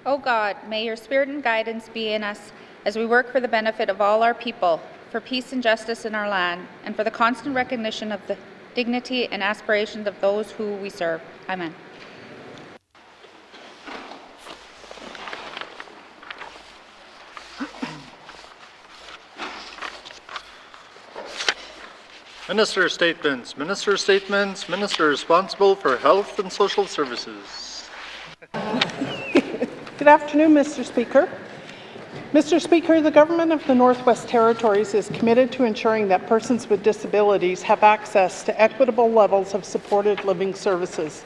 O God, may your spirit and guidance be in us as we work for the benefit of all our people, for peace and justice in our land, and for the constant recognition of the dignity and aspirations of those who we serve. Amen. Minister statements. Minister statements. Minister responsible for Health and Social Services. Good afternoon, Mr. Speaker. Mr. Speaker, the Government of the Northwest Territories is committed to ensuring that persons with disabilities have access to equitable levels of supported living services.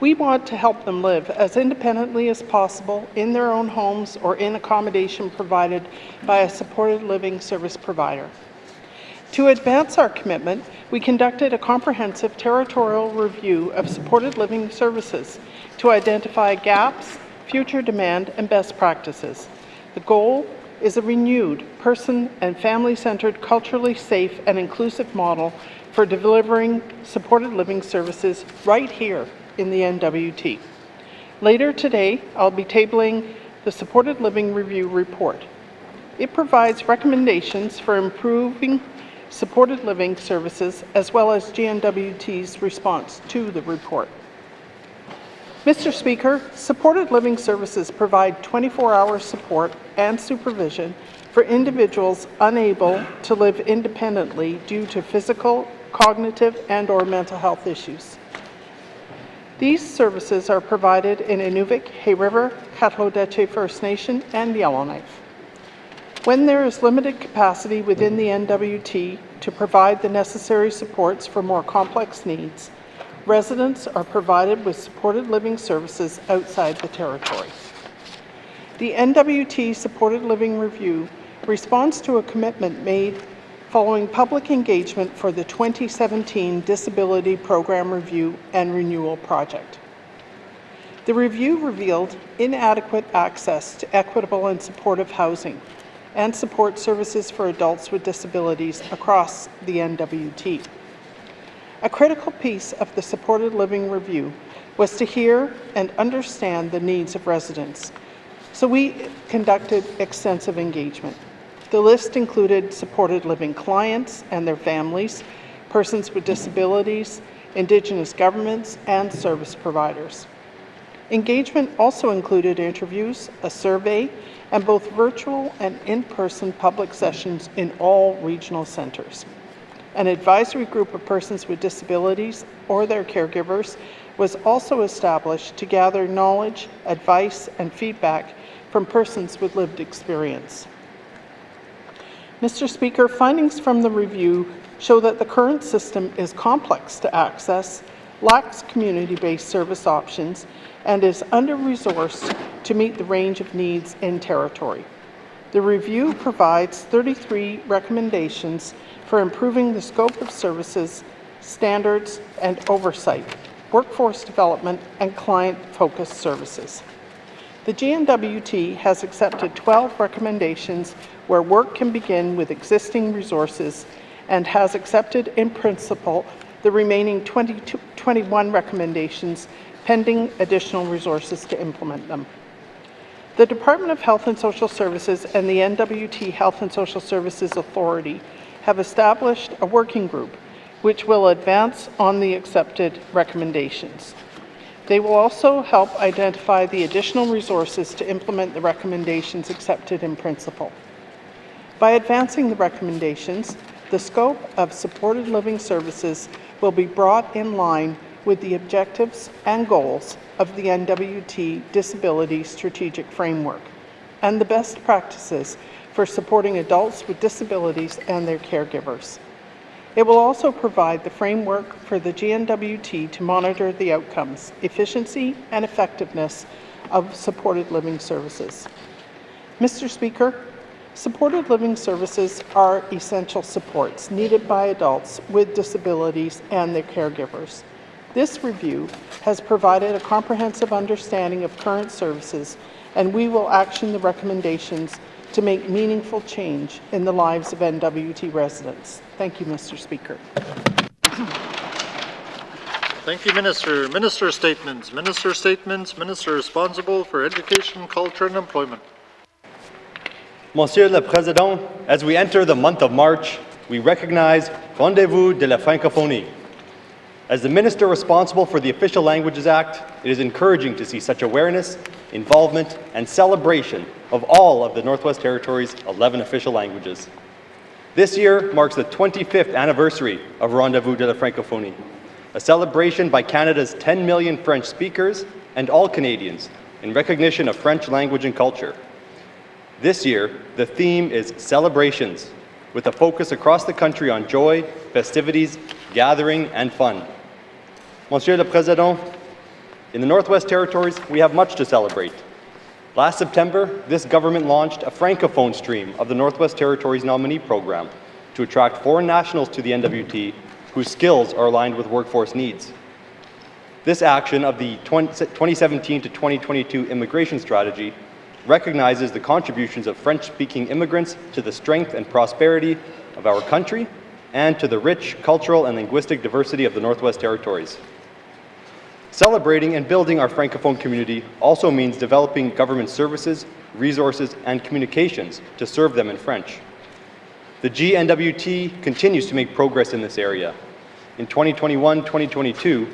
We want to help them live as independently as possible in their own homes or in accommodation provided by a supported living service provider. To advance our commitment, we conducted a comprehensive territorial review of supported living services to identify gaps, future demand, and best practices. The goal is a renewed, person and family-centered, culturally safe and inclusive model for delivering supported living services right here in the N.W.T. Later today, I'll be tabling the Supported Living Review Report. It provides recommendations for improving supported living services, as well as N.W.T's response to the report. Mr. Speaker, supported living services provide 24-hour support and supervision for individuals unable to live independently due to physical, cognitive, and/or mental health issues. These services are provided in Inuvik, Hay River, Acknowledgements First Nation, and Yellowknife. When there is limited capacity within the N.W.T. to provide the necessary supports for more complex needs, residents are provided with supported living services outside the territory. The N.W.T. Supported Living Review responds to a commitment made following public engagement for the 2017 Disability Program Review and Renewal Project. The review revealed inadequate access to equitable and supportive housing and support services for adults with disabilities across the N.W.T. A critical piece of the Supported Living Review was to hear and understand the needs of residents, so we conducted extensive engagement. The list included supported living clients and their families, persons with disabilities, Indigenous governments, and service providers. Engagement also included interviews, a survey, and both virtual and in-person public sessions in all regional centres. An advisory group of persons with disabilities or their caregivers was also established to gather knowledge, advice, and feedback from persons with lived experience. Mr. Speaker, findings from the review show that the current system is complex to access, lacks community-based service options, and is under-resourced to meet the range of needs in territory. The review provides 33 recommendations for improving the scope of services, standards, and oversight, workforce development, and client-focused services. The N.W.T. has accepted 12 recommendations where work can begin with existing resources and has accepted in principle the remaining 21 recommendations pending additional resources to implement them. The Department of Health and Social Services and the N.W.T. Health and Social Services Authority have established a working group which will advance on the accepted recommendations. They will also help identify the additional resources to implement the recommendations accepted in principle. By advancing the recommendations, the scope of supported living services will be brought in line with the objectives and goals of the N.W.T. Disability Strategic Framework and the best practices for supporting adults with disabilities and their caregivers. It will also provide the framework for the N.W.T. to monitor the outcomes, efficiency, and effectiveness of supported living services. Mr. Speaker, supported living services are essential supports needed by adults with disabilities and their caregivers. This review has provided a comprehensive understanding of current services, and we will action the recommendations to make meaningful change in the lives of N.W.T. residents. Thank you, Mr. Speaker. Thank you, Minister. Minister statements. Minister statements. Minister responsible for education, culture, and employment. Monsieur le Président, as we enter the month of March, we recognize Rendez-vous de la Francophonie. As the Minister responsible for the Official Languages Act, it is encouraging to see such awareness, involvement, and celebration of all of the Northwest Territories' 11 official languages. This year marks the 25th anniversary of Rendez-vous de la Francophonie, a celebration by Canada's 10 million French speakers and all Canadians in recognition of French language and culture. This year, the theme is Celebrations, with a focus across the country on joy, festivities, gathering, and fun. Monsieur le Président, in the Northwest Territories, we have much to celebrate. Last September, this government launched a Francophone stream of the Northwest Territories nominee program to attract foreign nationals to the N.W.T. whose skills are aligned with workforce needs. This action of the 2017 to 2022 immigration strategy recognizes the contributions of French-speaking immigrants to the strength and prosperity of our country and to the rich cultural and linguistic diversity of the Northwest Territories. Celebrating and building our Francophone community also means developing government services, resources, and communications to serve them in French. The GNWT continues to make progress in this area. In 2021-2022,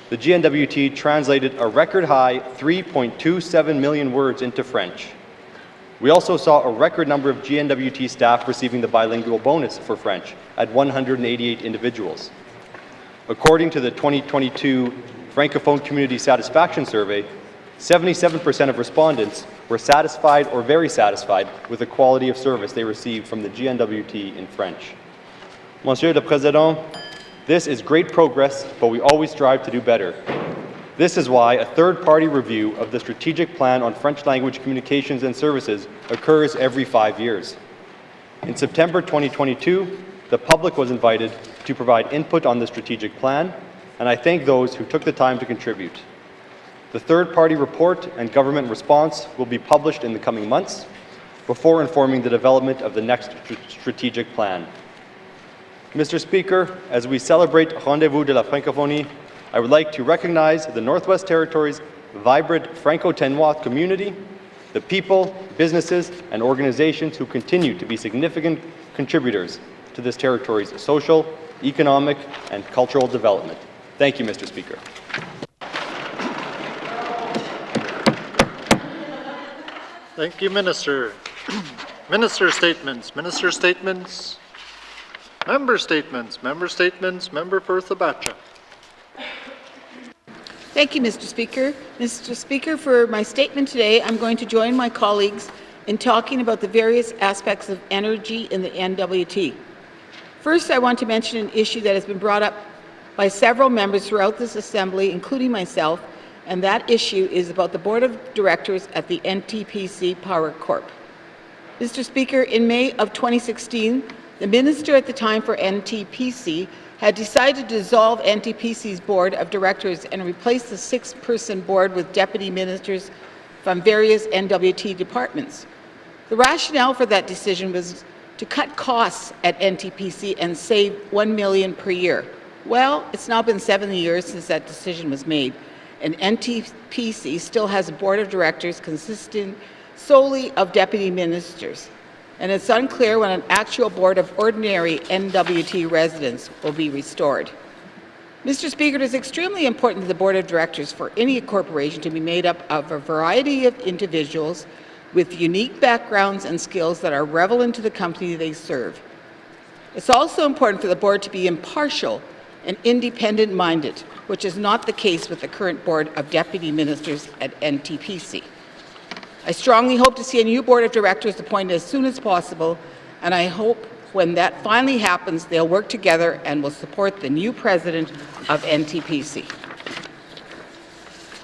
the GNWT translated a record-high 3.27 million words into French. We also saw a record number of GNWT staff receiving the bilingual bonus for French at 188 individuals. According to the 2022 Francophone Community Satisfaction Survey, 77% of respondents were satisfied or very satisfied with the quality of service they received from the GNWT in French. Monsieur le Président, this is great progress, but we always strive to do better. This is why a third-party review of the Strategic Plan on French Language Communications and Services occurs every 5 years. In September 2022, the public was invited to provide input on the strategic plan, and I thank those who took the time to contribute. The third-party report and government response will be published in the coming months before informing the development of the next strategic plan. Mr. Speaker, as we celebrate Rendez-vous de la Francophonie, I would like to recognize the Northwest Territories' vibrant Franco-Tennois community, the people, businesses, and organizations who continue to be significant contributors to this territory's social, economic, and cultural development. Thank you, Mr. Speaker. Thank you, Minister. Minister statements. Minister statements. Member statements. Member statements. Member for Thabacha. Thank you, Mr. Speaker. Mr. Speaker, for my statement today, I'm going to join my colleagues in talking about the various aspects of energy in the N.W.T. First, I want to mention an issue that has been brought up by several members throughout this Assembly, including myself, and that issue is about the Board of Directors at the NTPC Power Corp. Mr. Speaker, in May of 2016, the Minister at the time for NTPC had decided to dissolve NTPC's Board of Directors and replace the 6-person board with deputy ministers from various N.W.T. departments. The rationale for that decision was to cut costs at NTPC and save $1 million per year. Well, it's now been 7 years since that decision was made, and NTPC still has a board of directors consisting solely of deputy ministers, and it's unclear when an actual board of ordinary N.W.T. residents will be restored. Mr. Speaker, it is extremely important to the board of directors for any corporation to be made up of a variety of individuals with unique backgrounds and skills that are relevant to the company they serve. It's also important for the board to be impartial and independent-minded, which is not the case with the current board of deputy ministers at NTPC. I strongly hope to see a new board of directors appointed as soon as possible, and I hope when that finally happens, they'll work together and will support the new president of NTPC.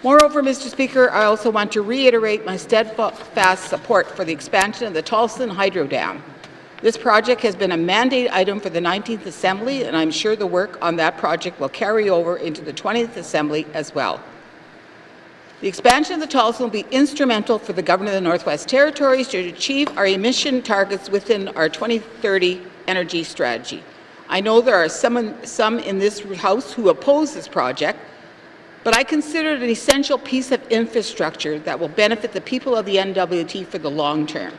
Moreover, Mr. Speaker, I also want to reiterate my steadfast support for the expansion of the Tolson Hydro Dam. This project has been a mandate item for the 19th Assembly, and I'm sure the work on that project will carry over into the 20th Assembly as well. The expansion of the Tolson will be instrumental for the Government of the Northwest Territories to achieve our emission targets within our 2030 energy strategy. I know there are some in this House who oppose this project, but I consider it an essential piece of infrastructure that will benefit the people of the N.W.T for the long term.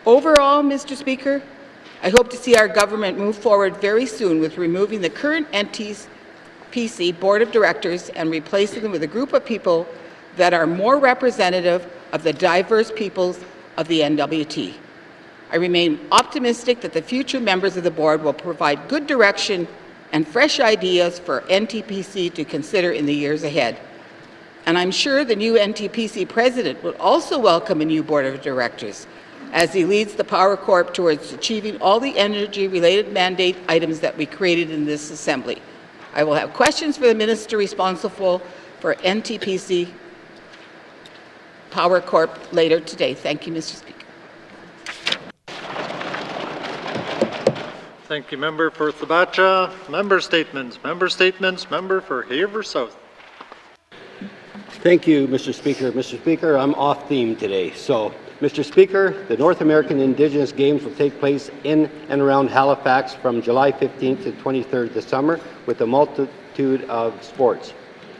Overall, Mr. Speaker, I hope to see our government move forward very soon with removing the current NTPC Board of Directors and replacing them with a group of people that are more representative of the diverse peoples of the N.W.T. I remain optimistic that the future members of the board will provide good direction and fresh ideas for NTPC to consider in the years ahead. And I'm sure the new NTPC president will also welcome a new board of directors as he leads the Power Corp towards achieving all the energy-related mandate items that we created in this assembly. I will have questions for the minister responsible for NTPC Power Corp later today. Thank you, Mr. Speaker. Thank you, Member for Thabacha. Member statements. Member for Haver South. Thank you, Mr. Speaker. Mr. Speaker, I'm off theme today. So, Mr. Speaker, the North American Indigenous Games will take place in and around Halifax from July 15th to 23rd this summer with a multitude of sports.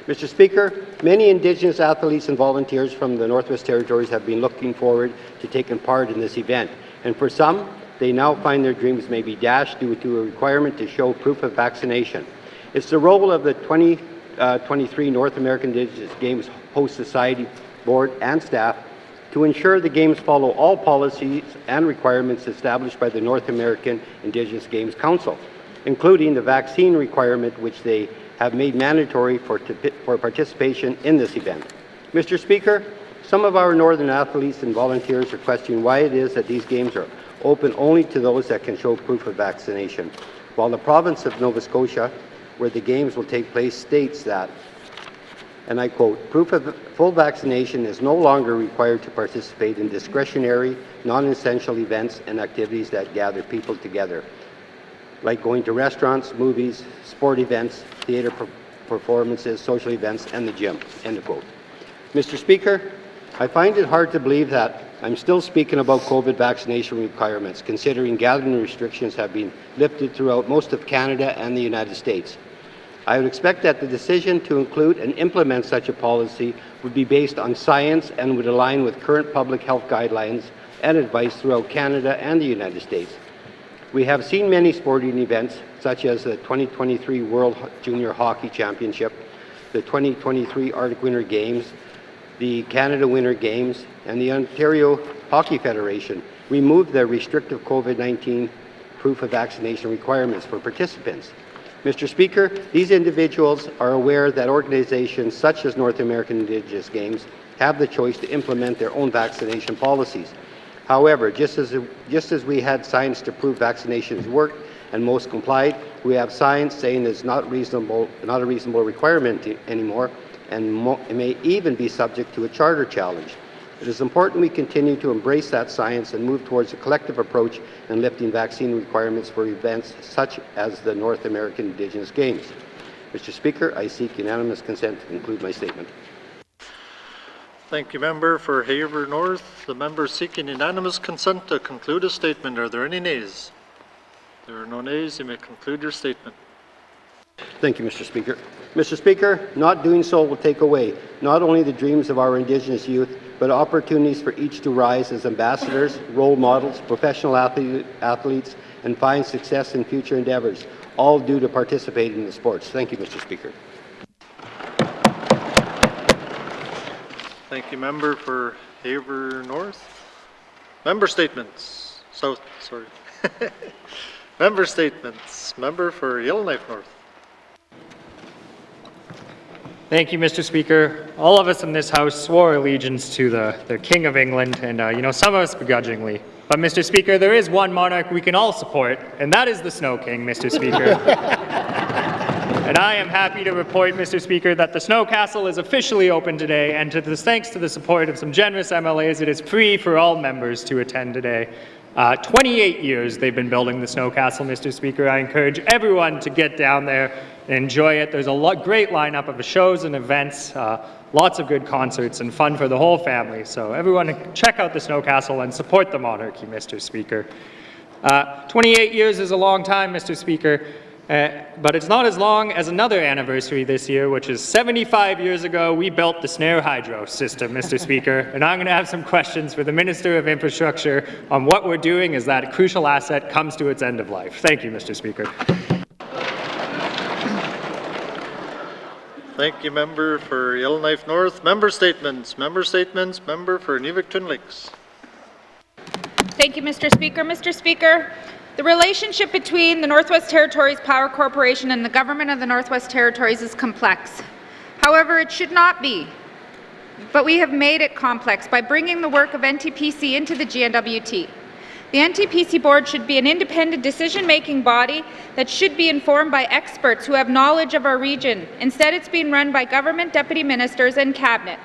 Mr. Speaker, many Indigenous athletes and volunteers from the Northwest Territories have been looking forward to taking part in this event, and for some, they now find their dreams may be dashed due to a requirement to show proof of vaccination. It's the role of the 2023 North American Indigenous Games Host Society Board and staff to ensure the Games follow all policies and requirements established by the North American Indigenous Games Council, including the vaccine requirement which they have made mandatory for participation in this event. Mr. Speaker, some of our northern athletes and volunteers are questioning why it is that these games are open only to those that can show proof of vaccination, while the province of Nova Scotia, where the Games will take place, states that, and I quote, proof of full vaccination is no longer required to participate in discretionary, non-essential events and activities that gather people together, like going to restaurants, movies, sport events, theatre performances, social events, and the gym, end of quote. Mr. Speaker, I find it hard to believe that I'm still speaking about COVID vaccination requirements, considering gathering restrictions have been lifted throughout most of Canada and the United States. I would expect that the decision to include and implement such a policy would be based on science and would align with current public health guidelines and advice throughout Canada and the United States. We have seen many sporting events, such as the 2023 World Junior Hockey Championship, the 2023 Arctic Winter Games, the Canada Winter Games, and the Ontario Hockey Federation removed the restrictive COVID-19 proof of vaccination requirements for participants. Mr. Speaker, these individuals are aware that organizations such as North American Indigenous Games have the choice to implement their own vaccination policies. However, just as we had science to prove vaccinations worked and most complied, we have science saying it's not a reasonable requirement anymore, and it may even be subject to a charter challenge. It is important we continue to embrace that science and move towards a collective approach in lifting vaccine requirements for events such as the North American Indigenous Games. Mr. Speaker, I seek unanimous consent to conclude my statement. Thank you, Member for Haver North. The member seeking unanimous consent to conclude a statement. Are there any nays? There are no nays. You may conclude your statement. Thank you, Mr. Speaker. Mr. Speaker, not doing so will take away not only the dreams of our Indigenous youth, but opportunities for each to rise as ambassadors, role models, professional athletes, and find success in future endeavors, all due to participating in the sports. Thank you, Mr. Speaker. Thank you, Member for Haver North. Member statements. South, sorry. Member statements. Member for Yellowknife North. Thank you, Mr. Speaker. All of us in this House swore allegiance to the King of England, and some of us begrudgingly. But, Mr. Speaker, there is one monarch we can all support, and that is the Snow King, Mr. Speaker. And I am happy to report, Mr. Speaker, that the Snow Castle is officially open today, and thanks to the support of some generous MLAs, it is free for all members to attend today. 28 years they've been building the Snow Castle, Mr. Speaker. I encourage everyone to get down there and enjoy it. There's a great lineup of shows and events, lots of good concerts and fun for the whole family. So everyone check out the Snow Castle and support the monarchy, Mr. Speaker. 28 years is a long time, Mr. Speaker, but it's not as long as another anniversary this year, which is 75 years ago we built the Snare Hydro system, Mr. Speaker, and I'm going to have some questions for the Minister of Infrastructure on what we're doing as that crucial asset comes to its end of life. Thank you, Mr. Speaker. Thank you, member for Yellowknife North. Member statements. Member statements. Member for N.W.T. Lakes. Thank you, Mr. Speaker. Mr. Speaker, the relationship between the Northwest Territories Power Corporation and the Government of the Northwest Territories is complex. However, it should not be. But we have made it complex by bringing the work of NTPC into the N.W.T. The NTPC board should be an independent decision-making body that should be informed by experts who have knowledge of our region. Instead, it's being run by government deputy ministers and cabinet.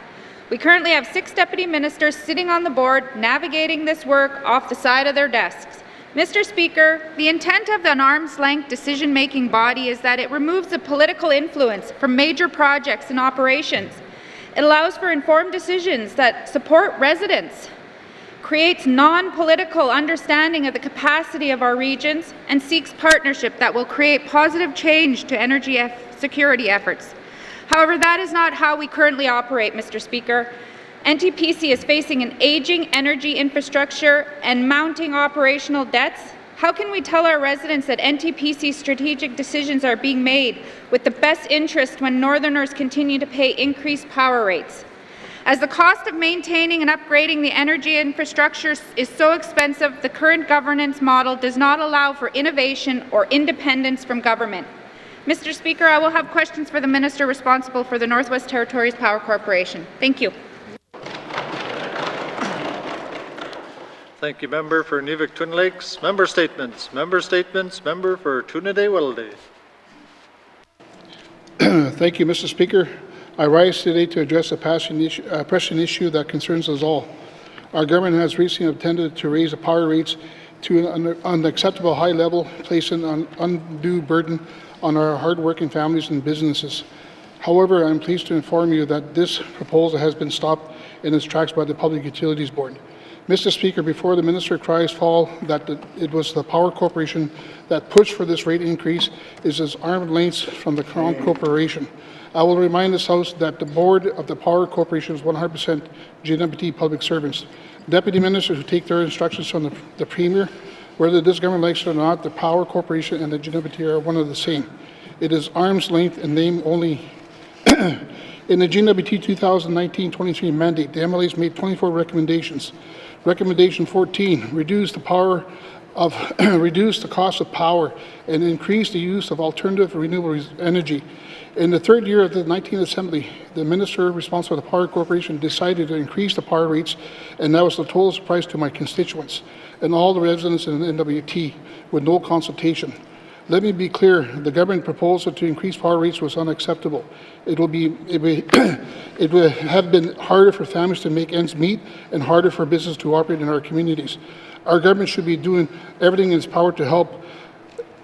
We currently have 6 deputy ministers sitting on the board navigating this work off the side of their desks. Mr. Speaker, the intent of an arm's-length decision-making body is that it removes the political influence from major projects and operations. It allows for informed decisions that support residents, creates non-political understanding of the capacity of our regions, and seeks partnership that will create positive change to energy security efforts. However, that is not how we currently operate, Mr. Speaker. NTPC is facing an aging energy infrastructure and mounting operational debts. How can we tell our residents that NTPC's strategic decisions are being made with the best interest when Northerners continue to pay increased power rates? As the cost of maintaining and upgrading the energy infrastructure is so expensive, the current governance model does not allow for innovation or independence from government. Mr. Speaker, I will have questions for the Minister responsible for the Northwest Territories Power Corporation. Thank you. Thank you, member for N.W.T. Lakes. Member statements. Member statements. Member for Tunaday-Welleday. Thank you, Mr. Speaker. I rise today to address a pressing issue that concerns us all. Our government has recently attempted to raise the power rates to an unacceptable high level, placing an undue burden on our hard-working families and businesses. However, I am pleased to inform you that this proposal has been stopped in its tracks by the Public Utilities Board. Mr. Speaker, before the Minister cries foul that it was the Power Corporation that pushed for this rate increase, is as arm's length from the Crown Corporation. I will remind this House that the board of the Power Corporation is 100% N.W.T. public servants. Deputy ministers who take their instructions from the Premier, whether this government likes it or not, the Power Corporation and the N.W.T. are one of the same. It is arm's length in name only. In the N.W.T. 2019-23 mandate, the MLAs made 24 recommendations. Recommendation 14, reduce the cost of power and increase the use of alternative renewable energy. In the third year of the 19th Assembly, the minister responsible for the Power Corporation decided to increase the power rates, and that was the total surprise to my constituents and all the residents in the N.W.T. with no consultation. Let me be clear, the government proposal to increase power rates was unacceptable. It will have been harder for families to make ends meet and harder for business to operate in our communities. Our government should be doing everything in its power to help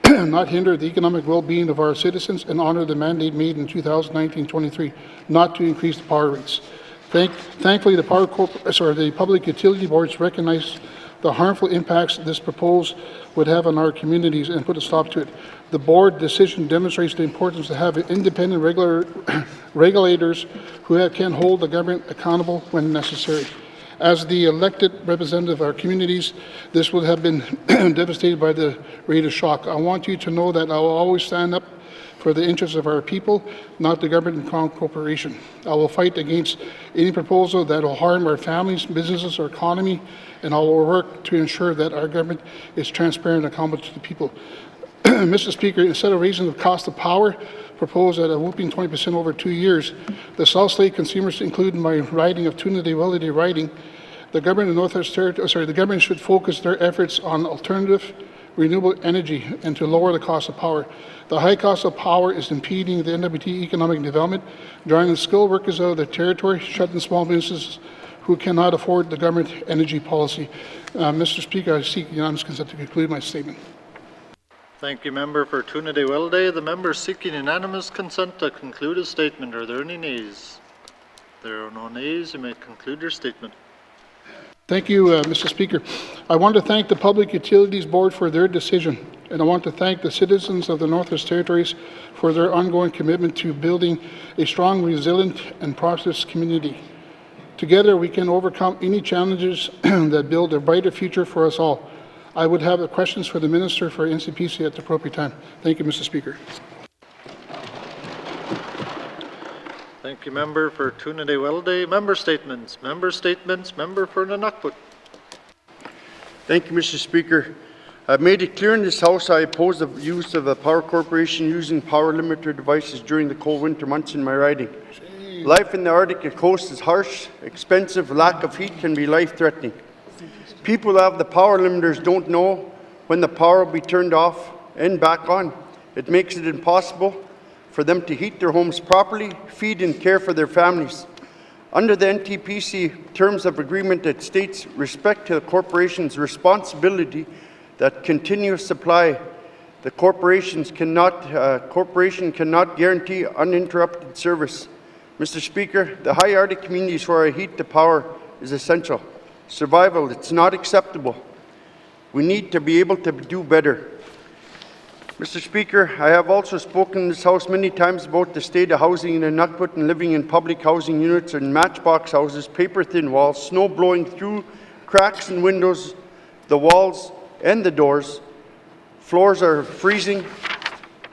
not hinder the economic well-being of our citizens and honor the mandate made in 2019-23 not to increase the power rates. Thankfully, the Public Utility Boards recognize the harmful impacts this proposal would have on our communities and put a stop to it. The board decision demonstrates the importance to have independent regulators who can hold the government accountable when necessary. As the elected representative of our communities, this would have been devastated by the rate of shock. I want you to know that I will always stand up for the interests of our people, not the government and Crown Corporation. I will fight against any proposal that will harm our families, businesses, or economy, and I will work to ensure that our government is transparent and accountable to the people. Mr. Speaker, instead of raising the cost of power, proposed at a whooping 20% over 2 years, the South Slate consumers, including my riding of Tunaday-Welleday riding, the government of Northwest Territory, the government should focus their efforts on alternative renewable energy and to lower the cost of power. The high cost of power is impeding the N.W.T. economic development, driving skilled workers out of the territory, shutting small businesses who cannot afford the government energy policy. Mr. Speaker, I seek unanimous consent to conclude my statement. Thank you, member for Tunaday-Welleday. The member seeking unanimous consent to conclude his statement. Are there any nays? There are no nays. You may conclude your statement. Thank you, Mr. Speaker. I want to thank the Public Utilities Board for their decision, and I want to thank the citizens of the Northwest Territories for their ongoing commitment to building a strong, resilient, and prosperous community. Together, we can overcome any challenges that build a brighter future for us all. I would have questions for the Minister for NCPC at the appropriate time. Thank you, Mr. Speaker. Thank you, member for Tunade-Welday. Member statements. Member statements. Member for N.W.T. Thank you, Mr. Speaker. I've made it clear in this House I oppose the use of the Power Corporation using power limiter devices during the cold winter months in my riding. Life in the Arctic coast is harsh, expensive, lack of heat can be life-threatening. People who have the power limiters don't know when the power will be turned off and back on. It makes it impossible for them to heat their homes properly, feed and care for their families. Under the NTPC terms of agreement, it states respect to the corporation's responsibility that continuous supply. The corporation cannot guarantee uninterrupted service. Mr. Speaker, the high Arctic communities where I heat the power is essential. Survival, it's not acceptable. We need to be able to do better. Mr. Speaker, I have also spoken in this House many times about the state of housing in N.W.T and living in public housing units and matchbox houses, paper-thin walls, snow blowing through cracks in windows, the walls and the doors. Floors are freezing.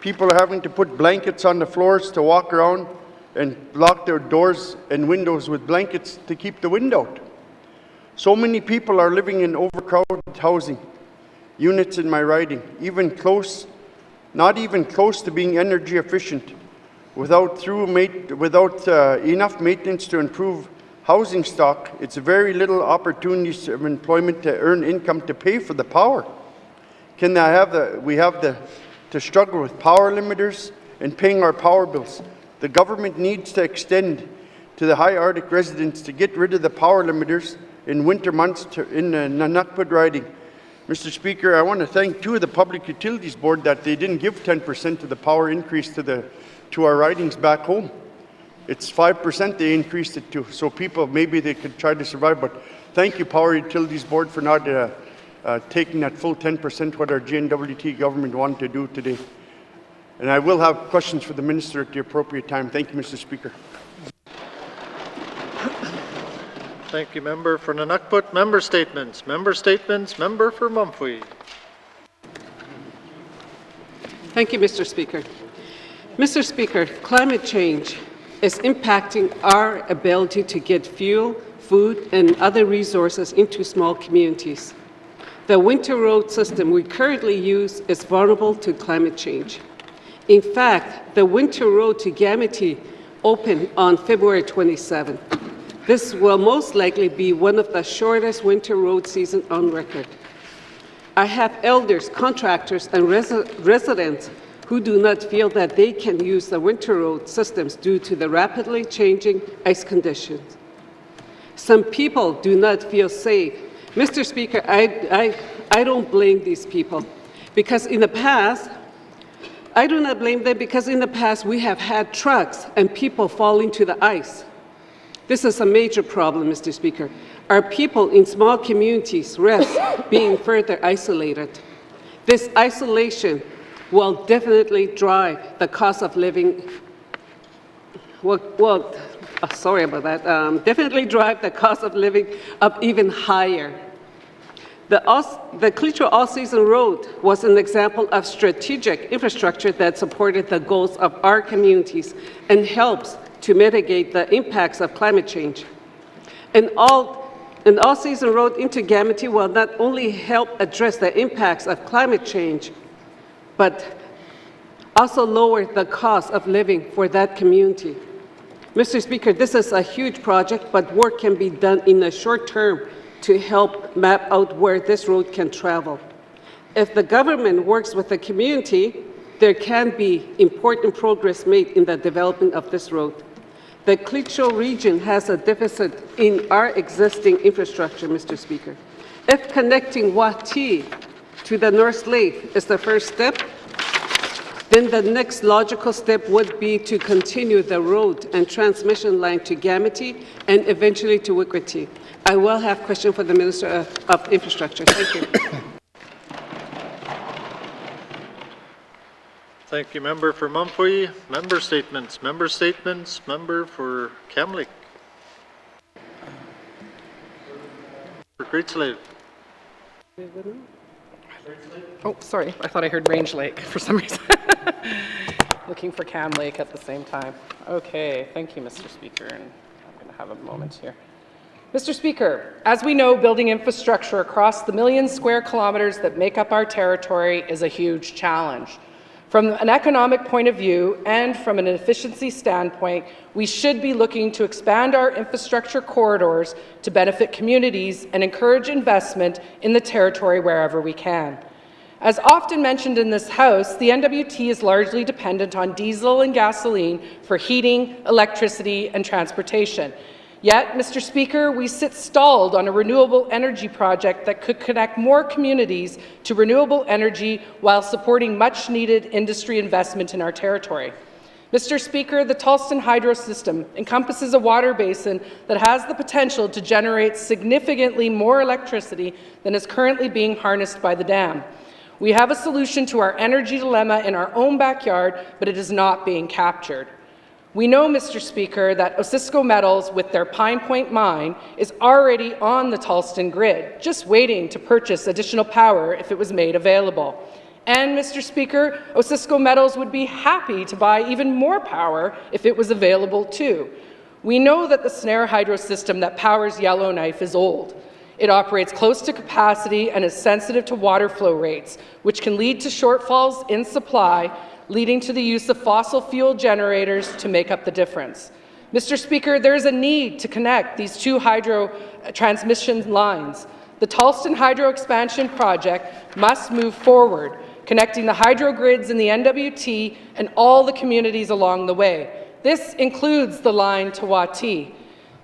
People are having to put blankets on the floors to walk around and lock their doors and windows with blankets to keep the wind out. So many people are living in overcrowded housing units in my riding, not even close to being energy efficient, without enough maintenance to improve housing stock. It's very little opportunities of employment to earn income to pay for the power. We have to struggle with power limiters and paying our power bills. The government needs to extend to the high Arctic residents to get rid of the power limiters in winter months in the N.W.T riding. Mr. Speaker, I want to thank two of the Public Utilities Board that they didn't give 10% of the power increase to our ridings back home. It's 5% they increased it to, so people, maybe they could try to survive, but thank you, Power Utilities Board, for not taking that full 10% what our N.W.T government wanted to do today. And I will have questions for the Minister at the appropriate time. Thank you, Mr. Speaker. Thank you, member for N.W.T. Member statements. Member statements. Member for Mumfwee. Thank you, Mr. Speaker. Mr. Speaker, climate change is impacting our ability to get fuel, food, and other resources into small communities. The winter road system we currently use is vulnerable to climate change. In fact, the winter road to N.W.T opened on February 27. This will most likely be one of the shortest winter road seasons on record. I have elders, contractors, and residents who do not feel that they can use the winter road systems due to the rapidly changing ice conditions. Some people do not feel safe. Mr. Speaker, I don't blame these people because in the past, I do not blame them because in the past we have had trucks and people fall into the ice. This is a major problem, Mr. Speaker. Our people in small communities risk being further isolated. This isolation will definitely drive the cost of living, definitely drive the cost of living up even higher. The Klitschko All-Season Road was an example of strategic infrastructure that supported the goals of our communities and helps to mitigate the impacts of climate change. An all-season road into N.W.T will not only help address the impacts of climate change, but also lower the cost of living for that community. Mr. Speaker, this is a huge project, but work can be done in the short term to help map out where this road can travel. If the government works with the community, there can be important progress made in the development of this road. The Klitschko region has a deficit in our existing infrastructure, Mr. Speaker. If connecting Y.E.L.L.K.N.F.E to the North Lake is the first step, then the next logical step would be to continue the road and transmission line to N.W.T and eventually to Y.E.L.K.N.F.E. I will have a question for the Minister of Infrastructure. Thank you. Thank you, member for Mumfwee. Member statements. Member statements. Member for Kamlik. For Great Slave. Oh, sorry. I thought I heard Range Lake for some reason. Looking for Cam Lake at the same time. Okay, thank you, Mr. Speaker, and I'm going to have a moment here. Mr. Speaker, as we know, building infrastructure across the million square kilometers that make up our territory is a huge challenge. From an economic point of view and from an efficiency standpoint, we should be looking to expand our infrastructure corridors to benefit communities and encourage investment in the territory wherever we can. As often mentioned in this House, the N.W.T is largely dependent on diesel and gasoline for heating, electricity, and transportation. Yet, Mr. Speaker, we sit stalled on a renewable energy project that could connect more communities to renewable energy while supporting much-needed industry investment in our territory. Mr. Speaker, the Tolston Hydro System encompasses a water basin that has the potential to generate significantly more electricity than is currently being harnessed by the dam. We have a solution to our energy dilemma in our own backyard, but it is not being captured. We know, Mr. Speaker, that Osisko Metals, with their Pine Point mine, is already on the Tolston grid, just waiting to purchase additional power if it was made available. And, Mr. Speaker, Osisko Metals would be happy to buy even more power if it was available too. We know that the Snare Hydro system that powers Yellowknife is old. It operates close to capacity and is sensitive to water flow rates, which can lead to shortfalls in supply, leading to the use of fossil fuel generators to make up the difference. Mr. Speaker, there is a need to connect these two hydro transmission lines. The Tolston Hydro Expansion Project must move forward, connecting the hydro grids in the N.W.T and all the communities along the way. This includes the line to N.W.T.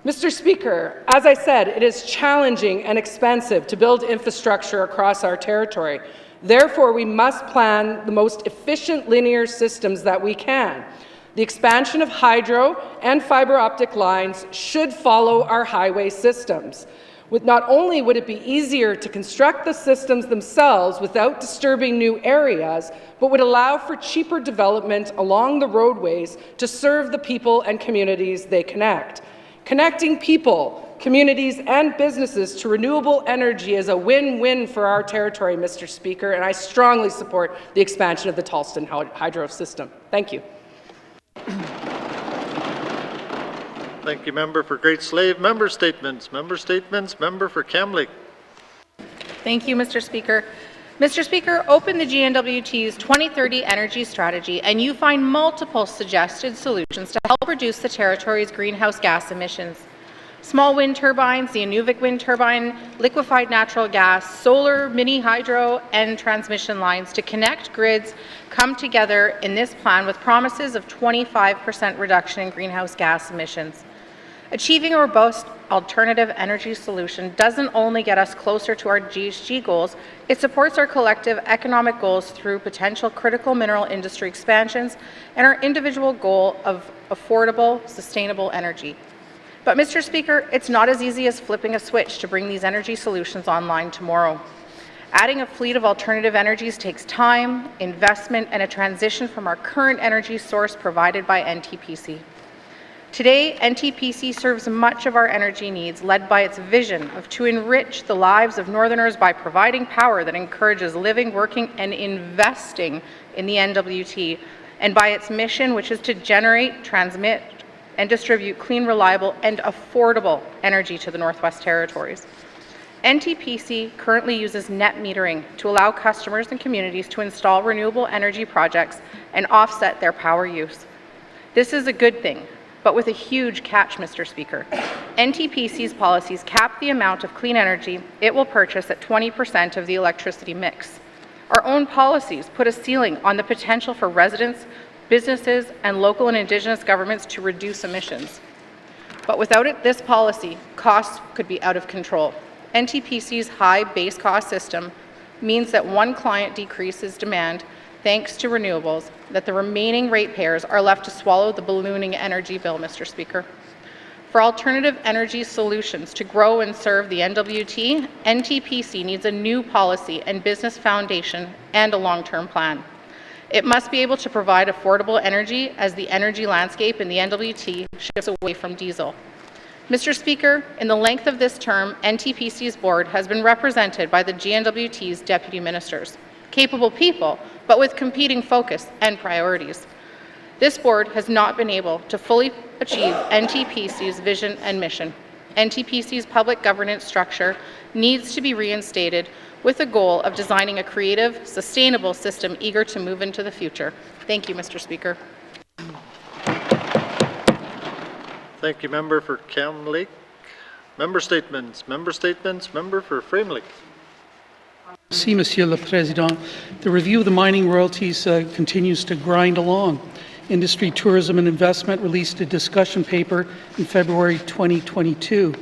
Mr. Speaker, as I said, it is challenging and expensive to build infrastructure across our territory. Therefore, we must plan the most efficient linear systems that we can. The expansion of hydro and fiber optic lines should follow our highway systems. Not only would it be easier to construct the systems themselves without disturbing new areas, but would allow for cheaper development along the roadways to serve the people and communities they connect. Connecting people, communities, and businesses to renewable energy is a win-win for our territory, Mr. Speaker, and I strongly support the expansion of the Tolston Hydro system. Thank you. Thank you, member for Great Slave. Member statements. Member statements. Member for Kamlik. Thank you, Mr. Speaker. Mr. Speaker, open the GNWT's 2030 energy strategy and you find multiple suggested solutions to help reduce the territory's greenhouse gas emissions. Small wind turbines, the Inuvik wind turbine, liquefied natural gas, solar, mini hydro, and transmission lines to connect grids come together in this plan with promises of 25% reduction in greenhouse gas emissions. Achieving a robust alternative energy solution doesn't only get us closer to our GHG goals, it supports our collective economic goals through potential critical mineral industry expansions and our individual goal of affordable, sustainable energy. But, Mr. Speaker, it's not as easy as flipping a switch to bring these energy solutions online tomorrow. Adding a fleet of alternative energies takes time, investment, and a transition from our current energy source provided by NTPC. Today, NTPC serves much of our energy needs, led by its vision to enrich the lives of Northerners by providing power that encourages living, working, and investing in the N.W.T, and by its mission, which is to generate, transmit, and distribute clean, reliable, and affordable energy to the Northwest Territories. NTPC currently uses net metering to allow customers and communities to install renewable energy projects and offset their power use. This is a good thing, but with a huge catch, Mr. Speaker. NTPC's policies cap the amount of clean energy it will purchase at 20% of the electricity mix. Our own policies put a ceiling on the potential for residents, businesses, and local and Indigenous governments to reduce emissions. But without this policy, costs could be out of control. NTPC's high base cost system means that one client decreases demand thanks to renewables, that the remaining ratepayers are left to swallow the ballooning energy bill, Mr. Speaker. for alternative energy solutions to grow and serve the NWT, NTPC needs a new policy and business foundation and a long-term plan. It must be able to provide affordable energy as the energy landscape in the NWT shifts away from diesel. Mr. Speaker, in the length of this term, NTPC's board has been represented by the GNWT's deputy ministers, capable people, but with competing focus and priorities. This board has not been able to fully achieve NTPC's vision and mission. NTPC's public governance structure needs to be reinstated with the goal of designing a creative, sustainable system eager to move into the future. Thank you, Mr. Speaker. Thank you, member for Cam Lake. Member statements. Member for Frame Lake. Merci, Monsieur le Président. The review of the mining royalties continues to grind along. Industry, Tourism and Investment released a discussion paper in February 2022.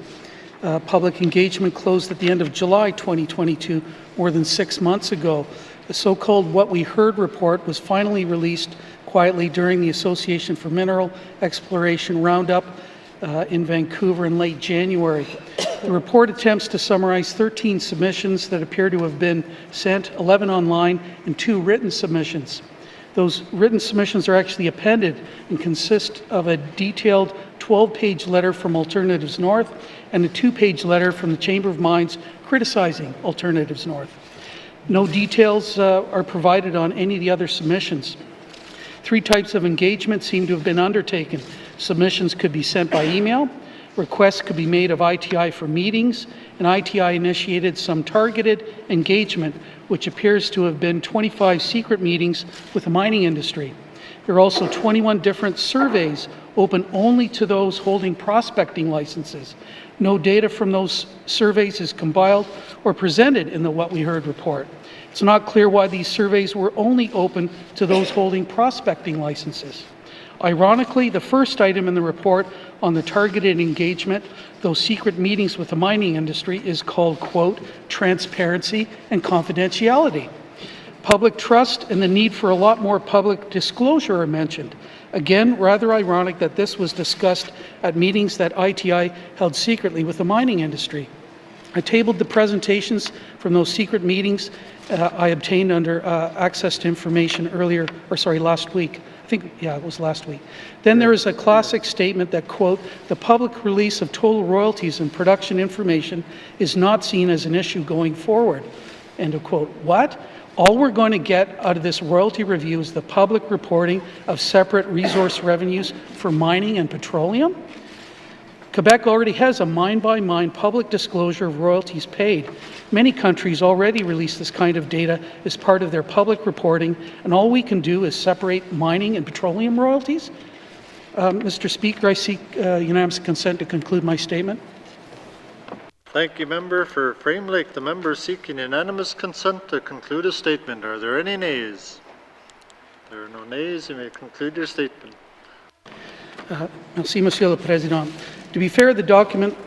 Public engagement closed at the end of July 2022, more than 6 months ago. The so-called What We Heard report was finally released quietly during the Association for Mineral Exploration Roundup in Vancouver in late January. The report attempts to summarize 13 submissions that appear to have been sent, 11 online, and 2 written submissions. Those written submissions are actually appended and consist of a detailed 12-page letter from Alternatives North and a 2-page letter from the Chamber of Mines criticizing Alternatives North. No details are provided on any of the other submissions. 3 types of engagement seem to have been undertaken. Submissions could be sent by email, requests could be made of ITI for meetings, and ITI initiated some targeted engagement, which appears to have been 25 secret meetings with the mining industry. There are also 21 different surveys open only to those holding prospecting licenses. No data from those surveys is compiled or presented in the What We Heard report. It's not clear why these surveys were only open to those holding prospecting licenses. Ironically, the first item in the report on the targeted engagement, those secret meetings with the mining industry, is called, quote, transparency and confidentiality. Public trust and the need for a lot more public disclosure are mentioned. Again, rather ironic that this was discussed at meetings that ITI held secretly with the mining industry. I tabled the presentations from those secret meetings I obtained under access to information last week. It was last week. Then there is a classic statement that, quote, the public release of total royalties and production information is not seen as an issue going forward, end of quote. What? All we're going to get out of this royalty review is the public reporting of separate resource revenues for mining and petroleum? Quebec already has a mine-by-mine public disclosure of royalties paid. Many countries already release this kind of data as part of their public reporting, and all we can do is separate mining and petroleum royalties? Mr. Speaker, I seek unanimous consent to conclude my statement. Thank you, member for Frame Lake. The member seeking unanimous consent to conclude a statement. Are there any nays? There are no nays. You may conclude your statement. Merci, Monsieur le Président. To be fair, the document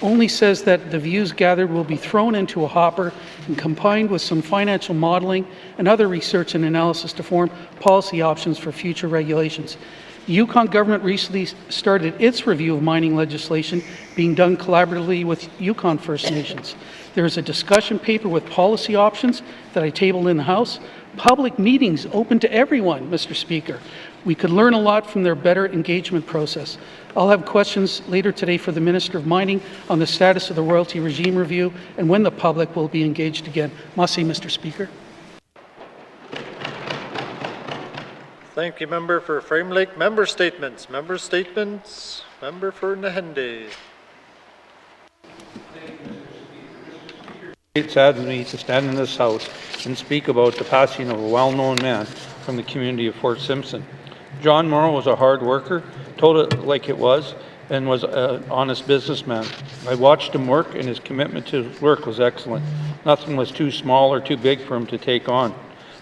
only says that the views gathered will be thrown into a hopper and combined with some financial modeling and other research and analysis to form policy options for future regulations. The Yukon government recently started its review of mining legislation being done collaboratively with Yukon First Nations. There is a discussion paper with policy options that I tabled in the House. Public meetings open to everyone, Mr. Speaker. We could learn a lot from their better engagement process. I'll have questions later today for the Minister of Mining on the status of the royalty regime review and when the public will be engaged again. Merci, Mr. Speaker. Thank you, member for Frame Lake. Member statements. Member for Nahende. It saddens me to stand in this House and speak about the passing of a well-known man from the community of Fort Simpson. John Morrow was a hard worker, told it like it was, and was an honest businessman. I watched him work, and his commitment to his work was excellent. Nothing was too small or too big for him to take on.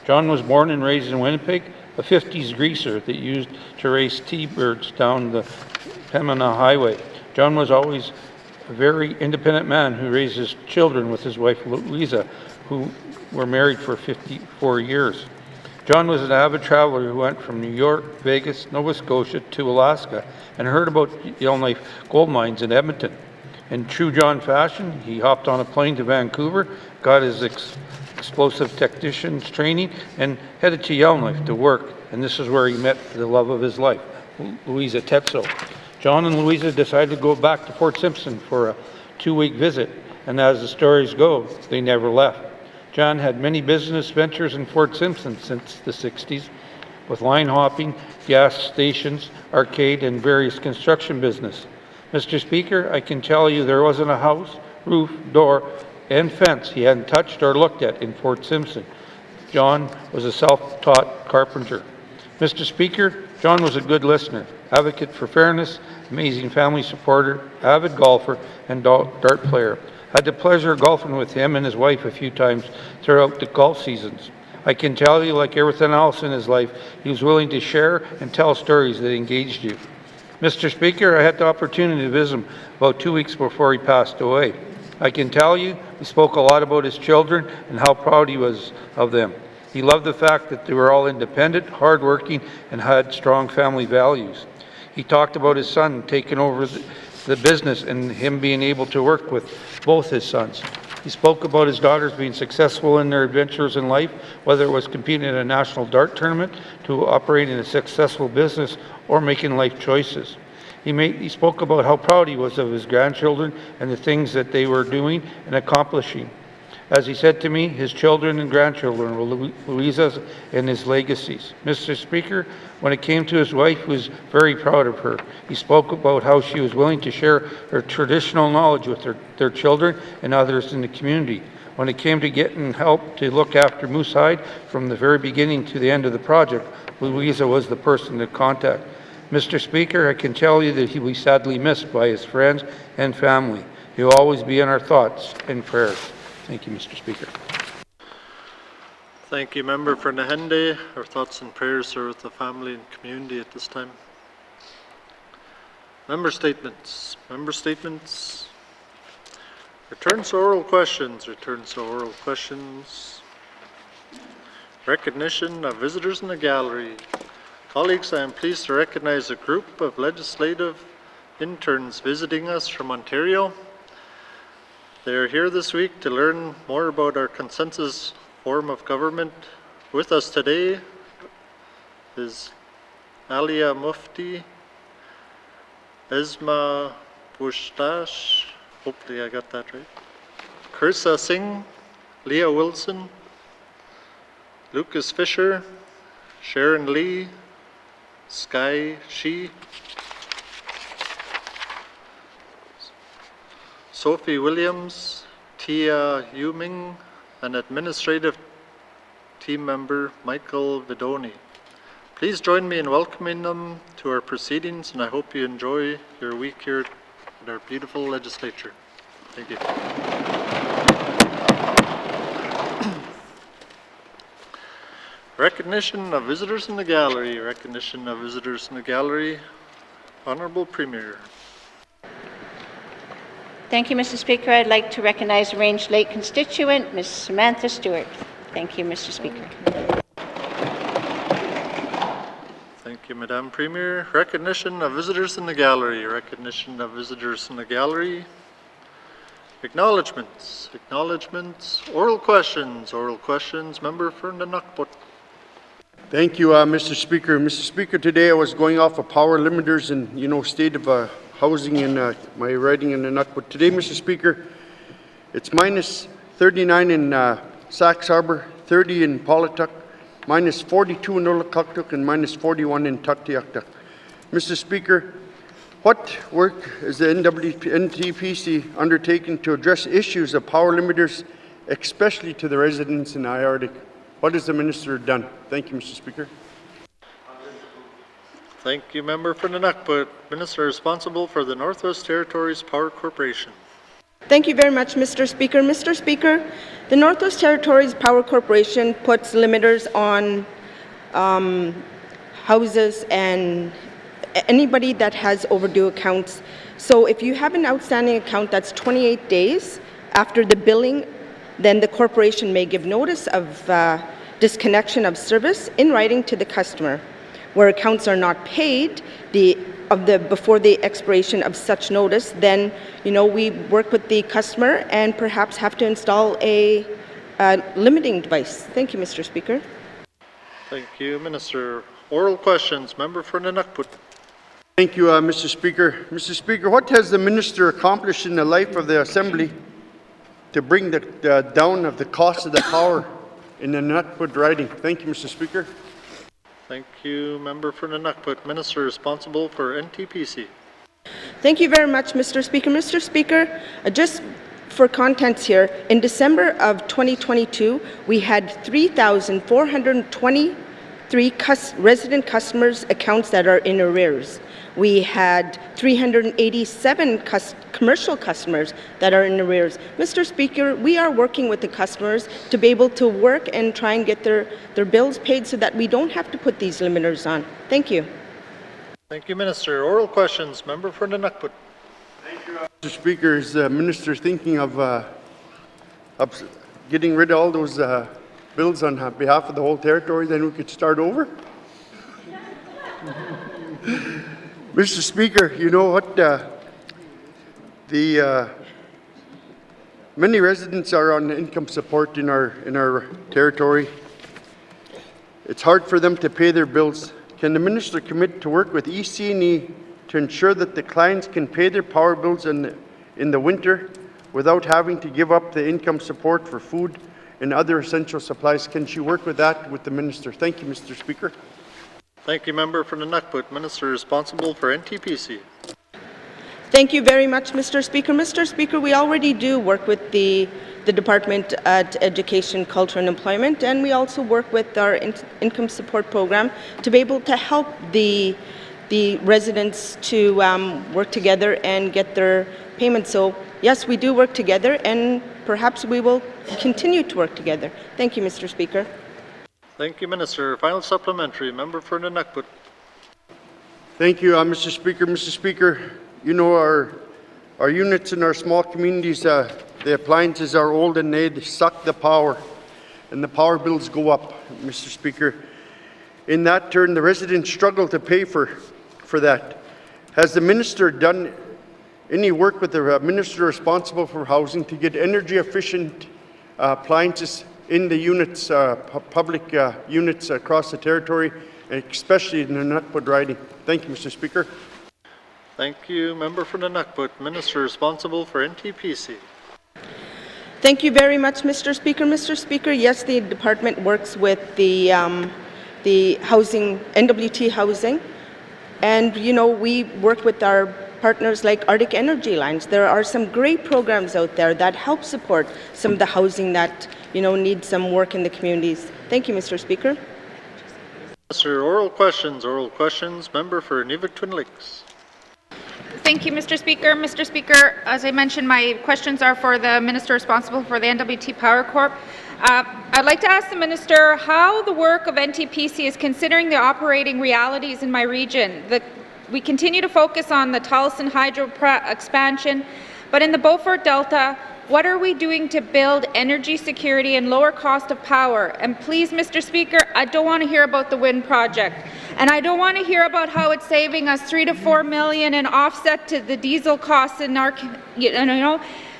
John was born and raised in Winnipeg, a 50s greaser that used to race T-birds down the Pembina Highway. John was always a very independent man who raised his children with his wife Louisa, who were married for 54 years. John was an avid traveler who went from New York, Vegas, Nova Scotia to Alaska and heard about Yellowknife gold mines in Edmonton. In true John fashion, he hopped on a plane to Vancouver, got his explosive technician's training, and headed to Yellowknife to work. And this is where he met the love of his life, Louisa Tetso. John and Louisa decided to go back to Fort Simpson for a 2-week visit, and as the stories go, they never left. John had many business ventures in Fort Simpson since the 60s, with line hopping, gas stations, arcade, and various construction business. Mr. Speaker, I can tell you there wasn't a house, roof, door, and fence he hadn't touched or looked at in Fort Simpson. John was a self-taught carpenter. Mr. Speaker, John was a good listener, advocate for fairness, amazing family supporter, avid golfer, and dart player. I had the pleasure of golfing with him and his wife a few times throughout the golf seasons. I can tell you, like everything else in his life, he was willing to share and tell stories that engaged you. Mr. Speaker, I had the opportunity to visit him about 2 weeks before he passed away. I can tell you, he spoke a lot about his children and how proud he was of them. He loved the fact that they were all independent, hardworking, and had strong family values. He talked about his son taking over the business and him being able to work with both his sons. He spoke about his daughters being successful in their adventures in life, whether it was competing in a national dart tournament, to operating a successful business, or making life choices. He spoke about how proud he was of his grandchildren and the things that they were doing and accomplishing. As he said to me, his children and grandchildren were Louisa's and his legacies. Mr. Speaker, when it came to his wife, he was very proud of her. He spoke about how she was willing to share her traditional knowledge with their children and others in the community. When it came to getting help to look after Moose Hide from the very beginning to the end of the project, Louisa was the person to contact. Mr. Speaker, I can tell you that he was sadly missed by his friends and family. He will always be in our thoughts and prayers. Thank you, Mr. Speaker. Thank you, Member for Nahende. Our thoughts and prayers are with the family and community at this time. Member statements. Member statements. Returns to oral questions. Returns to oral questions. Recognition of visitors in the gallery. Colleagues, I am pleased to recognize a group of legislative interns visiting us from Ontario. They are here this week to learn more about our consensus form of government. With us today is N.W.T, Esma Bushtash, hopefully I got that right, Kirsa Singh, Leah Wilson, Lucas Fisher, Sharon Lee, Sky Shi, Sophie Williams, Tia Yuming, and administrative team member Michael Vidoni. Please join me in welcoming them to our proceedings, and I hope you enjoy your week here at our beautiful legislature. Thank you. Recognition of visitors in the gallery. Recognition of visitors in the gallery. Honorable Premier. Thank you, Mr. Speaker. I'd like to recognize Range Lake constituent, Ms. Samantha Stewart. Thank you, Mr. Speaker. Thank you, Madam Premier. Recognition of visitors in the gallery. Recognition of visitors in the gallery. Acknowledgements. Acknowledgements. Oral questions. Oral questions. Member for N.W.T. Thank you, Mr. Speaker. Mr. Speaker, today I was going off of power limiters and, state of housing in my riding in N.W.T. Today, Mr. Speaker, it's minus 39 in Sax Harbor, 30 in Polituck, minus 42 in Ulakuktuk, and minus 41 in Tuktoyaktuk. Mr. Speaker, what work is the NTPC undertaking to address issues of power limiters, especially to the residents in the high Arctic? What has the Minister done? Thank you, Mr. Speaker. Thank you, Member for N.W.T. Minister responsible for the Northwest Territories Power Corporation. Thank you very much, Mr. Speaker. Mr. Speaker, the Northwest Territories Power Corporation puts limiters on houses and anybody that has overdue accounts. So if you have an outstanding account that's 28 days after the billing, then the corporation may give notice of disconnection of service in writing to the customer. Where accounts are not paid before the expiration of such notice, then we work with the customer and perhaps have to install a limiting device. Thank you, Mr. Speaker. Thank you, Minister. Oral questions. Member for N.W.T. Thank you, Mr. Speaker. Mr. Speaker, what has the minister accomplished in the life of the Assembly to bring the down of the cost of the power in the N.W.T. riding? Thank you, Mr. Speaker. Thank you, Member for N.W.T. Minister responsible for NTPC. Thank you very much, Mr. Speaker. Mr. Speaker, just for contents here, in December of 2022, we had 3,423 resident customers' accounts that are in arrears. We had 387 commercial customers that are in arrears. Mr. Speaker, we are working with the customers to be able to work and try and get their bills paid so that we don't have to put these limiters on. Thank you. Thank you, Minister. Oral questions. Member for N.W.T. Thank you, Mr. Speaker. Is the minister thinking of getting rid of all those bills on behalf of the whole territory? Then we could start over? Mr. Speaker, you know what? Many residents are on income support in our territory. It's hard for them to pay their bills. Can the minister commit to work with EC&E to ensure that the clients can pay their power bills in the winter without having to give up the income support for food and other essential supplies? Can she work with that with the minister? Thank you, Mr. Speaker. Thank you, Member for N.W.T. Minister responsible for NTPC. Thank you very much, Mr. Speaker. Mr. Speaker, we already do work with the Department at Education, Culture and Employment, and we also work with our income support program to be able to help the residents to work together and get their payments. So yes, we do work together, and perhaps we will continue to work together. Thank you, Mr. Speaker. Thank you, Minister. Final supplementary. Member for N.W.T. Thank you, Mr. Speaker. Mr. Speaker, you know our units in our small communities, the appliances are old and they suck the power, and the power bills go up, Mr. Speaker. In that turn, the residents struggle to pay for that. Has the minister done any work with the minister responsible for housing to get energy efficient appliances in the units, public units across the territory, especially in the N.W.T. riding? Thank you, Mr. Speaker. Thank you, Member for N.W.T. Minister responsible for NTPC. Thank you very much, Mr. Speaker. Mr. Speaker, yes, the department works with the housing, N.W.T. housing, and we work with our partners like Arctic Energy Lines. There are some great programs out there that help support some of the housing that needs some work in the communities. Thank you, Mr. Speaker. Minister, oral questions. Oral questions. Member for N.W.T. Lakes. Thank you, Mr. Speaker. Mr. Speaker, as I mentioned, my questions are for the Minister responsible for the N.W.T. Power Corp. I'd like to ask the Minister how the work of NTPC is considering the operating realities in my region. We continue to focus on the Tolleson Hydro expansion, but in the Beaufort Delta, what are we doing to build energy security and lower cost of power? And please, Mr. Speaker, I don't want to hear about the wind project. And I don't want to hear about how it's saving us $3 to $4 million in offset to the diesel costs in our,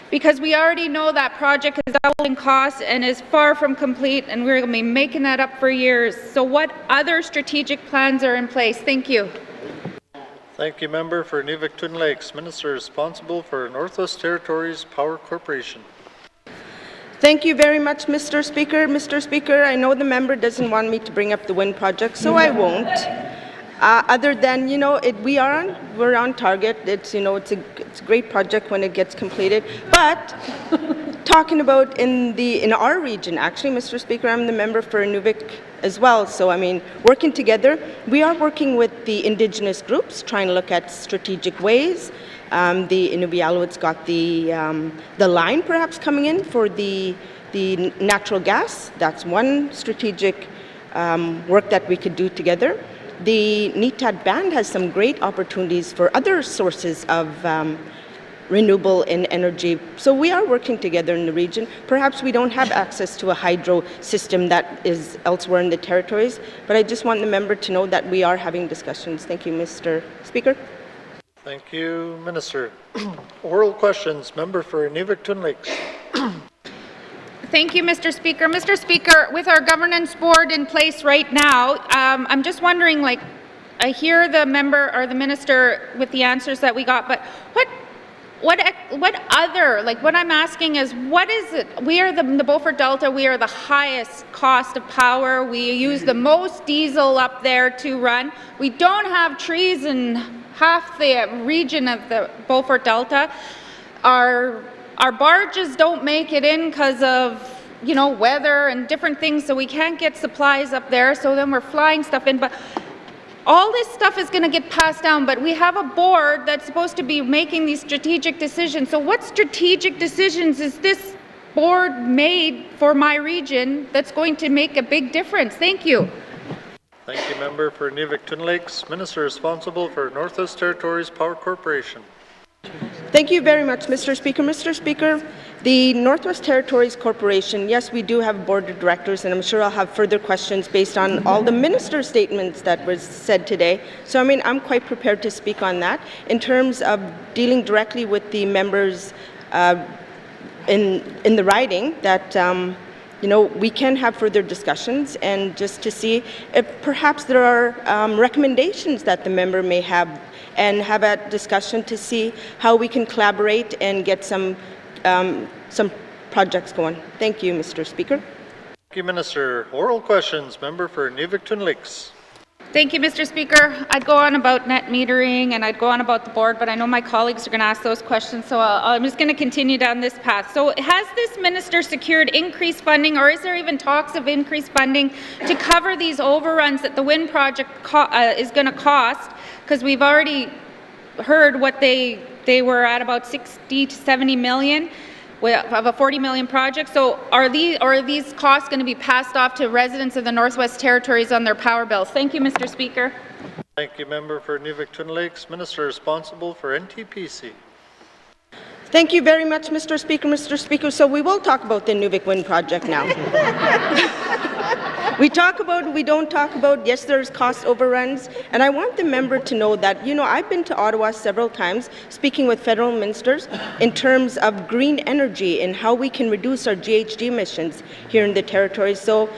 because we already know that project is doubling costs and is far from complete, and we're going to be making that up for years. So what other strategic plans are in place? Thank you. Thank you, Member for N.W.T. Lakes. Minister responsible for Northwest Territories Power Corporation. Thank you very much, Mr. Speaker. Mr. Speaker, I know the member doesn't want me to bring up the wind project, so I won't. Other than, we're on target. It's a great project when it gets completed. But talking about in our region, actually, Mr. Speaker, I'm the member for Inuvik as well. So, working together, we are working with the Indigenous groups, trying to look at strategic ways. The Inuvialuits got the line perhaps coming in for the natural gas. That's one strategic work that we could do together. The N.W.T. band has some great opportunities for other sources of renewable in energy. So we are working together in the region. Perhaps we don't have access to a hydro system that is elsewhere in the territories, but I just want the member to know that we are having discussions. Thank you, Mr. Speaker. Thank you, Minister. Oral questions. Member for Inuvik-Twin Lakes. Thank you, Mr. Speaker. Mr. Speaker, with our governance board in place right now, I'm just wondering, like, I hear the member or the minister with the answers that we got, but what other, like what I'm asking is, what is it? We are the Beaufort Delta, we are the highest cost of power. We use the most diesel up there to run. We don't have trees in half the region of the Beaufort Delta. Our barges don't make it in because of, you know, weather and different things, so we can't get supplies up there, so then we're flying stuff in. But all this stuff is going to get passed down, but we have a board that's supposed to be making these strategic decisions. So what strategic decisions is this board made for my region that's going to make a big difference? Thank you. Thank you, Member for Inuvik-Twin Lakes. Minister responsible for Northwest Territories Power Corporation. Thank you very much, Mr. Speaker. Mr. Speaker, the Northwest Territories Corporation, yes, we do have a board of directors, and I'm sure I'll have further questions based on all the minister's statements that was said today. So, I mean, I'm quite prepared to speak on that. In terms of dealing directly with the members in the riding, that you know, we can have further discussions, and just to see if perhaps there are recommendations that the member may have, and have a discussion to see how we can collaborate and get some projects going. Thank you, Mr. Speaker. Thank you, Minister. Oral questions. Member for Inuvik-Twin Lakes. Thank you, Mr. Speaker. I'd go on about net metering and I'd go on about the board, but I know my colleagues are going to ask those questions, so I'm just going to continue down this path. So has this minister secured increased funding, or is there even talks of increased funding to cover these overruns that the wind project is going to cost? Because we've already heard what they were at, about 60 to 70 million of a 40 million project. So are these costs going to be passed off to residents of the Northwest Territories on their power bills? Thank you, Mr. Speaker. Thank you, Member for Inuvik-Twin Lakes. Minister responsible for NTPC. Thank you very much, Mr. Speaker. Mr. Speaker, so we will talk about the Inuvik Wind Project now. We talk about, we don't talk about, yes, there's cost overruns, and I want the member to know that, you know, I've been to Ottawa several times speaking with federal ministers in terms of green energy and how we can reduce our GHG emissions here in the territory. So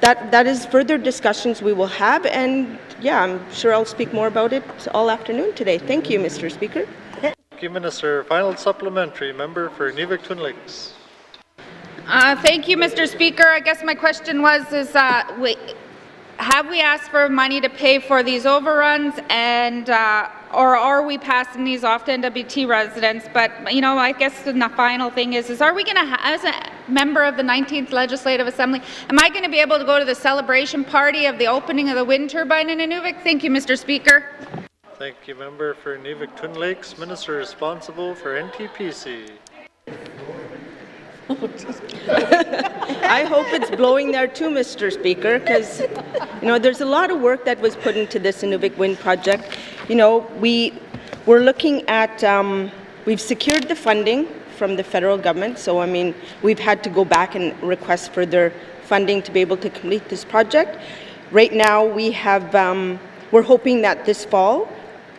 that is further discussions we will have, and yeah, I'm sure I'll speak more about it all afternoon today. Thank you, Mr. Speaker. Thank you, Minister. Final supplementary. Member for Inuvik-Twin Lakes. Thank you, Mr. Speaker. I guess my question was, have we asked for money to pay for these overruns, and or are we passing these off to N.W.T residents? But, you know, I guess the final thing is are we going to, as a member of the 19th Legislative Assembly, am I going to be able to go to the celebration party of the opening of the wind turbine in Inuvik? Thank you, Mr. Speaker. Thank you, Member for Inuvik-Twin Lakes. Minister responsible for NTPC. I hope it's blowing there too, Mr. Speaker, because, you know, there's a lot of work that was put into this Inuvik Wind Project. You know, we're looking at, we've secured the funding from the federal government, so I mean, we've had to go back and request further funding to be able to complete this project. Right now, we have, we're hoping that this fall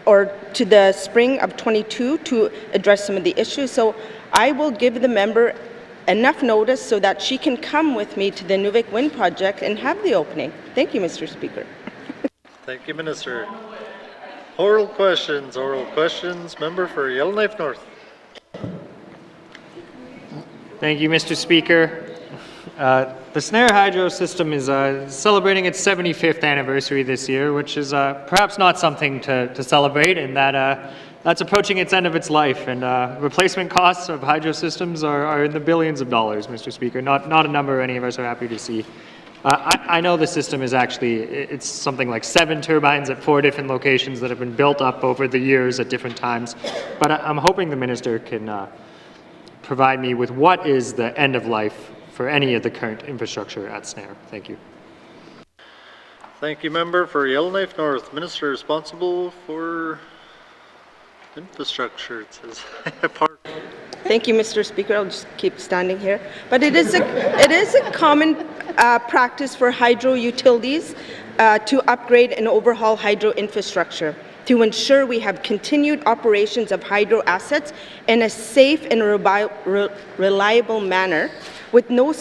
or to the spring of 22 to address some of the issues. So I will give the member enough notice so that she can come with me to the Inuvik Wind Project and have the opening. Thank you, Mr. Speaker. Thank you, Minister. Oral questions. Oral questions. Member for Yellowknife North. Thank you, Mr. Speaker. The Snare Hydro system is celebrating its 75th anniversary this year, which is perhaps not something to celebrate, in that that's approaching its end of its life, and replacement costs of hydro systems are in the billions of dollars, Mr. Speaker, not a number any of us are happy to see. I know the system is actually, it's something like 7 turbines at 4 different locations that have been built up over the years at different times, but I'm hoping the minister can provide me with what is the end of life for any of the current infrastructure at Snare. Thank you. Thank you, Member for Yellowknife North. Minister responsible for infrastructure, it says. Park. Thank you, Mr. Speaker. I'll just keep standing here. But it is a common practice for hydro utilities to upgrade and overhaul hydro infrastructure to ensure we have continued operations of hydro assets in a safe and reliable manner with no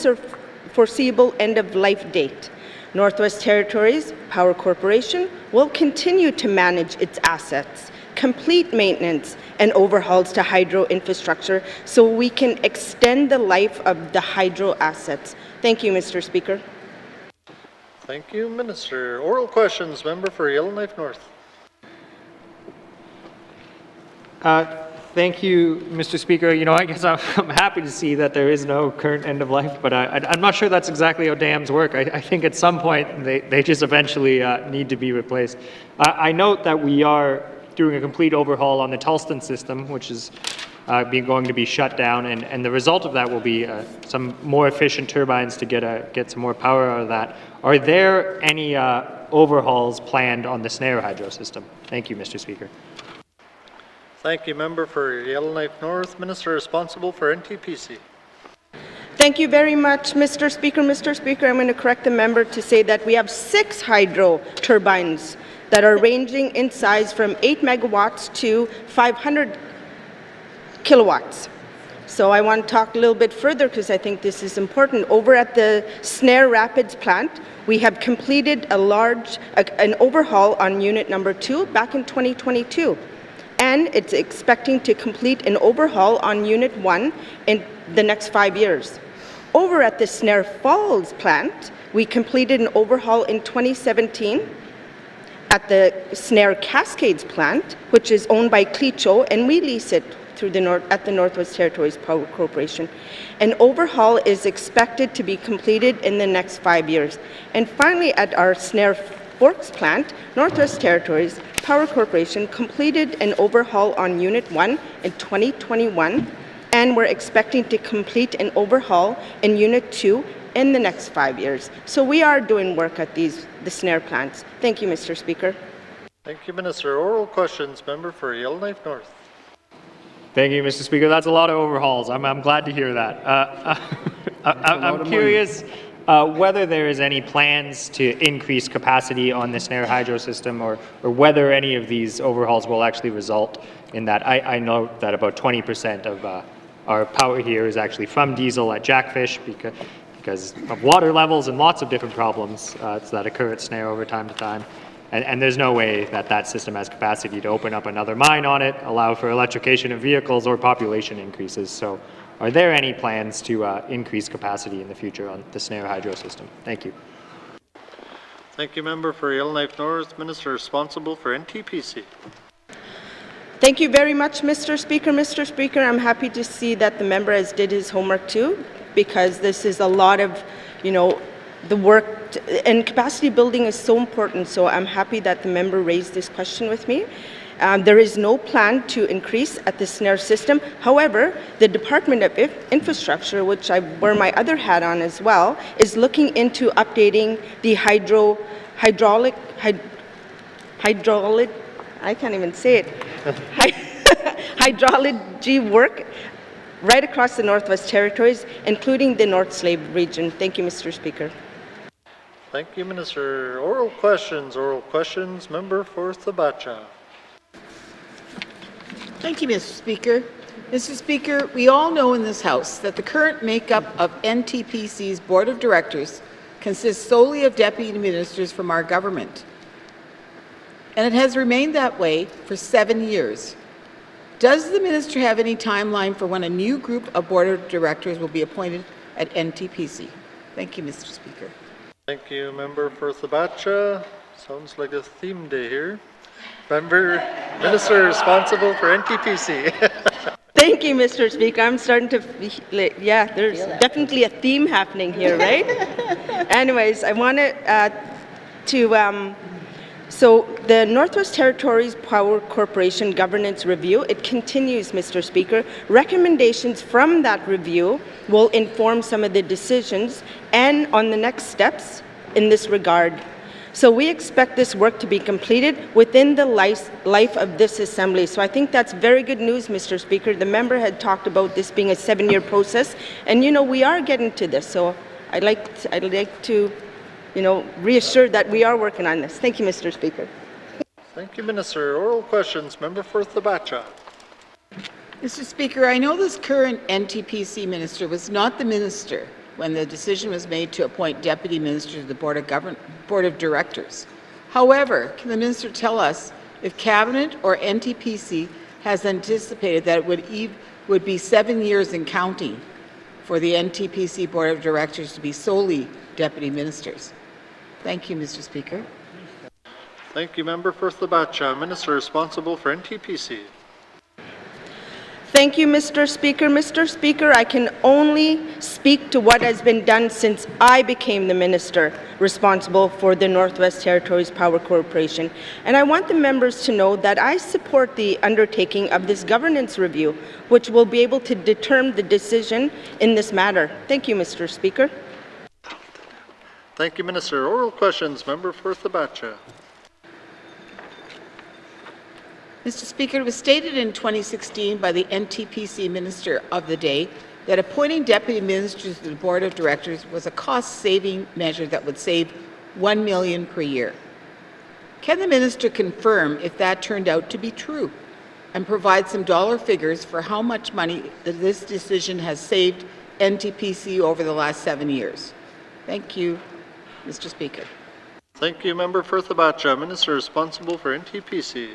foreseeable end-of-life date. Northwest Territories Power Corporation will continue to manage its assets, complete maintenance and overhauls to hydro infrastructure so we can extend the life of the hydro assets. Thank you, Mr. Speaker. Thank you, Minister. Oral questions, member for Yellowknife North. Thank you, Mr. Speaker. You know, I guess I'm happy to see that there is no current end of life, but I'm not sure that's exactly how dams work. I think at some point they just eventually need to be replaced. I note that we are doing a complete overhaul on the Tulston system, which is going to be shut down, and the result of that will be some more efficient turbines to get some more power out of that. Are there any overhauls planned on the Snare hydro system? Thank you, Mr. Speaker. Thank you, member for Yellowknife North. Minister responsible for NTPC. Thank you very much, Mr. Speaker. Mr. Speaker, I'm going to correct the member to say that we have 6 hydro turbines that are ranging in size from 8 megawatts to 500 kilowatts. So I want to talk a little bit further because I think this is important. Over at the Snare Rapids plant, we have completed an overhaul on unit number 2 back in 2022. And it's expecting to complete an overhaul on Unit 1 in the next 5 years. Over at the Snare Falls plant, we completed an overhaul in 2017 at the Snare Cascades plant, which is owned by Clecho, and we lease it through at the Northwest Territories Power Corporation. An overhaul is expected to be completed in the next 5 years. And finally, at our Snare Forks plant, Northwest Territories Power Corporation completed an overhaul on Unit 1 in 2021, and we're expecting to complete an overhaul in Unit 2 in the next 5 years. So we are doing work at the Snare plants. Thank you, Mr. Speaker. Thank you, Minister. Oral questions, member for Yellowknife North. Thank you, Mr. Speaker. That's a lot of overhauls. I'm glad to hear that. I'm curious whether there is any plans to increase capacity on the Snare hydro system, or whether any of these overhauls will actually result in that. I know that about 20% of our power here is actually from diesel at Jackfish because of water levels and lots of different problems that occur at Snare over time to time. And there's no way that system has capacity to open up another mine on it, allow for electrification of vehicles or population increases. So are there any plans to increase capacity in the future on the Snare hydro system? Thank you. Thank you, member for Yellowknife North. Minister responsible for NTPC. Thank you very much, Mr. Speaker. Mr. Speaker, I'm happy to see that the member has did his homework too, because this is a lot of, the work, and capacity building is so important, so I'm happy that the member raised this question with me. There is no plan to increase at the Snare system. However, the Department of Infrastructure, which I wear my other hat on as well, is looking into updating the hydraulic, I can't even say it, hydrology work right across the Northwest Territories, including the North Slave region. Thank you, Mr. Speaker. Thank you, Minister. Oral questions, member for Thabacha. Thank you, Mr. Speaker. Mr. Speaker, we all know in this House that the current makeup of NTPC's Board of Directors consists solely of deputy ministers from our government. And it has remained that way for 7 years. Does the minister have any timeline for when a new group of Board of Directors will be appointed at NTPC? Thank you, Mr. Speaker. Thank you, member for Thabacha. Sounds like a theme day here. Minister responsible for NTPC. Thank you, Mr. Speaker. I'm starting to, there's definitely a theme happening here, right? Anyways, I wanted so the Northwest Territories Power Corporation Governance Review, it continues, Mr. Speaker. Recommendations from that review will inform some of the decisions and on the next steps in this regard. So we expect this work to be completed within the life of this Assembly. So I think that's very good news, Mr. Speaker. The member had talked about this being a 7-year process, and we are getting to this. So I'd like to reassure that we are working on this. Thank you, Mr. Speaker. Thank you, Minister. Oral questions. Member for Thabacha. Mr. Speaker, I know this current NTPC minister was not the minister when the decision was made to appoint deputy minister to the Board of Directors. However, can the minister tell us if Cabinet or NTPC has anticipated that it would be 7 years and counting for the NTPC Board of Directors to be solely deputy ministers? Thank you, Mr. Speaker. Thank you, Member for Thabacha. Minister responsible for NTPC. Thank you, Mr. Speaker. Mr. Speaker, I can only speak to what has been done since I became the minister responsible for the Northwest Territories Power Corporation. And I want the members to know that I support the undertaking of this governance review, which will be able to determine the decision in this matter. Thank you, Mr. Speaker. Thank you, Minister. Oral questions. Member for Thabacha. Mr. Speaker, it was stated in 2016 by the NTPC Minister of the day that appointing deputy ministers to the Board of Directors was a cost-saving measure that would save $1 million per year. Can the minister confirm if that turned out to be true and provide some dollar figures for how much money this decision has saved NTPC over the last 7 years? Thank you, Mr. Speaker. Thank you, Member for Thabacha. Minister responsible for NTPC.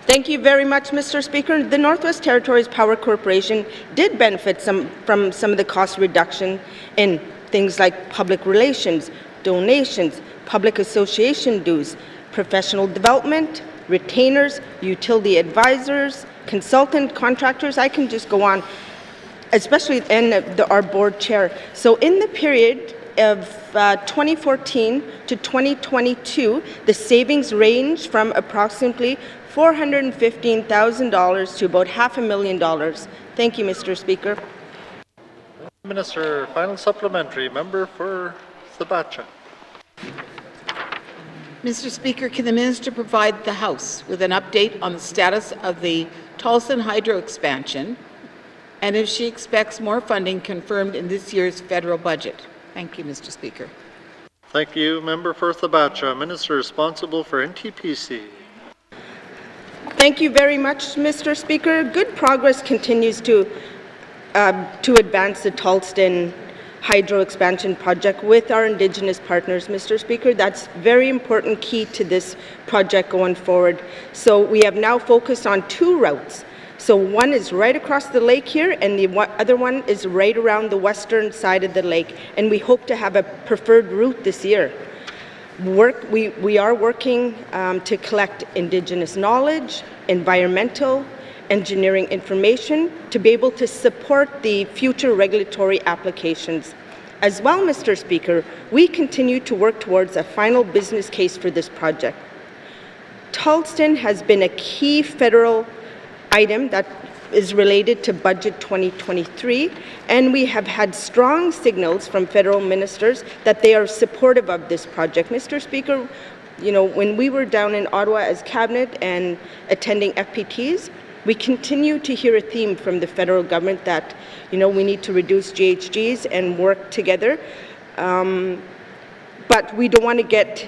Thank you very much, Mr. Speaker. The Northwest Territories Power Corporation did benefit from some of the cost reduction in things like public relations, donations, public association dues, professional development, retainers, utility advisors, consultant contractors. I can just go on, especially our board chair. So in the period of 2014 to 2022, the savings range from approximately $415,000 to about $500,000. Thank you, Mr. Speaker. Minister, final supplementary. Member for Thabacha. Mr. Speaker, can the minister provide the House with an update on the status of the Tolston Hydro expansion and if she expects more funding confirmed in this year's federal budget? Thank you, Mr. Speaker. Thank you, Member for Thabacha. Minister responsible for NTPC. Thank you very much, Mr. Speaker. Good progress continues to advance the Tolston Hydro Expansion Project with our Indigenous partners, Mr. Speaker. That's very important key to this project going forward. So we have now focused on 2 routes. So one is right across the lake here, and the other one is right around the western side of the lake, and we hope to have a preferred route this year. We are working to collect Indigenous knowledge, environmental, engineering information to be able to support the future regulatory applications. As well, Mr. Speaker, we continue to work towards a final business case for this project. Tolston has been a key federal item that is related to Budget 2023, and we have had strong signals from federal ministers that they are supportive of this project. Mr. Speaker, when we were down in Ottawa as Cabinet and attending FPTs, we continue to hear a theme from the federal government that, we need to reduce GHGs and work together. But we don't want to get,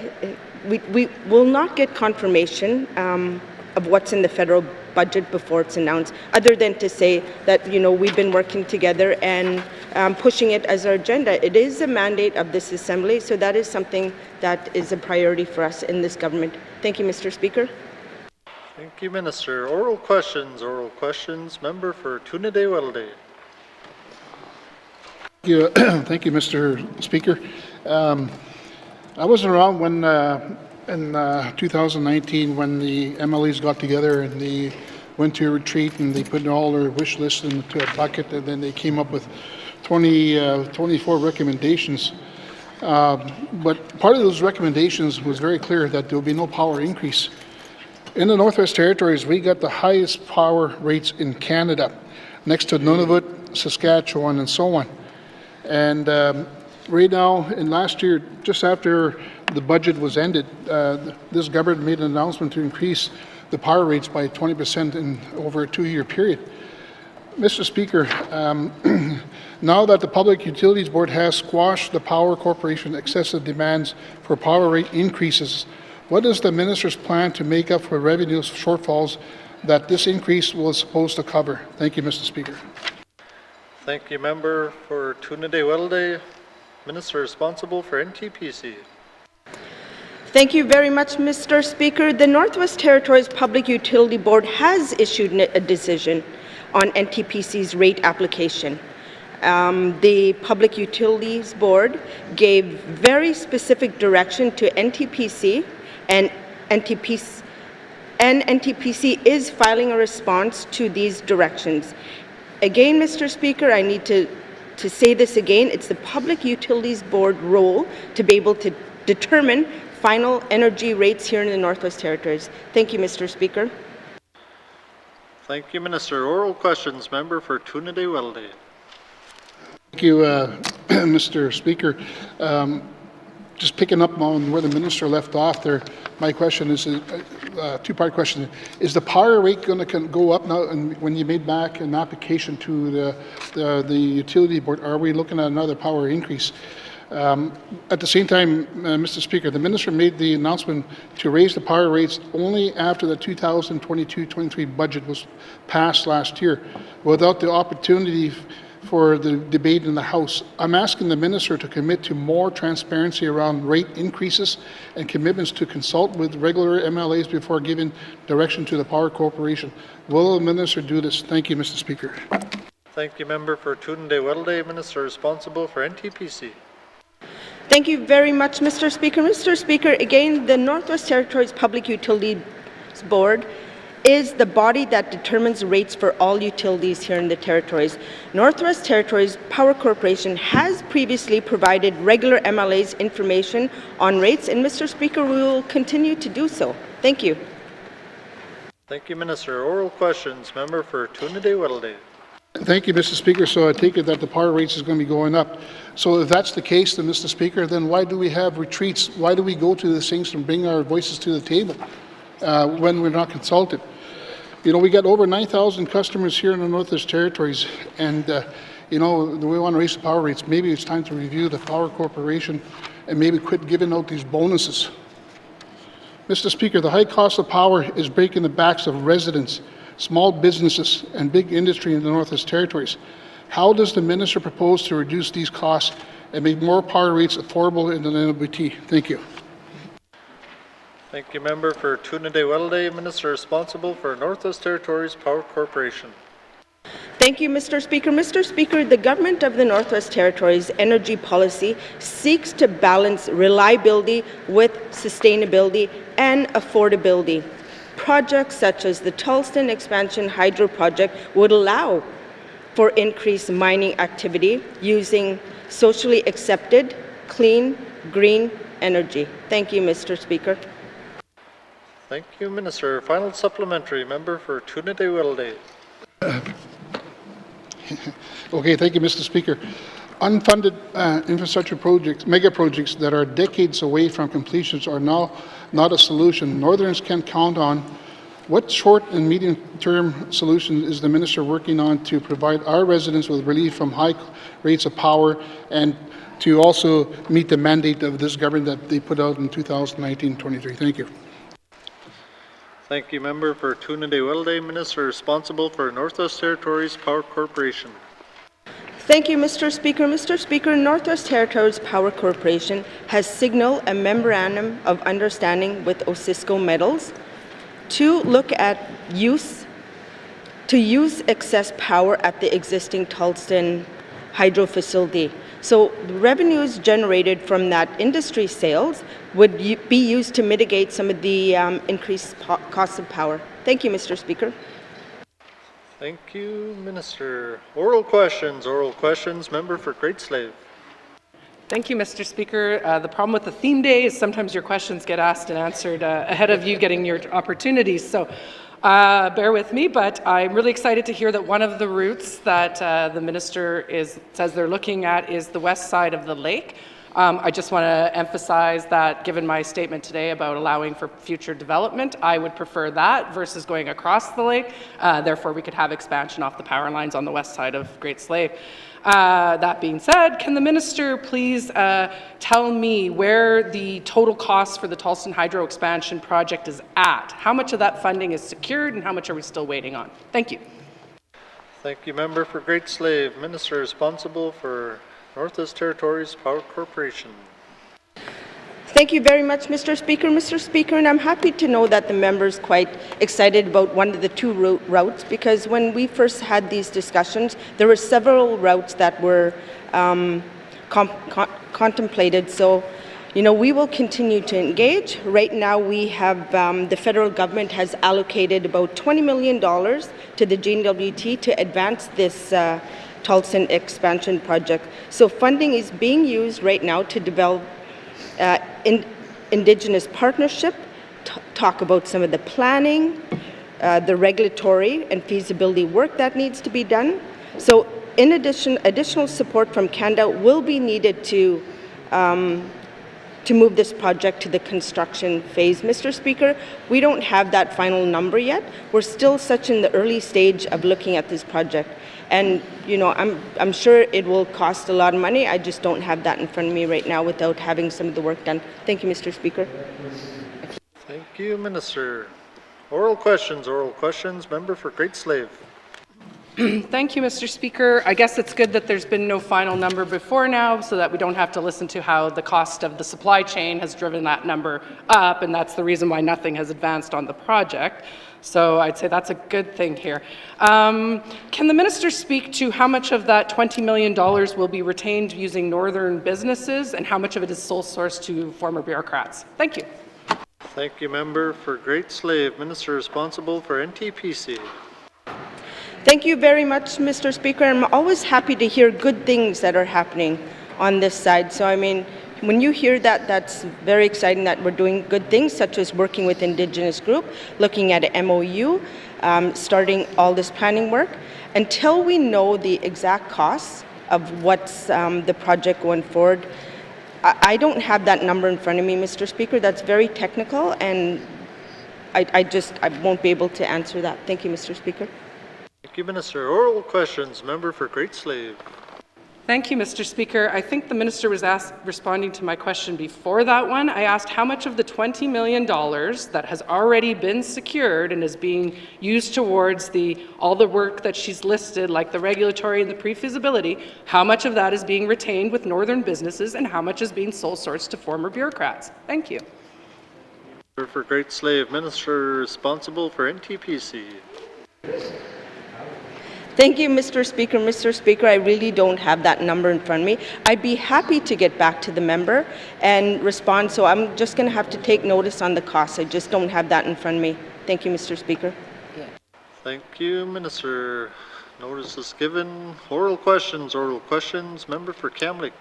we will not get confirmation of what's in the federal budget before it's announced, other than to say that, we've been working together and pushing it as our agenda. It is a mandate of this Assembly, so that is something that is a priority for us in this government. Thank you, Mr. Speaker. Thank you, Minister. Oral questions. Member for Toonaday-Welleday. Thank you, Mr. Speaker. I wasn't around when in 2019 when the MLEs got together and they went to a retreat and they put all their wish list into a bucket, and then they came up with 24 recommendations. But part of those recommendations was very clear that there will be no power increase. In the Northwest Territories, we got the highest power rates in Canada, next to N.W.T, Saskatchewan, and so on. And Right now, and last year, just after the budget was ended, this government made an announcement to increase the power rates by 20% in over a 2-year period. Mr. Speaker, now that the Public Utilities Board has squashed the Power Corporation excessive demands for power rate increases, what is the minister's plan to make up for revenue shortfalls that this increase was supposed to cover? Thank you, Mr. Speaker. Thank you, member for Trinidad-Welde. Minister responsible for NTPC. Thank you very much, Mr. Speaker. The Northwest Territories Public Utility Board has issued a decision on NTPC's rate application. The Public Utilities Board gave very specific direction to NTPC, and NTPC is filing a response to these directions. Again, Mr. Speaker, I need to say this again, it's the Public Utilities Board role to be able to determine final energy rates here in the Northwest Territories. Thank you, Mr. Speaker. Thank you, Minister. Oral questions, member for Trinidad-Welde. Thank you, Mr. Speaker. Just picking up on where the minister left off there, my question is a two-part question. Is the power rate going to go up now? And when you made back an application to the utility board, are we looking at another power increase? At the same time, Mr. Speaker, the minister made the announcement to raise the power rates only after the 2022-23 budget was passed last year, without the opportunity for the debate in the House. I'm asking the minister to commit to more transparency around rate increases and commitments to consult with regular MLAs before giving direction to the Power Corporation. Will the minister do this? Thank you, Mr. Speaker. Thank you, member for Trinidad-Welde. Minister responsible for NTPC. Thank you very much, Mr. Speaker. Mr. Speaker, again, the Northwest Territories Public Utilities Board is the body that determines rates for all utilities here in the Territories. Northwest Territories Power Corporation has previously provided regular MLAs information on rates, and Mr. Speaker, we will continue to do so. Thank you. Thank you, Minister. Oral questions, member for Trinidad-Welde. Thank you, Mr. Speaker. So I take it that the power rates is going to be going up. So if that's the case, then, Mr. Speaker, then why do we have retreats? Why do we go to these things and bring our voices to the table when we're not consulted? You know, we got over 9,000 customers here in the Northwest Territories, and you know, we want to raise the power rates. Maybe it's time to review the Power Corporation and maybe quit giving out these bonuses. Mr. Speaker, the high cost of power is breaking the backs of residents, small businesses, and big industry in the Northwest Territories. How does the minister propose to reduce these costs and make more power rates affordable in the N.W.T? Thank you. Thank you, member for Trinidad-Welde. Minister responsible for Northwest Territories Power Corporation. Thank you, Mr. Speaker. Mr. Speaker, the government of the Northwest Territories energy policy seeks to balance reliability with sustainability and affordability. Projects such as the Tulston Expansion Hydro Project would allow for increased mining activity using socially accepted, clean, green energy. Thank you, Mr. Speaker. Thank you, Minister. Final supplementary, member for Trinidad-Welde. Okay, thank you, Mr. Speaker. Unfunded infrastructure projects, mega projects that are decades away from completions are now not a solution Northerners can count on. What short and medium-term solution is the minister working on to provide our residents with relief from high rates of power and to also meet the mandate of this government that they put out in 2019-23? Thank you. Thank you, member for Trinidad-Welde. Minister responsible for Northwest Territories Power Corporation. Thank you, Mr. Speaker. Mr. Speaker, Northwest Territories Power Corporation has signaled a memorandum of understanding with Osisco Metals to look at use excess power at the existing Tulston hydro facility. So the revenues generated from that industry sales would be used to mitigate some of the increased costs of power. Thank you, Mr. Speaker. Thank you, Minister. Oral questions, member for Great Slave. Thank you, Mr. Speaker. The problem with the theme day is sometimes your questions get asked and answered ahead of you getting your opportunities. So Bear with me, but I'm really excited to hear that one of the routes that the minister says they're looking at is the west side of the lake. I just want to emphasize that given my statement today about allowing for future development, I would prefer that versus going across the lake. Therefore, we could have expansion off the power lines on the west side of Great Slave. That being said, can the minister please tell me where the total cost for the Tolston Hydro expansion project is at? How much of that funding is secured and how much are we still waiting on? Thank you. Thank you, member for Great Slave. Minister responsible for Northwest Territories Power Corporation. Thank you very much, Mr. Speaker. Mr. Speaker, and I'm happy to know that the member's quite excited about one of the two routes, because when we first had these discussions, there were several routes that were contemplated. So, we will continue to engage. Right now, we have the federal government has allocated about $20 million to the N.W.T to advance this Tolston expansion project. So funding is being used right now to develop Indigenous partnership, talk about some of the planning, the regulatory and feasibility work that needs to be done. So in addition, additional support from Canada will be needed to move this project to the construction phase. Mr. Speaker, we don't have that final number yet. We're still such in the early stage of looking at this project. And, I'm sure it will cost a lot of money. I just don't have that in front of me right now without having some of the work done. Thank you, Mr. Speaker. Thank you, Minister. Oral questions. Member for Great Slave. Thank you, Mr. Speaker. I guess it's good that there's been no final number before now so that we don't have to listen to how the cost of the supply chain has driven that number up, and that's the reason why nothing has advanced on the project. So I'd say that's a good thing here. Can the minister speak to how much of that $20 million will be retained using northern businesses and how much of it is sole source to former bureaucrats? Thank you. Thank you, member for Great Slave. Minister responsible for NTPC. Thank you very much, Mr. Speaker. I'm always happy to hear good things that are happening on this side. So, when you hear that, that's very exciting that we're doing good things, such as working with Indigenous group, looking at an MOU, starting all this planning work. Until we know the exact costs of what's the project going forward, I don't have that number in front of me, Mr. Speaker. That's very technical, and I won't be able to answer that. Thank you, Mr. Speaker. Thank you, Minister. Oral questions. Member for Great Slave. Thank you, Mr. Speaker. I think the minister was responding to my question before that one. I asked how much of the $20 million that has already been secured and is being used towards all the work that she's listed, like the regulatory and the pre-feasibility, how much of that is being retained with northern businesses and how much is being sole sourced to former bureaucrats? Thank you. For Great Slave, Minister responsible for NTPC. Thank you, Mr. Speaker. Mr. Speaker, I really don't have that number in front of me. I'd be happy to get back to the member and respond, so I'm just going to have to take notice on the costs. I just don't have that in front of me. Thank you, Mr. Speaker. Thank you, Minister. Notice is given. Oral questions. Member for Kamloops.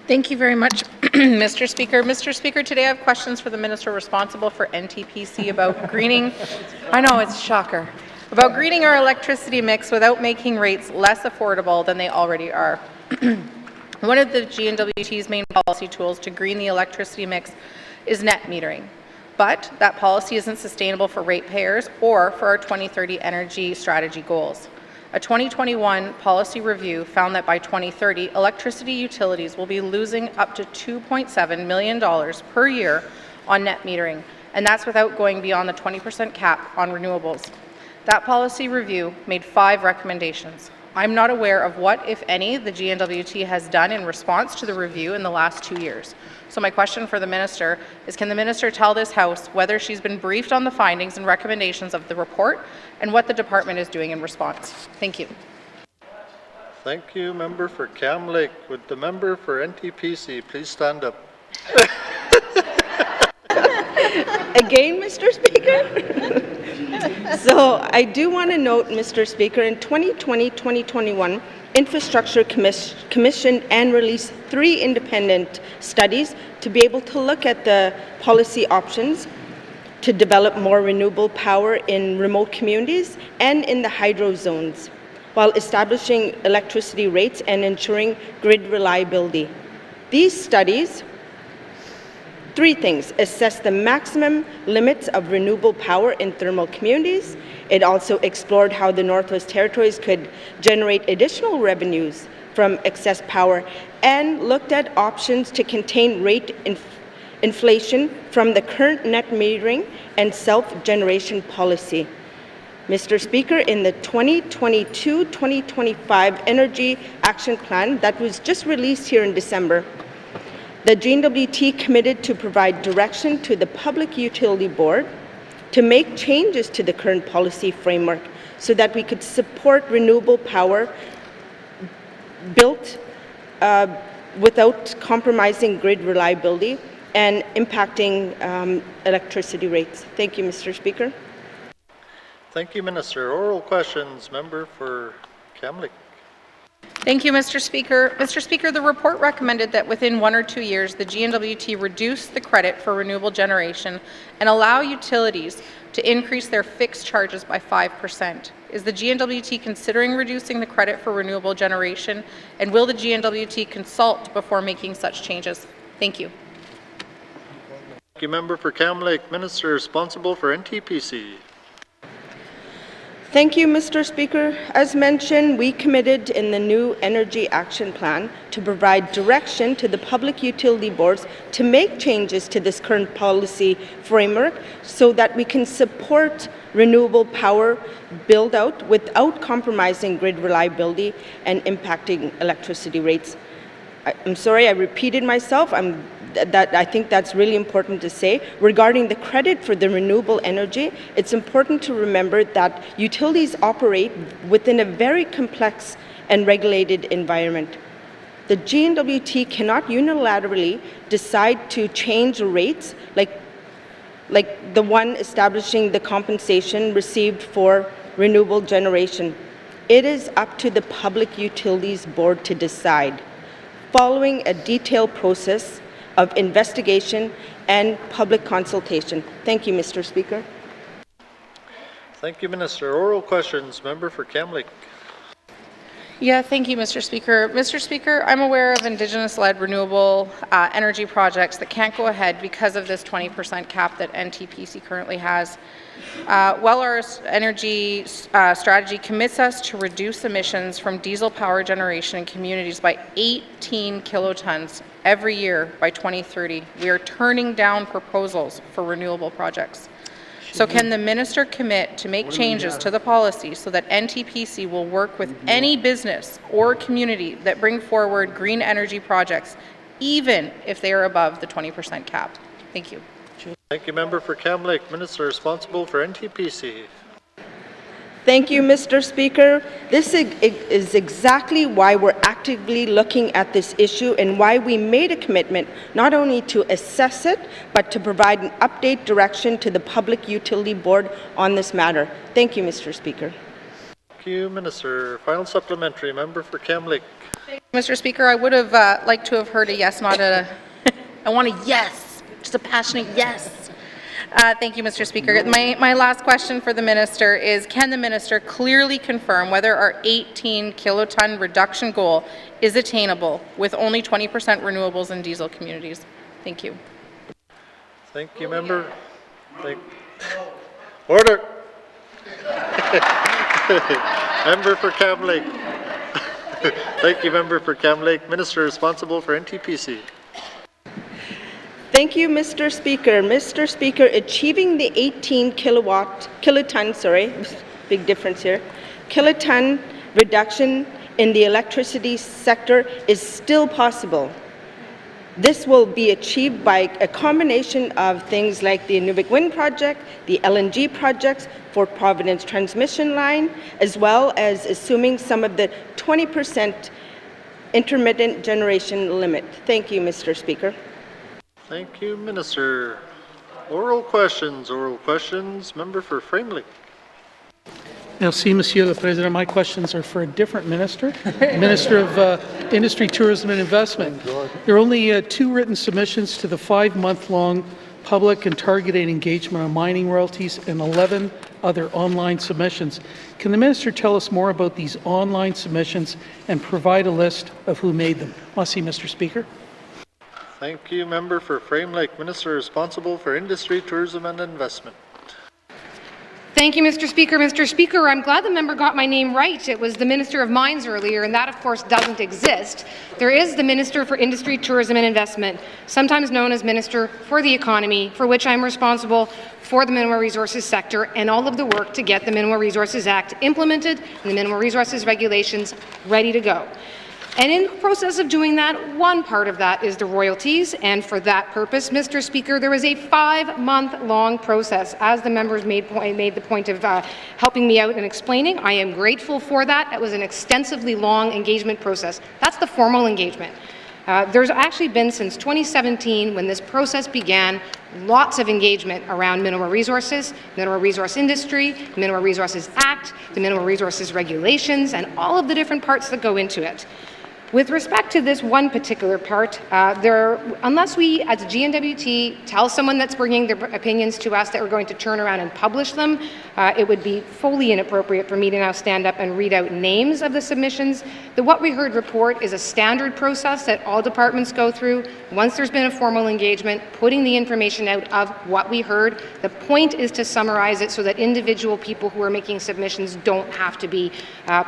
Thank you very much, Mr. Speaker. Mr. Speaker, today I have questions for the minister responsible for NTPC about greening. I know, it's a shocker. About greening our electricity mix without making rates less affordable than they already are. One of the N.W.T's main policy tools to green the electricity mix is net metering. But that policy isn't sustainable for ratepayers or for our 2030 energy strategy goals. A 2021 policy review found that by 2030, electricity utilities will be losing up to $2.7 million per year on net metering, and that's without going beyond the 20% cap on renewables. That policy review made 5 recommendations. I'm not aware of what, if any, the N.W.T has done in response to the review in the last 2 years. So my question for the minister is, can the minister tell this House whether she's been briefed on the findings and recommendations of the report and what the department is doing in response? Thank you. Thank you, member for Kamloops. Would the member for NTPC please stand up? Again, Mr. Speaker? So I do want to note, Mr. Speaker, in 2020-2021, Infrastructure commissioned and released 3 independent studies to be able to look at the policy options to develop more renewable power in remote communities and in the hydro zones, while establishing electricity rates and ensuring grid reliability. These studies, three things: assess the maximum limits of renewable power in thermal communities. It also explored how the Northwest Territories could generate additional revenues from excess power, and looked at options to contain rate inflation from the current net metering and self-generation policy. Mr. Speaker, in the 2022-2025 Energy Action Plan that was just released here in December, the N.W.T committed to provide direction to the Public Utility Board to make changes to the current policy framework so that we could support renewable power built without compromising grid reliability and impacting electricity rates. Thank you, Mr. Speaker. Thank you, Minister. Oral questions. Member for Kamloops. Thank you, Mr. Speaker. Mr. Speaker, the report recommended that within 1 or 2 years, the N.W.T reduce the credit for renewable generation and allow utilities to increase their fixed charges by 5%. Is the N.W.T considering reducing the credit for renewable generation, and will the N.W.T consult before making such changes? Thank you. Thank you, Member for Kamloops. Minister responsible for NTPC. Thank you, Mr. Speaker. As mentioned, we committed in the new Energy Action Plan to provide direction to the public utility boards to make changes to this current policy framework so that we can support renewable power build-out without compromising grid reliability and impacting electricity rates. I'm sorry, I repeated myself. I think that's really important to say. Regarding the credit for the renewable energy, it's important to remember that utilities operate within a very complex and regulated environment. The N.W.T cannot unilaterally decide to change rates like the one establishing the compensation received for renewable generation. It is up to the Public Utilities Board to decide, following a detailed process of investigation and public consultation. Thank you, Mr. Speaker. Thank you, Minister. Oral questions. Member for Kamloops. Yeah, thank you, Mr. Speaker. Mr. Speaker, I'm aware of Indigenous-led renewable energy projects that can't go ahead because of this 20% cap that NTPC currently has. While our energy strategy commits us to reduce emissions from diesel power generation in communities by 18 kilotons every year by 2030, we are turning down proposals for renewable projects. So can the minister commit to make changes to the policy so that NTPC will work with any business or community that bring forward green energy projects, even if they are above the 20% cap? Thank you. Thank you, Member for Kamloops. Minister responsible for NTPC. Thank you, Mr. Speaker. This is exactly why we're actively looking at this issue and why we made a commitment not only to assess it, but to provide an update direction to the Public Utility Board on this matter. Thank you, Mr. Speaker. Thank you, Minister. Final supplementary. Member for Kamloops. Mr. Speaker, I would have liked to have heard a yes, not a... I want a yes, just a passionate yes. Thank you, Mr. Speaker. My last question for the minister is, can the minister clearly confirm whether our 18 kiloton reduction goal is attainable with only 20% renewables in diesel communities? Thank you. Thank you, Member. Order. Member for Kamloops. Thank you, Member for Kamloops. Minister responsible for NTPC. Thank you, Mr. Speaker. Mr. Speaker, achieving the 18 kiloton, big difference here, kiloton reduction in the electricity sector is still possible. This will be achieved by a combination of things like the Inuvik Wind Project, the LNG projects, Fort Providence Transmission Line, as well as assuming some of the 20% intermittent generation limit. Thank you, Mr. Speaker. Thank you, Minister. Oral questions. Member for Framley. Merci, Monsieur le Président. My questions are for a different minister, Minister of Industry, Tourism and Investment. There are only 2 written submissions to the 5-month-long public and targeted engagement on mining royalties, and 11 other online submissions. Can the minister tell us more about these online submissions and provide a list of who made them? Merci, Mr. Speaker. Thank you, Member for Frame Lake, Minister responsible for Industry, Tourism and Investment. Thank you, Mr. Speaker. Mr. Speaker, I'm glad the member got my name right. It was the Minister of Mines earlier, and that, of course, doesn't exist. There is the Minister for Industry, Tourism and Investment, sometimes known as Minister for the Economy, for which I'm responsible for the mineral resources sector and all of the work to get the Mineral Resources Act implemented and the Mineral Resources Regulations ready to go. And in the process of doing that, one part of that is the royalties, and for that purpose, Mr. Speaker, there was a 5-month-long process, as the members made the point of helping me out and explaining. I am grateful for that. It was an extensively long engagement process. That's the formal engagement. There's actually been, since 2017, when this process began, lots of engagement around mineral resources, mineral resource industry, Mineral Resources Act, the Mineral Resources Regulations, and all of the different parts that go into it. With respect to this one particular part, unless we, as a N.W.T, tell someone that's bringing their opinions to us that we're going to turn around and publish them, it would be fully inappropriate for me to now stand up and read out names of the submissions. The What We Heard report is a standard process that all departments go through. Once there's been a formal engagement, putting the information out of what we heard, the point is to summarize it so that individual people who are making submissions don't have to be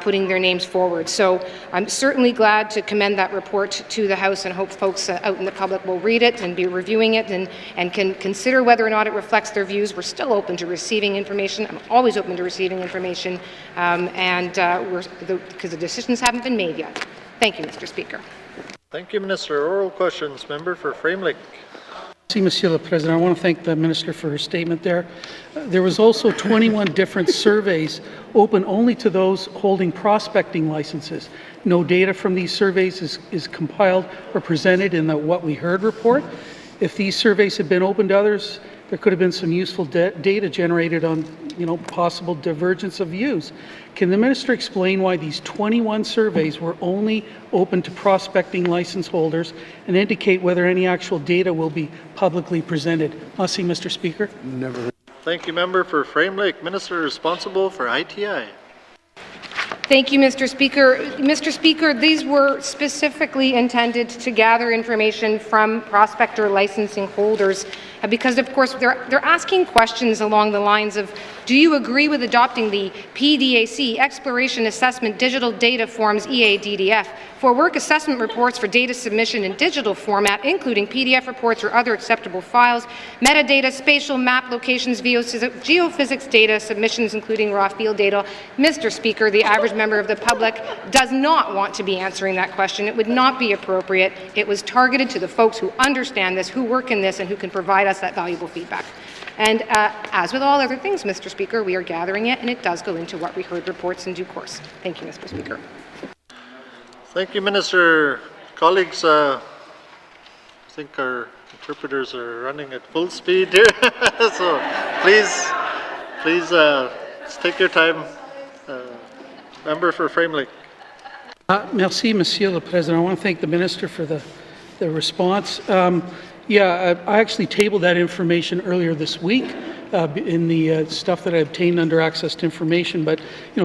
putting their names forward. So I'm certainly glad to commend that report to the House and hope folks out in the public will read it and be reviewing it and can consider whether or not it reflects their views. We're still open to receiving information. I'm always open to receiving information, because the decisions haven't been made yet. Thank you, Mr. Speaker. Thank you, Minister. Oral questions. Member for Frame Lake. Merci, Monsieur le Président. I want to thank the Minister for her statement there. There was also 21 different surveys open only to those holding prospecting licenses. No data from these surveys is compiled or presented in the What We Heard report. If these surveys had been open to others, there could have been some useful data generated on, possible divergence of views. Can the minister explain why these 21 surveys were only open to prospecting license holders and indicate whether any actual data will be publicly presented? Merci, Mr. Speaker. Never. Thank you, Member for Frame Lake, Minister responsible for ITI. Thank you, Mr. Speaker. Mr. Speaker, these were specifically intended to gather information from prospector licensing holders because, of course, they're asking questions along the lines of, do you agree with adopting the PDAC, Exploration Assessment Digital Data Forms EADDF, for work assessment reports for data submission in digital format, including PDF reports or other acceptable files, metadata, spatial map locations, geophysics data submissions, including raw field data? Mr. Speaker, the average member of the public does not want to be answering that question. It would not be appropriate. It was targeted to the folks who understand this, who work in this, and who can provide us that valuable feedback. And as with all other things, Mr. Speaker, we are gathering it, and it does go into What We Heard reports in due course. Thank you, Mr. Speaker. Thank you, Minister. Colleagues, I think our interpreters are running at full speed here, so please take your time. Member for Frame Lake. Merci, Monsieur le Président. I want to thank the Minister for the response. I actually tabled that information earlier this week in the stuff that I obtained under access to information, but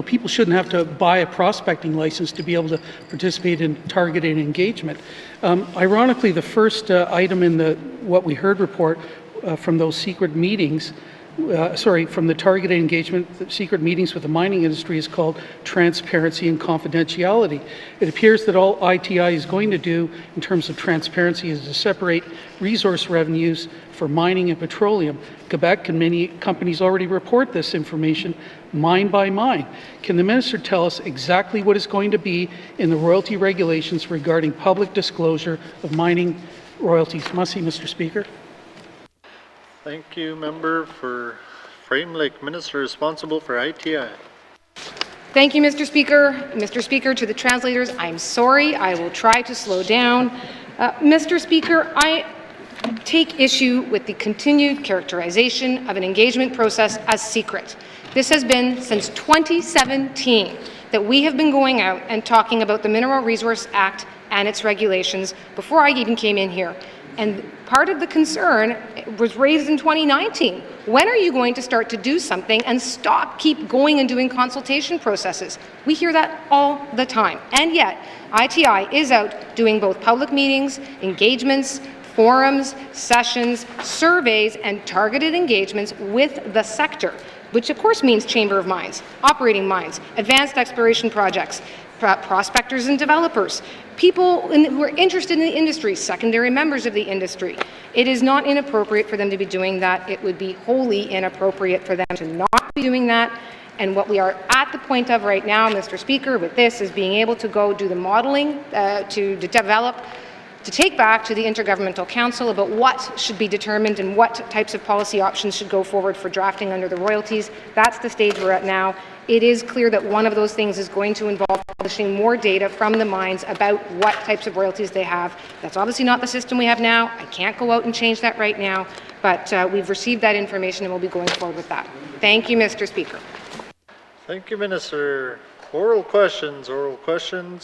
people shouldn't have to buy a prospecting license to be able to participate in targeted engagement. Ironically, the first item in the What We Heard report from those secret meetings, from the targeted engagement, the secret meetings with the mining industry, is called transparency and confidentiality. It appears that all ITI is going to do in terms of transparency is to separate resource revenues for mining and petroleum. Quebec and many companies already report this information mine by mine. Can the minister tell us exactly what is going to be in the royalty regulations regarding public disclosure of mining royalties? Merci, Mr. Speaker. Thank you, Member for Frame Lake, Minister responsible for ITI. Thank you, Mr. Speaker. Mr. Speaker, to the translators, I'm sorry. I will try to slow down. Mr. Speaker, I take issue with the continued characterization of an engagement process as secret. This has been since 2017 that we have been going out and talking about the Mineral Resource Act and its regulations before I even came in here. And part of the concern was raised in 2019. When are you going to start to do something and keep going and doing consultation processes? We hear that all the time. And yet, ITI is out doing both public meetings, engagements, forums, sessions, surveys, and targeted engagements with the sector, which of course means Chamber of Mines, operating mines, advanced exploration projects, prospectors and developers, people who are interested in the industry, secondary members of the industry. It is not inappropriate for them to be doing that. It would be wholly inappropriate for them to not be doing that. And what we are at the point of right now, Mr. Speaker, with this is being able to go do the modeling to develop, to take back to the Intergovernmental Council about what should be determined and what types of policy options should go forward for drafting under the royalties. That's the stage we're at now. It is clear that one of those things is going to involve publishing more data from the mines about what types of royalties they have. That's obviously not the system we have now. I can't go out and change that right now, but we've received that information and we'll be going forward with that. Thank you, Mr. Speaker. Thank you, Minister. Oral questions,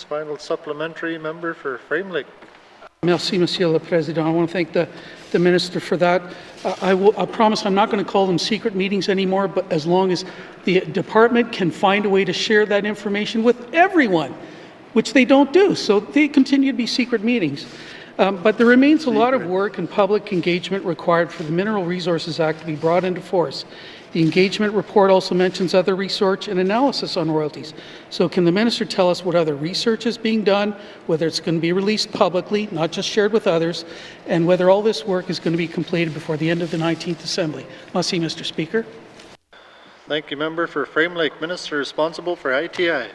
final supplementary, member for Frame Lake. Merci, Monsieur le Président. I want to thank the Minister for that. I promise I'm not going to call them secret meetings anymore, but as long as the department can find a way to share that information with everyone, which they don't do, so they continue to be secret meetings. But there remains a lot of work and public engagement required for the Mineral Resources Act to be brought into force. The engagement report also mentions other research and analysis on royalties. So can the Minister tell us what other research is being done, whether it's going to be released publicly, not just shared with others, and whether all this work is going to be completed before the end of the 19th Assembly? Merci, Mr. Speaker. Thank you, member for Frame Lake. Minister responsible for ITI.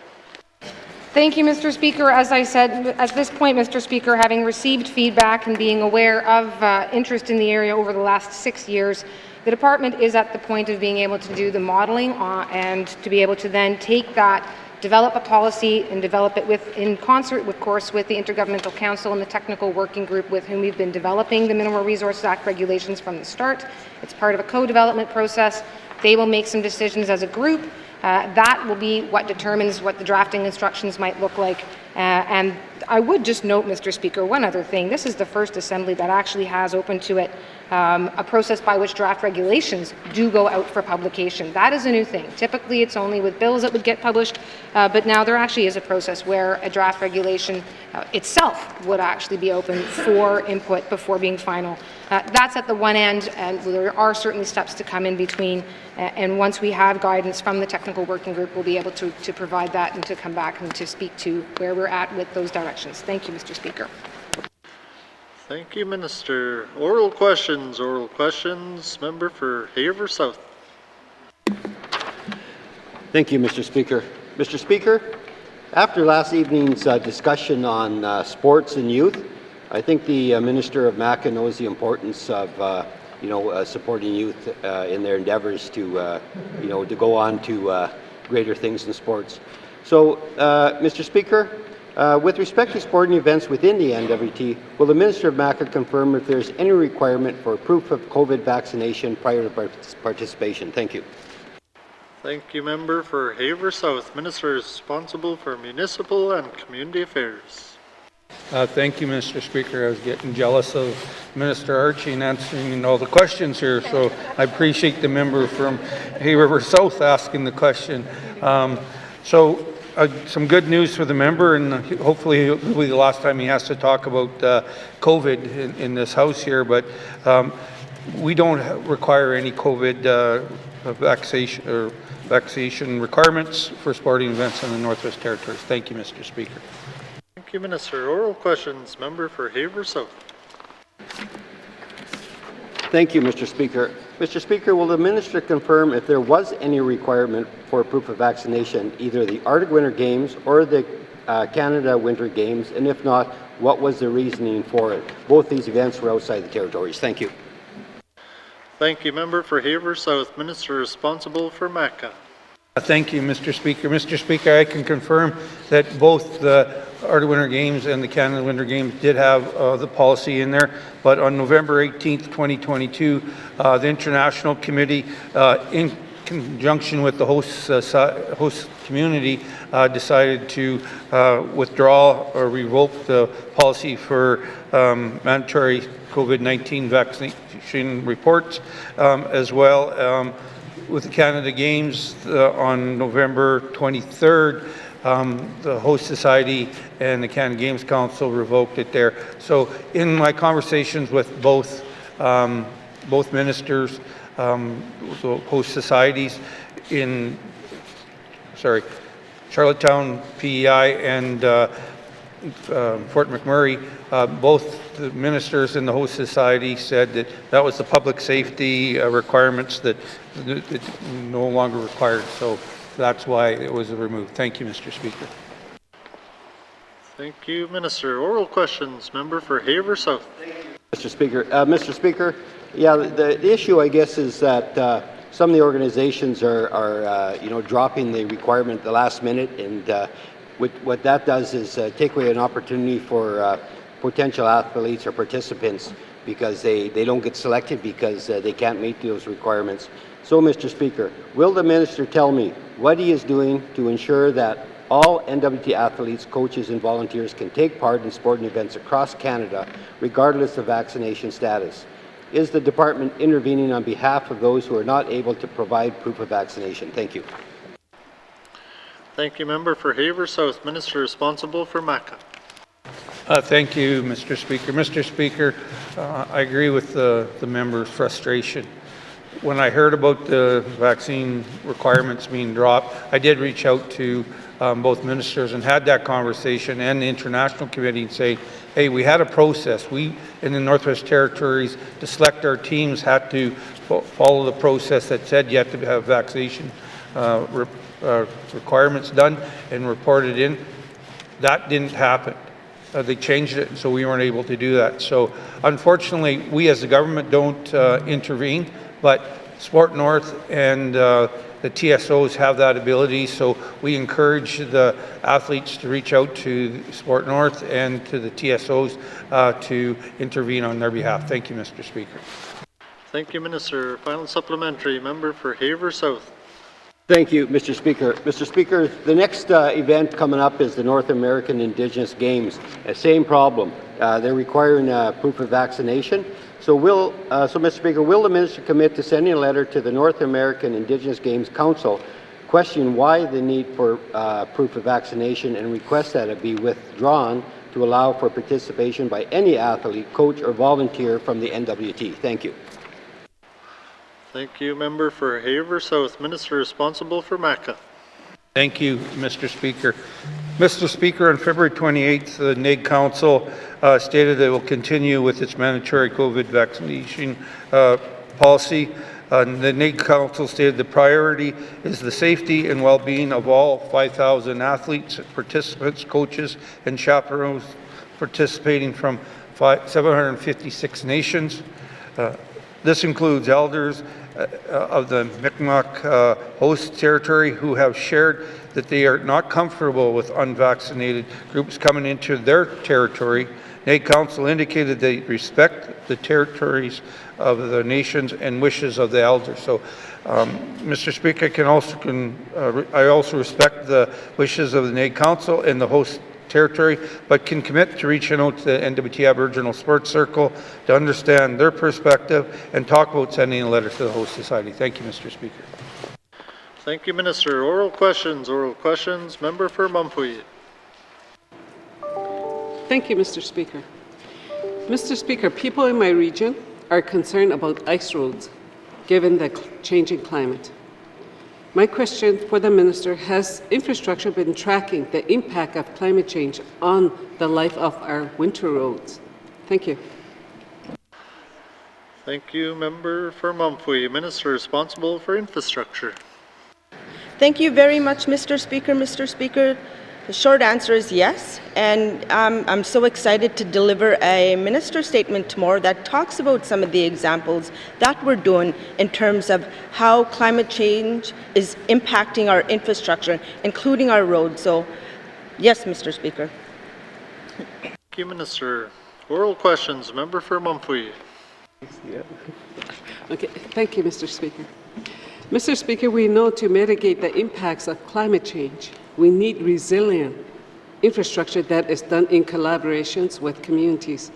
Thank you, Mr. Speaker. As I said, at this point, Mr. Speaker, having received feedback and being aware of interest in the area over the last 6 years, the department is at the point of being able to do the modeling and to be able to then take that, develop a policy and develop it in concert, of course, with the Intergovernmental Council and the technical working group with whom we've been developing the Mineral Resources Act regulations from the start. It's part of a co-development process. They will make some decisions as a group. That will be what determines what the drafting instructions might look like. And I would just note, Mr. Speaker, one other thing. This is the first Assembly that actually has open to it a process by which draft regulations do go out for publication. That is a new thing. Typically, it's only with bills that would get published, but now there actually is a process where a draft regulation itself would actually be open for input before being final. That's at the one end, and there are certainly steps to come in between. And once we have guidance from the technical working group, we'll be able to provide that and to come back and to speak to where we're at with those directions. Thank you, Mr. Speaker. Thank you, Minister. Oral questions, member for Haver South. Thank you, Mr. Speaker. Mr. Speaker, after last evening's discussion on sports and youth, I think the Minister of MACA knows the importance of supporting youth in their endeavors to go on to greater things in sports. So, Mr. Speaker, with respect to sporting events within the N.W.T, will the Minister of MACA confirm if there's any requirement for proof of COVID vaccination prior to participation? Thank you. Thank you, member for Haver South. Minister responsible for municipal and community affairs. Thank you, Mr. Speaker. I was getting jealous of Minister Archie and answering all the questions here, so I appreciate the member from Hay River South asking the question. Some good news for the member, and hopefully it'll be the last time he has to talk about COVID in this House here, but we don't require any COVID vaccination requirements for sporting events in the Northwest Territories. Thank you, Mr. Speaker. Thank you, Minister. Oral questions, member for Haver South. Thank you, Mr. Speaker. Mr. Speaker, will the Minister confirm if there was any requirement for proof of vaccination, either the Arctic Winter Games or the Canada Winter Games, and if not, what was the reasoning for it? Both these events were outside the territories. Thank you. Thank you, member for Haver South. Minister responsible for MACA. Thank you, Mr. Speaker. Mr. Speaker, I can confirm that both the Arctic Winter Games and the Canada Winter Games did have the policy in there, but on November 18th, 2022, the International Committee, in conjunction with the host community, decided to withdraw or revoke the policy for mandatory COVID-19 vaccination reports, as well. With the Canada Games on November 23rd, the host society and the Canada Games Council revoked it there. So in my conversations with both ministers, so host societies in Charlottetown, PEI, and Fort McMurray, both the ministers and the host society said that that was the public safety requirements that no longer required. So that's why it was removed. Thank you, Mr. Speaker. Thank you, Minister. Oral questions. Member for Haver South. Mr. Speaker. Mr. Speaker, yeah, the issue, I guess, is that some of the organizations are dropping the requirement at the last minute, and what that does is take away an opportunity for potential athletes or participants because they don't get selected because they can't meet those requirements. So, Mr. Speaker, will the minister tell me what he is doing to ensure that all N.W.T. athletes, coaches, and volunteers can take part in sporting events across Canada, regardless of vaccination status? Is the department intervening on behalf of those who are not able to provide proof of vaccination? Thank you. Thank you, Member for Haver South. Minister responsible for MACA. Thank you, Mr. Speaker. Mr. Speaker, I agree with the member's frustration. When I heard about the vaccine requirements being dropped, I did reach out to both ministers and had that conversation and the international committee and say, hey, we had a process. We, in the Northwest Territories, to select our teams, had to follow the process that said you had to have vaccination requirements done and reported in. That didn't happen. They changed it, so we weren't able to do that. So unfortunately, we as the government don't intervene, but Sport North and the TSOs have that ability, so we encourage the athletes to reach out to Sport North and to the TSOs to intervene on their behalf. Thank you, Mr. Speaker. Thank you, Minister. Final supplementary. Member for Haver South. Thank you, Mr. Speaker. Mr. Speaker, the next event coming up is the North American Indigenous Games. Same problem. They're requiring proof of vaccination. So, Mr. Speaker, will the minister commit to sending a letter to the North American Indigenous Games Council questioning why the need for proof of vaccination and request that it be withdrawn to allow for participation by any athlete, coach, or volunteer from the N.W.T? Thank you. Thank you, Member for Haver South. Minister responsible for MACA. Thank you, Mr. Speaker. Mr. Speaker, on February 28th, the NAIG Council stated that it will continue with its mandatory COVID vaccination policy. The NAIG Council stated the priority is the safety and well-being of all 5,000 athletes, participants, coaches, and chaperones participating from 756 nations. This includes elders of the Mi'kmaq host territory who have shared that they are not comfortable with unvaccinated groups coming into their territory. NAIG Council indicated they respect the territories of the nations and wishes of the elders. So, Mr. Speaker, I also respect the wishes of the NAIG Council and the host territory, but can commit to reaching out to the N.W.T. Aboriginal Sports Circle to understand their perspective and talk about sending a letter to the host society. Thank you, Mr. Speaker. Thank you, Minister. Oral questions. Oral questions. Member for Mumpuy. Thank you, Mr. Speaker. Mr. Speaker, people in my region are concerned about ice roads, given the changing climate. My question for the minister, has infrastructure been tracking the impact of climate change on the life of our winter roads? Thank you. Thank you, Member for Mumpuy. Minister responsible for infrastructure. Thank you very much, Mr. Speaker. Mr. Speaker, the short answer is yes, and I'm so excited to deliver a minister statement tomorrow that talks about some of the examples that we're doing in terms of how climate change is impacting our infrastructure, including our roads. So, yes, Mr. Speaker. Thank you, Minister. Oral questions. Member for Mumpuy. Okay, thank you, Mr. Speaker. Mr. Speaker, we know to mitigate the impacts of climate change, we need resilient infrastructure that is done in collaborations with communities.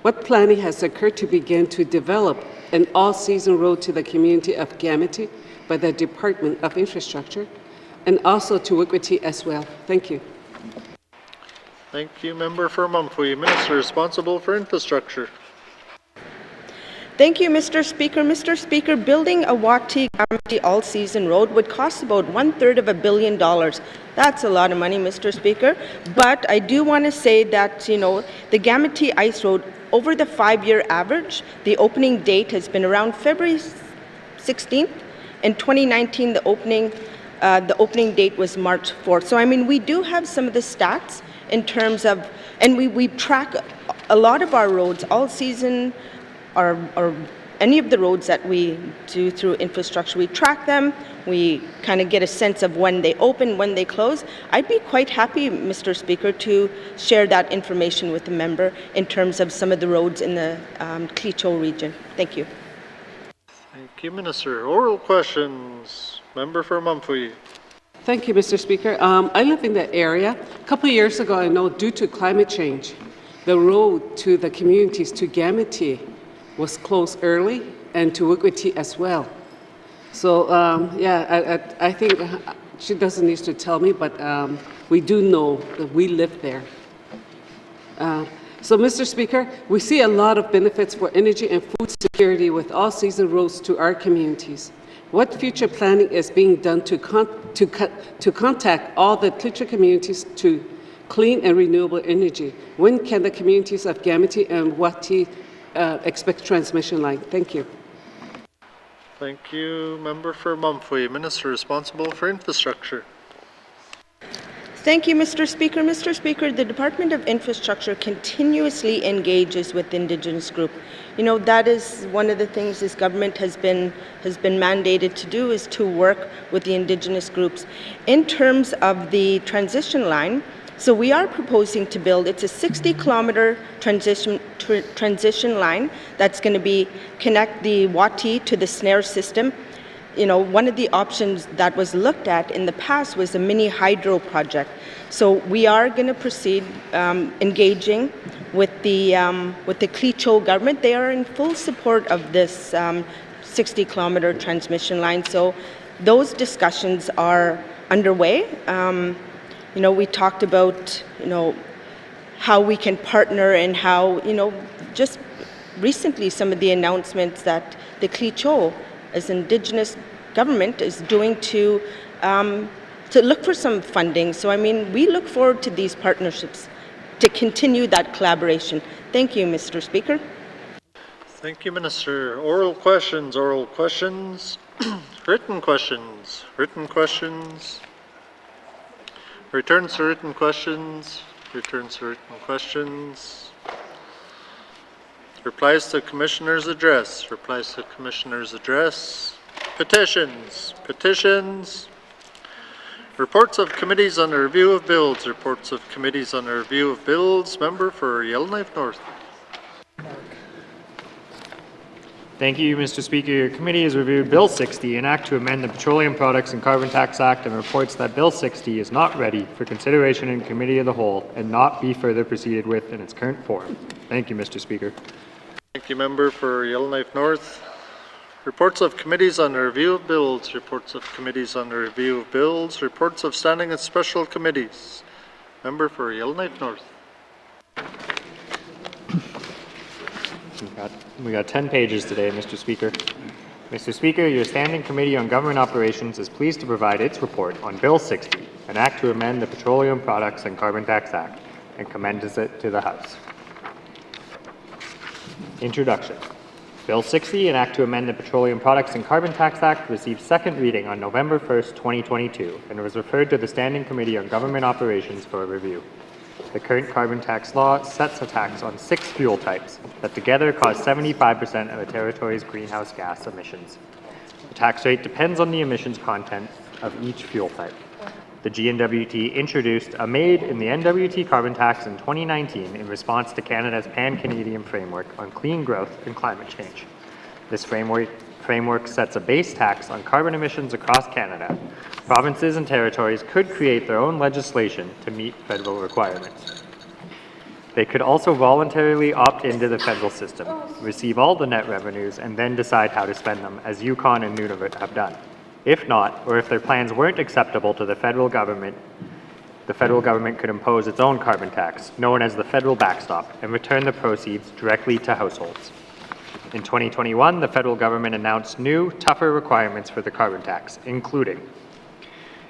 What planning has occurred to begin to develop an all-season road to the community of N.W.T by the Department of Infrastructure and also to Y.E.LLOWKNIFE as well? Thank you. Thank you, Member for Mumfree. Minister responsible for infrastructure. Thank you, Mr. Speaker. Mr. Speaker, building a N.W.T all-season road would cost about $1/3 of $1 billion. That's a lot of money, Mr. Speaker. But I do want to say that, you know, the N.W.T Ice Road, over the 5-year average, the opening date has been around February 16th. In 2019, the opening date was March 4th. So, I mean, we do have some of the stats in terms of, and we track a lot of our roads all season, or any of the roads that we do through infrastructure. We track them, we kind of get a sense of when they open, when they close. I'd be quite happy, Mr. Speaker, to share that information with the member in terms of some of the roads in the Clecho region. Thank you. Thank you, Minister. Oral questions. Member for Mumfree. Thank you, Mr. Speaker. I live in that area. A couple of years ago, I know, due to climate change, the road to the communities to N.W.T was closed early, and to Y.E.LLOWKNIFE as well. So, yeah, I think she doesn't need to tell me, but we do know that we live there. So, Mr. Speaker, we see a lot of benefits for energy and food security with all-season roads to our communities. What future planning is being done to contact all the Clecho communities to clean and renewable energy? When can the communities of N.W.T and Y.E.LLOWKNIFE expect transmission line? Thank you. Thank you, Member for Mumfree. Minister responsible for infrastructure. Thank you, Mr. Speaker. Mr. Speaker, the Department of Infrastructure continuously engages with Indigenous groups. You know, that is one of the things this government has been mandated to do, is to work with the Indigenous groups. In terms of the transition line, so we are proposing to build, it's a 60-kilometer transition line that's going to be connect the Y.E.LLOWKNIFE to the snare system. You know, one of the options that was looked at in the past was a mini hydro project. So we are going to proceed engaging with the Clecho government. They are in full support of this 60-kilometer transmission line. So those discussions are underway. You know, we talked about, you know, how we can partner and how, you know, just recently some of the announcements that the Clecho, as Indigenous government, is doing to look for some funding. So, I mean, we look forward to these partnerships to continue that collaboration. Thank you, Mr. Speaker. Thank you, Minister. Oral questions, written questions, returns to written questions, replies to Commissioner's address, petitions, reports of committees on the review of bills, Member for Yellowknife North. Thank you, Mr. Speaker. Your committee has reviewed Bill 60, an act to amend the Petroleum Products and Carbon Tax Act, and reports that Bill 60 is not ready for consideration in committee of the whole and not be further proceeded with in its current form. Thank you, Mr. Speaker. Thank you, Member for Yellowknife North. Reports of committees on the review of bills, reports of standing and special committees. Member for Yellowknife North. We got 10 pages today, Mr. Speaker. Mr. Speaker, your Standing Committee on Government Operations is pleased to provide its report on Bill 60, an act to amend the Petroleum Products and Carbon Tax Act, and commends it to the House. Introduction. Bill 60, an act to amend the Petroleum Products and Carbon Tax Act, received second reading on November 1st, 2022, and was referred to the Standing Committee on Government Operations for a review. The current carbon tax law sets a tax on 6 fuel types that together cause 75% of the territory's greenhouse gas emissions. The tax rate depends on the emissions content of each fuel type. The N.W.T introduced a MAID in the N.W.T carbon tax in 2019 in response to Canada's pan-Canadian framework on clean growth and climate change. This framework framework sets a base tax on carbon emissions across Canada. Provinces and territories could create their own legislation to meet federal requirements. They could also voluntarily opt into the federal system, receive all the net revenues, and then decide how to spend them, as Yukon and Nunavut have done. If not, or if their plans weren't acceptable to the federal government could impose its own carbon tax, known as the federal backstop, and return the proceeds directly to households. In 2021, the federal government announced new, tougher requirements for the carbon tax, including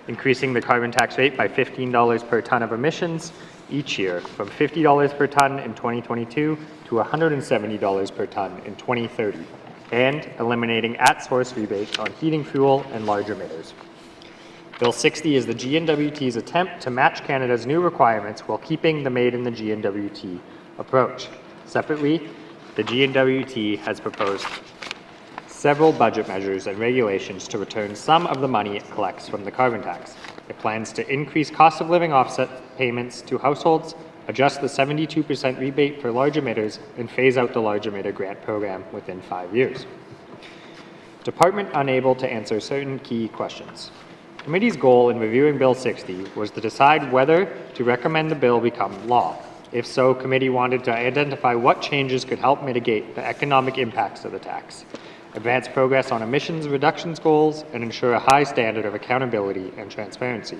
increasing the carbon tax rate by $15 per ton of emissions each year, from $50 per ton in 2022 to $170 per ton in 2030, and eliminating at-source rebates on heating fuel and large emitters. Bill 60 is the G&WT's attempt to match Canada's new requirements while keeping the Made in the G&WT approach. Separately, the G&WT has proposed several budget measures and regulations to return some of the money it collects from the carbon tax. It plans to increase cost of living offset payments to households, adjust the 72% rebate for large emitters, and phase out the large emitter grant program within 5 years. Department unable to answer certain key questions. Committee's goal in reviewing Bill 60 was to decide whether to recommend the bill become law. If so, committee wanted to identify what changes could help mitigate the economic impacts of the tax, advance progress on emissions reductions goals, and ensure a high standard of accountability and transparency.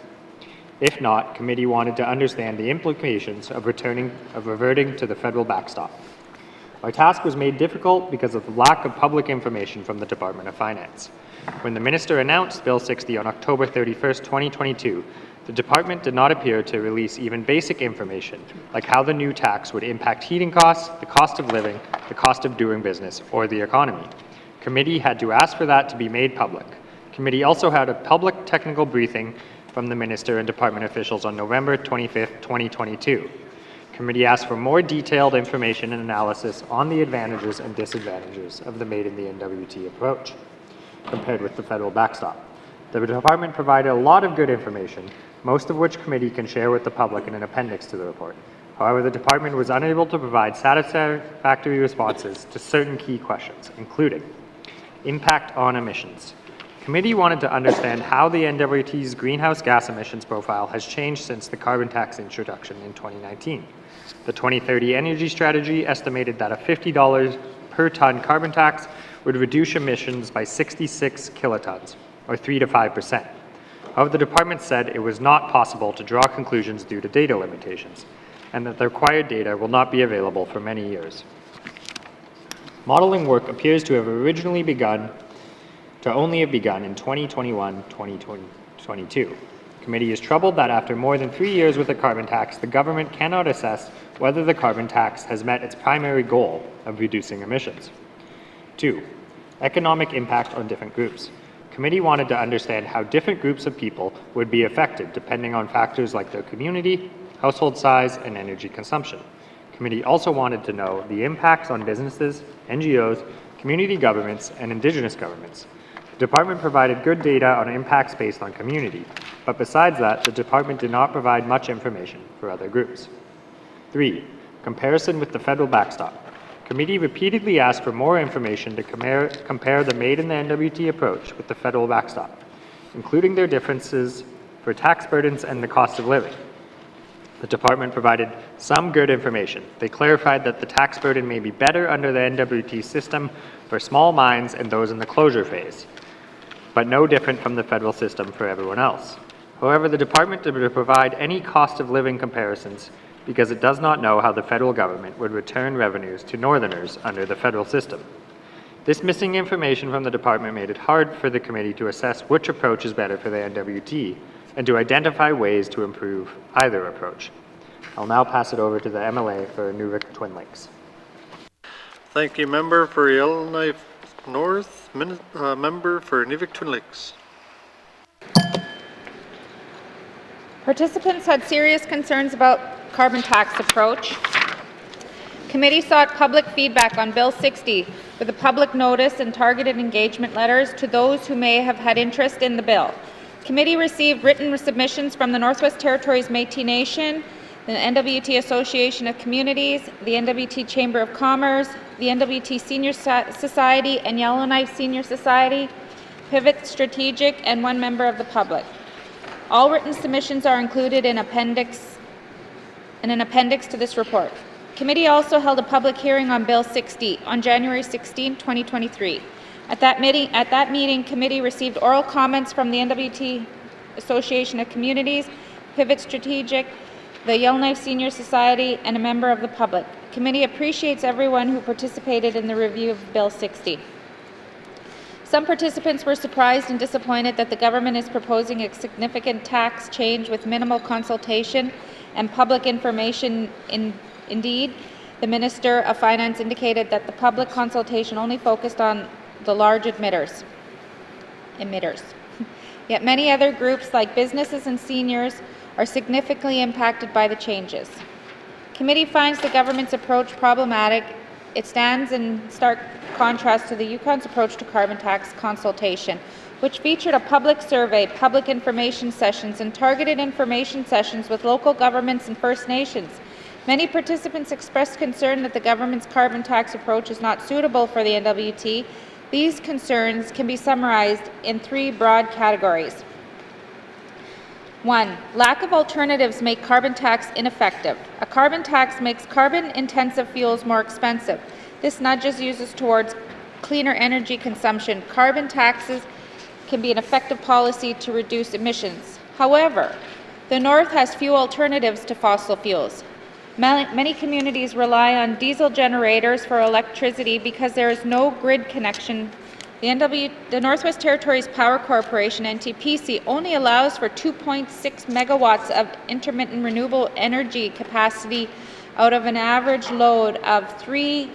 If not, committee wanted to understand the implications of reverting to the federal backstop. Our task was made difficult because of the lack of public information from the Department of Finance. When the minister announced Bill 60 on October 31st, 2022, the department did not appear to release even basic information, like how the new tax would impact heating costs, the cost of living, the cost of doing business, or the economy. Committee had to ask for that to be made public. Committee also had a public technical briefing from the minister and department officials on November 25th, 2022. Committee asked for more detailed information and analysis on the advantages and disadvantages of the Made in the N.W.T. approach, compared with the federal backstop. The department provided a lot of good information, most of which committee can share with the public in an appendix to the report. However, the department was unable to provide satisfactory responses to certain key questions, including impact on emissions. Committee wanted to understand how the N.W.T's greenhouse gas emissions profile has changed since the carbon tax introduction in 2019. The 2030 energy strategy estimated that a $50 per ton carbon tax would reduce emissions by 66 kilotons, or 3 to 5%. However, the department said it was not possible to draw conclusions due to data limitations, and that the required data will not be available for many years. Modeling work appears to have only begun in 2021-2022. Committee is troubled that after more than 3 years with the carbon tax, the government cannot assess whether the carbon tax has met its primary goal of reducing emissions. 2. Economic impact on different groups. Committee wanted to understand how different groups of people would be affected depending on factors like their community, household size, and energy consumption. Committee also wanted to know the impacts on businesses, NGOs, community governments, and Indigenous governments. The department provided good data on impacts based on community, but besides that, the department did not provide much information for other groups. 3. Comparison with the federal backstop. Committee repeatedly asked for more information to compare the Made in the N.W.T. approach with the federal backstop, including their differences for tax burdens and the cost of living. The department provided some good information. They clarified that the tax burden may be better under the N.W.T. system for small mines and those in the closure phase, but no different from the federal system for everyone else. However, the department did not provide any cost of living comparisons because it does not know how the federal government would return revenues to Northerners under the federal system. This missing information from the department made it hard for the committee to assess which approach is better for the N.W.T. and to identify ways to improve either approach. I'll now pass it over to the MLA for Nunavut Twin Lakes. Thank you, member for Yellowknife North, member for Nunavut Twin Lakes. Participants had serious concerns about carbon tax approach. Committee sought public feedback on Bill 60 with a public notice and targeted engagement letters to those who may have had interest in the bill. Committee received written submissions from the Northwest Territories Métis Nation, the N.W.T. Association of Communities, the N.W.T. Chamber of Commerce, the N.W.T Senior Society and Yellowknife Senior Society, Pivot Strategic, and one member of the public. All written submissions are included in an appendix to this report. Committee also held a public hearing on Bill 60 on January 16, 2023. At that meeting, committee received oral comments from the N.W.T Association of Communities, Pivot Strategic, the Yellowknife Senior Society, and a member of the public. Committee appreciates everyone who participated in the review of Bill 60. Some participants were surprised and disappointed that the government is proposing a significant tax change with minimal consultation and public information. Indeed, the Minister of Finance indicated that the public consultation only focused on the large emitters. Yet many other groups like businesses and seniors are significantly impacted by the changes. Committee finds the government's approach problematic. It stands in stark contrast to the Yukon's approach to carbon tax consultation, which featured a public survey, public information sessions, and targeted information sessions with local governments and First Nations. Many participants expressed concern that the government's carbon tax approach is not suitable for the N.W.T. These concerns can be summarized in three broad categories. 1. Lack of alternatives make carbon tax ineffective. A carbon tax makes carbon-intensive fuels more expensive. This nudges users towards cleaner energy consumption. Carbon taxes can be an effective policy to reduce emissions. However, the North has few alternatives to fossil fuels. Many communities rely on diesel generators for electricity because there is no grid connection. The Northwest Territories Power Corporation, NTPC, only allows for 2.6 megawatts of intermittent renewable energy capacity out of an average load of 13.2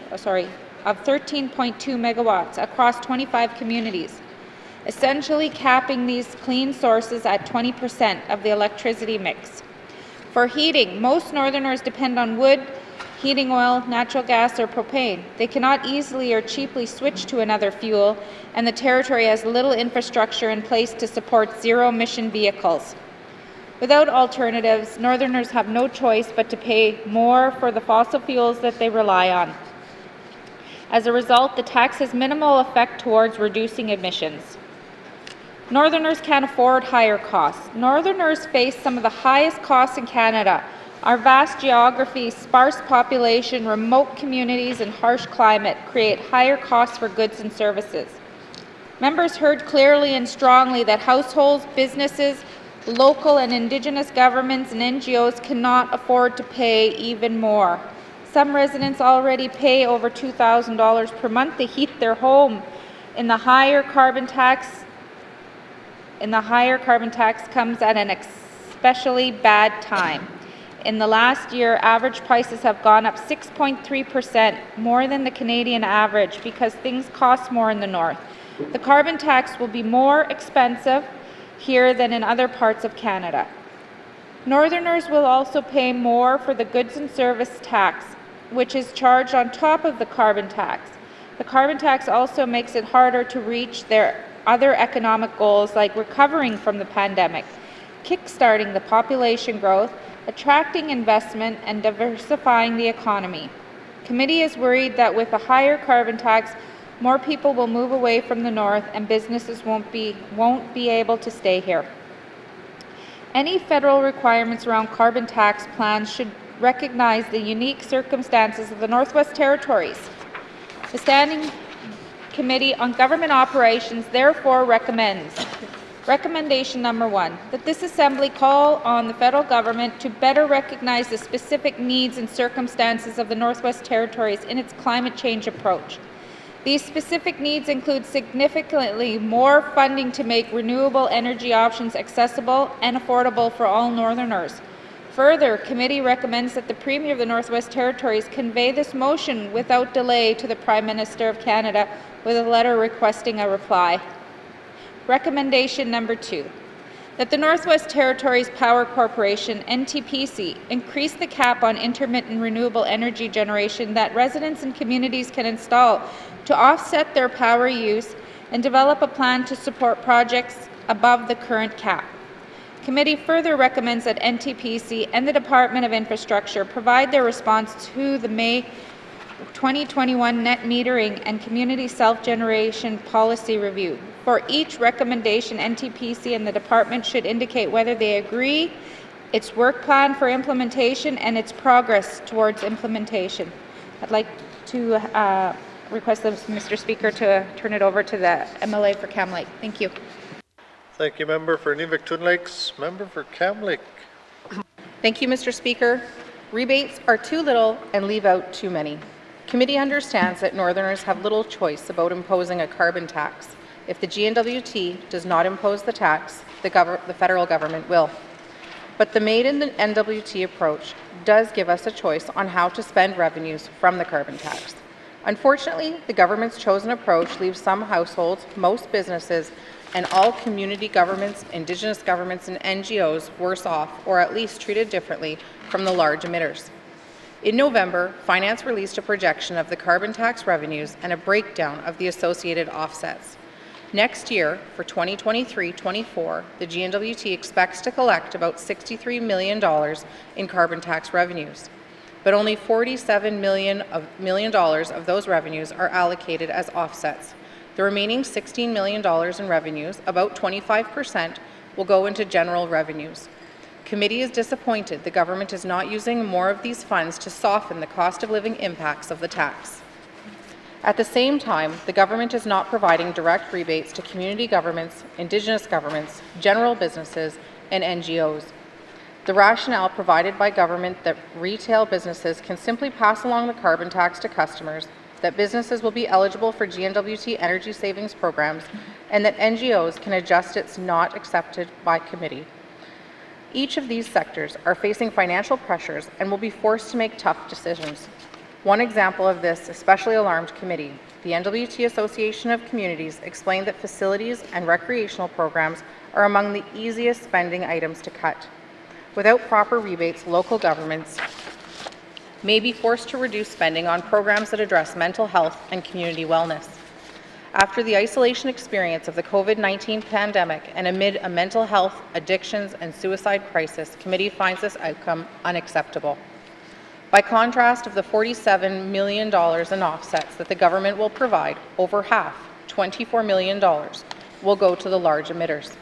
megawatts across 25 communities, essentially capping these clean sources at 20% of the electricity mix. For heating, most Northerners depend on wood, heating oil, natural gas, or propane. They cannot easily or cheaply switch to another fuel, and the Territory has little infrastructure in place to support zero-emission vehicles. Without alternatives, Northerners have no choice but to pay more for the fossil fuels that they rely on. As a result, the tax has minimal effect towards reducing emissions. Northerners can't afford higher costs. Northerners face some of the highest costs in Canada. Our vast geography, sparse population, remote communities, and harsh climate create higher costs for goods and services. Members heard clearly and strongly that households, businesses, local and Indigenous governments, and NGOs cannot afford to pay even more. Some residents already pay over $2,000 per month to heat their home. In the higher carbon tax comes at an especially bad time. In the last year, average prices have gone up 6.3%, more than the Canadian average, because things cost more in the North. The carbon tax will be more expensive here than in other parts of Canada. Northerners will also pay more for the goods and service tax, which is charged on top of the carbon tax. The carbon tax also makes it harder to reach their other economic goals, like recovering from the pandemic, kickstarting the population growth, attracting investment, and diversifying the economy. Committee is worried that with a higher carbon tax, more people will move away from the North and businesses won't be able to stay here. Any federal requirements around carbon tax plans should recognize the unique circumstances of the Northwest Territories. The Standing Committee on Government Operations therefore recommends recommendation number 1, that this Assembly call on the federal government to better recognize the specific needs and circumstances of the Northwest Territories in its climate change approach. These specific needs include significantly more funding to make renewable energy options accessible and affordable for all Northerners. Further, committee recommends that the Premier of the Northwest Territories convey this motion without delay to the Prime Minister of Canada with a letter requesting a reply. Recommendation number 2, that the Northwest Territories Power Corporation, NTPC, increase the cap on intermittent renewable energy generation that residents and communities can install to offset their power use and develop a plan to support projects above the current cap. Committee further recommends that NTPC and the Department of Infrastructure provide their response to the May 2021 net metering and community self-generation policy review. For each recommendation, NTPC and the department should indicate whether they agree, its work plan for implementation, and its progress towards implementation. I'd like to request Mr. Speaker to turn it over to the MLA for Cam Lake. Thank you. Thank you, Member for Inuvik-Twin Lakes. Member for Cam Lake. Thank you, Mr. Speaker. Rebates are too little and leave out too many. Committee understands that Northerners have little choice about imposing a carbon tax. If the N.W.T does not impose the tax, the federal government will. But the Made in the N.W.T approach does give us a choice on how to spend revenues from the carbon tax. Unfortunately, the government's chosen approach leaves some households, most businesses, and all community governments, Indigenous governments, and NGOs worse off, or at least treated differently from the large emitters. In November, Finance released a projection of the carbon tax revenues and a breakdown of the associated offsets. Next year, for 2023-24, the N.W.T expects to collect about $63 million in carbon tax revenues, but only $47 million of those revenues are allocated as offsets. The remaining $16 million in revenues, about 25%, will go into general revenues. Committee is disappointed the government is not using more of these funds to soften the cost of living impacts of the tax. At the same time, the government is not providing direct rebates to community governments, Indigenous governments, general businesses, and NGOs. The rationale provided by government that retail businesses can simply pass along the carbon tax to customers, that businesses will be eligible for N.W.T energy savings programs, and that NGOs can adjust it's not accepted by committee. Each of these sectors are facing financial pressures and will be forced to make tough decisions. One example of this especially alarmed committee. The N.W.T Association of Communities explained that facilities and recreational programs are among the easiest spending items to cut. Without proper rebates, local governments may be forced to reduce spending on programs that address mental health and community wellness. After the isolation experience of the COVID-19 pandemic and amid a mental health, addictions, and suicide crisis, committee finds this outcome unacceptable. By contrast of the $47 million in offsets that the government will provide, over half, $24 million, will go to the large emitters.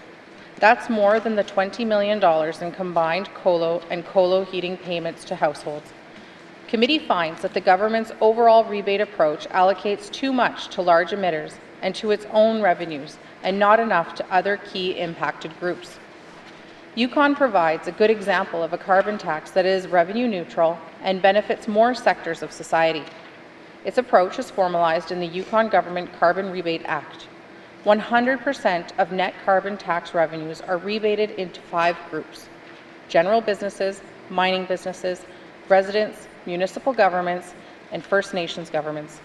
That's more than the $20 million in combined COLO and COLO heating payments to households. Committee finds that the government's overall rebate approach allocates too much to large emitters and to its own revenues, and not enough to other key impacted groups. Yukon provides a good example of a carbon tax that is revenue neutral and benefits more sectors of society. Its approach is formalized in the Yukon Government Carbon Rebate Act. 100% of net carbon tax revenues are rebated into 5 groups: general businesses, mining businesses, residents, municipal governments, and First Nations governments.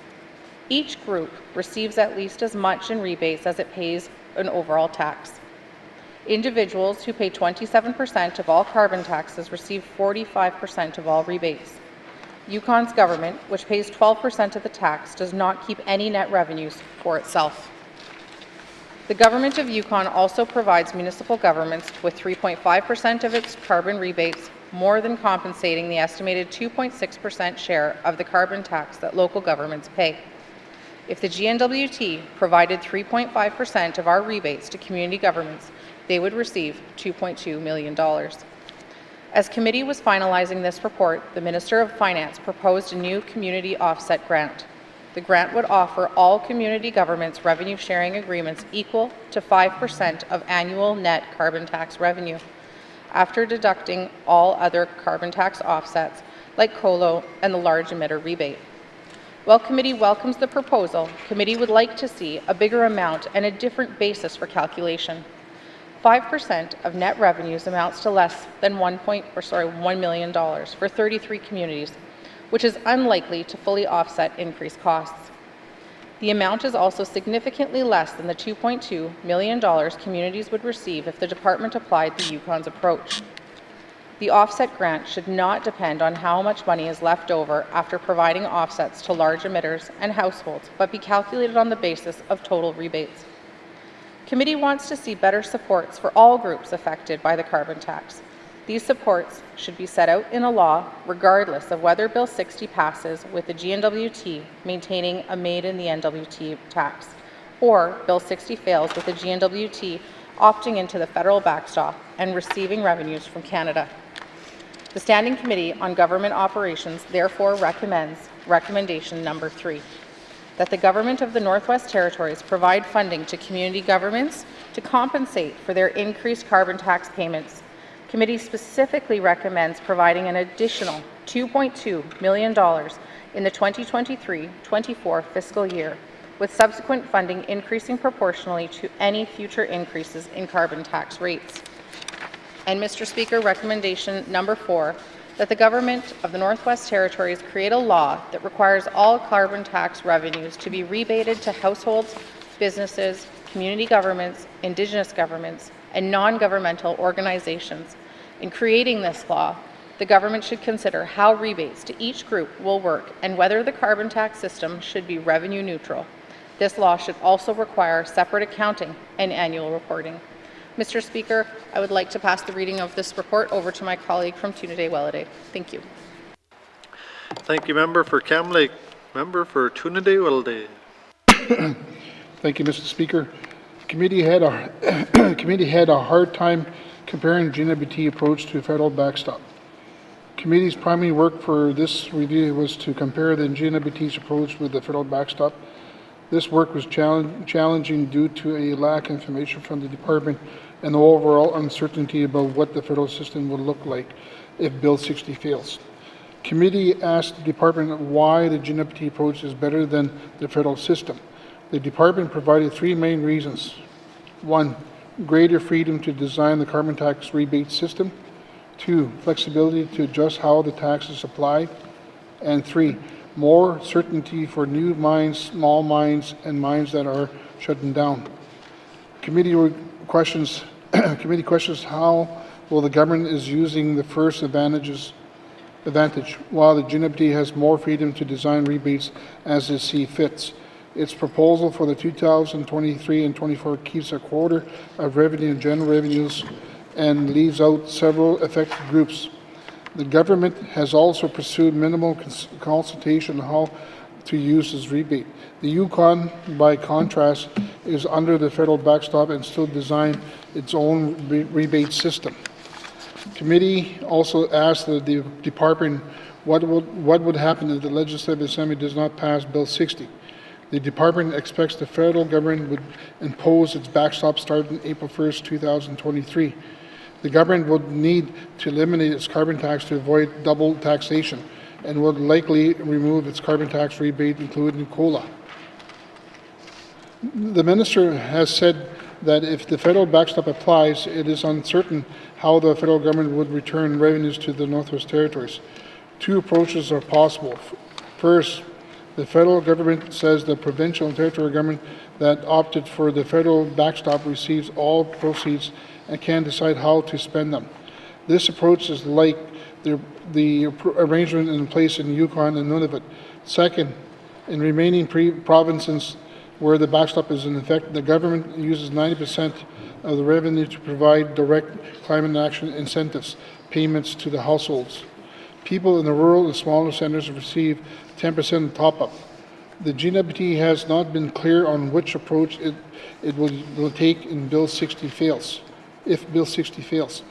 Each group receives at least as much in rebates as it pays an overall tax. Individuals who pay 27% of all carbon taxes receive 45% of all rebates. Yukon's government, which pays 12% of the tax, does not keep any net revenues for itself. The government of Yukon also provides municipal governments with 3.5% of its carbon rebates, more than compensating the estimated 2.6% share of the carbon tax that local governments pay. If the N.W.T provided 3.5% of our rebates to community governments, they would receive $2.2 million. As committee was finalizing this report, the Minister of Finance proposed a new community offset grant. The grant would offer all community governments revenue sharing agreements equal to 5% of annual net carbon tax revenue, after deducting all other carbon tax offsets like COLO and the large emitter rebate. While committee welcomes the proposal, committee would like to see a bigger amount and a different basis for calculation. 5% of net revenues amounts to less than $1 million for 33 communities, which is unlikely to fully offset increased costs. The amount is also significantly less than the $2.2 million communities would receive if the department applied the Yukon's approach. The offset grant should not depend on how much money is left over after providing offsets to large emitters and households, but be calculated on the basis of total rebates. Committee wants to see better supports for all groups affected by the carbon tax. These supports should be set out in a law regardless of whether Bill 60 passes with the GNWT maintaining a Made in the N.W.T tax, or Bill 60 fails with the GNWT opting into the federal backstop and receiving revenues from Canada. The Standing Committee on Government Operations therefore recommends recommendation number 3, that the Government of the Northwest Territories provide funding to community governments to compensate for their increased carbon tax payments. Committee specifically recommends providing an additional $2.2 million in the 2023-24 fiscal year, with subsequent funding increasing proportionally to any future increases in carbon tax rates. And Mr. Speaker, recommendation number 4, that the Government of the Northwest Territories create a law that requires all carbon tax revenues to be rebated to households, businesses, community governments, Indigenous governments, and non-governmental organizations. In creating this law, the government should consider how rebates to each group will work and whether the carbon tax system should be revenue neutral. This law should also require separate accounting and annual reporting. Mr. Speaker, I would like to pass the reading of this report over to my colleague from Tunaday-Welladay. Thank you. Thank you, Member for Cam Lake. Member for Tunaday-Welladay. Thank you, Mr. Speaker. The committee had a hard time comparing GNWT approach to federal backstop. Committee's primary work for this review was to compare the GNWT's approach with the federal backstop. This work was challenging due to a lack of information from the department and the overall uncertainty about what the federal system would look like if Bill 60 fails. Committee asked the department why the GNWT approach is better than the federal system. The department provided 3 main reasons. 1, greater freedom to design the carbon tax rebate system. 2, flexibility to adjust how the tax is applied. And 3, more certainty for new mines, small mines, and mines that are shutting down. Committee questions how well the government is using the first advantage, while the GNWT has more freedom to design rebates as it sees fits. Its proposal for the 2023 and 24 keeps a quarter of revenue and general revenues and leaves out several affected groups. The government has also pursued minimal consultation on how to use this rebate. The Yukon, by contrast, is under the federal backstop and still design its own rebate system. Committee also asked the department what would happen if the Legislative Assembly does not pass Bill 60. The department expects the federal government would impose its backstop starting April 1st, 2023. The government would need to eliminate its carbon tax to avoid double taxation and would likely remove its carbon tax rebate, including COLA. The minister has said that if the federal backstop applies, it is uncertain how the federal government would return revenues to the Northwest Territories. 2 approaches are possible. First, the federal government says the provincial and territorial government that opted for the federal backstop receives all proceeds and can decide how to spend them. This approach is like the arrangement in place in Yukon and Nunavut. Second, in remaining provinces where the backstop is in effect, the government uses 90% of the revenue to provide direct climate action incentives payments to the households. People in the rural and smaller centers receive 10% top-up. The GNWT has not been clear on which approach it will take in Bill 60 fails, if Bill 60 fails.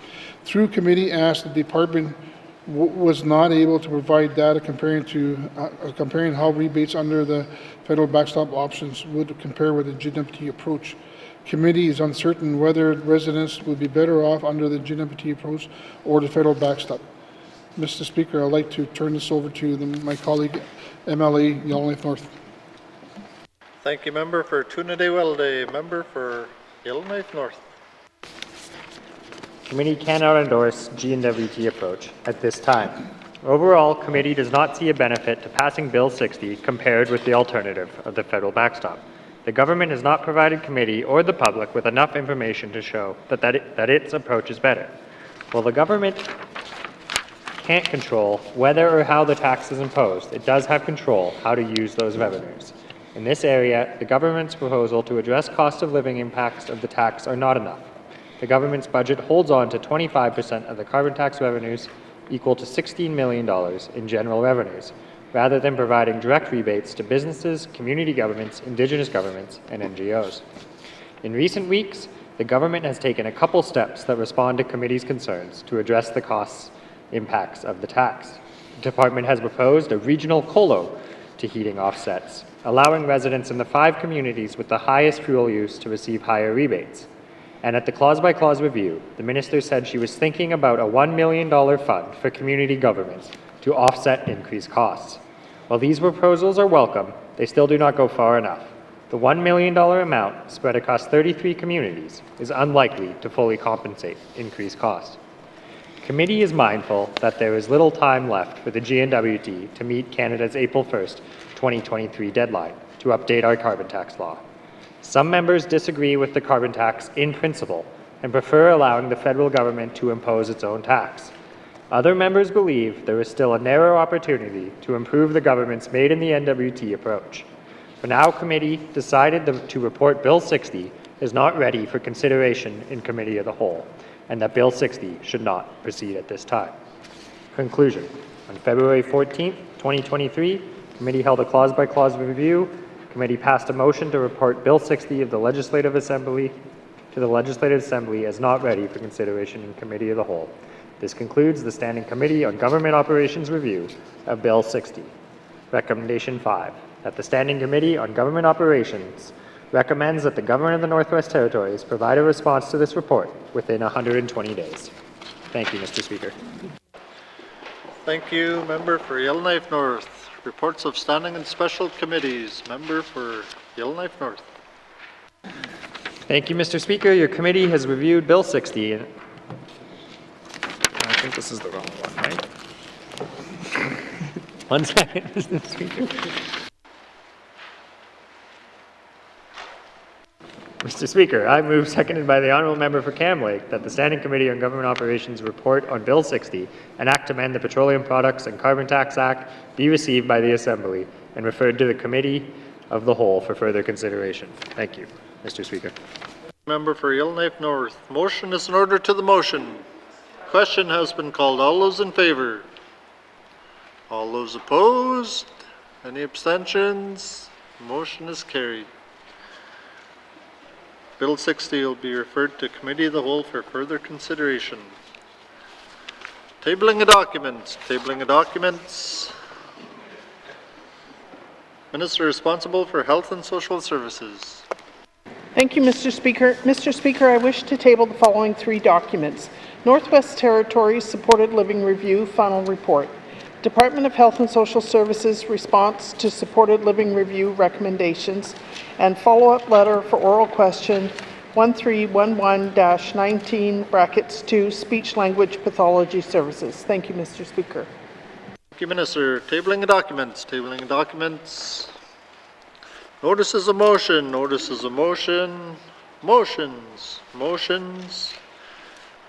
Through committee asked, the department was not able to provide data comparing how rebates under the federal backstop options would compare with the GNWT approach. Committee is uncertain whether residents would be better off under the GNWT approach or the federal backstop. Mr. Speaker, I'd like to turn this over to my colleague, MLA Yellowknife North. Thank you, Member for Tunaday-Welladay. Member for Yellowknife North. Committee cannot endorse G&WT approach at this time. Overall, committee does not see a benefit to passing Bill 60 compared with the alternative of the federal backstop. The government has not provided committee or the public with enough information to show that its approach is better. While the government can't control whether or how the tax is imposed, it does have control how to use those revenues. In this area, the government's proposal to address cost of living impacts of the tax are not enough. the government's budget holds on to 25% of the carbon tax revenues, equal to $16 million in general revenues, rather than providing direct rebates to businesses, community governments, Indigenous governments, and NGOs. In recent weeks, the government has taken a couple steps that respond to committee's concerns to address the costs impacts of the tax. The department has proposed a regional COLO to heating offsets, allowing residents in the 5 communities with the highest fuel use to receive higher rebates. And at the clause-by-clause review, the minister said she was thinking about a $1 million fund for community governments to offset increased costs. While these proposals are welcome, they still do not go far enough. The $1 million amount spread across 33 communities is unlikely to fully compensate increased costs. Committee is mindful that there is little time left for the N.W.T to meet Canada's April 1st, 2023 deadline to update our carbon tax law. Some members disagree with the carbon tax in principle and prefer allowing the federal government to impose its own tax. Other members believe there is still a narrow opportunity to improve the government's Made in the N.W.T approach. For now, committee decided to report Bill 60 is not ready for consideration in committee of the whole, and that Bill 60 should not proceed at this time. Conclusion. On February 14, 2023, committee held a clause-by-clause review. Committee passed a motion to report Bill 60 of the Legislative Assembly to the Legislative Assembly as not ready for consideration in committee of the whole. This concludes the Standing Committee on Government Operations review of Bill 60. Recommendation 5, that the Standing Committee on Government Operations recommends that the Government of the Northwest Territories provide a response to this report within 120 days. Thank you, Mr. Speaker. Thank you. Member for Yellowknife North. Reports of standing and special committees. Member for Yellowknife North. Thank you, Mr. Speaker. Your committee has reviewed Bill 60. And I think this is the wrong one, right? 1 second, Mr. Speaker. Mr. Speaker, I move, seconded by the Honourable Member for Cam Lake, that the Standing Committee on Government Operations report on Bill 60, an act to amend the Petroleum Products and Carbon Tax Act, be received by the Assembly and referred to the Committee of the Whole for further consideration. Thank you, Mr. Speaker. Member for Yellowknife North. Motion is in order to the motion. Question has been called. All those in favour? All those opposed? Any abstentions? Motion is carried. Bill 60 will be referred to Committee of the Whole for further consideration. Tabling of documents. Tabling of documents. Minister responsible for Health and Social Services. Thank you, Mr. Speaker. Mr. Speaker, I wish to table the following 3 documents. Northwest Territories Supported Living Review Final Report. Department of Health and Social Services response to Supported Living Review recommendations, and follow-up letter for oral question 1311-19 brackets 2 Speech Language Pathology Services. Thank you, Mr. Speaker. Thank you, Minister. Tabling of documents. Tabling of documents. Notices of motion. Notices of motion. Motions. Motions.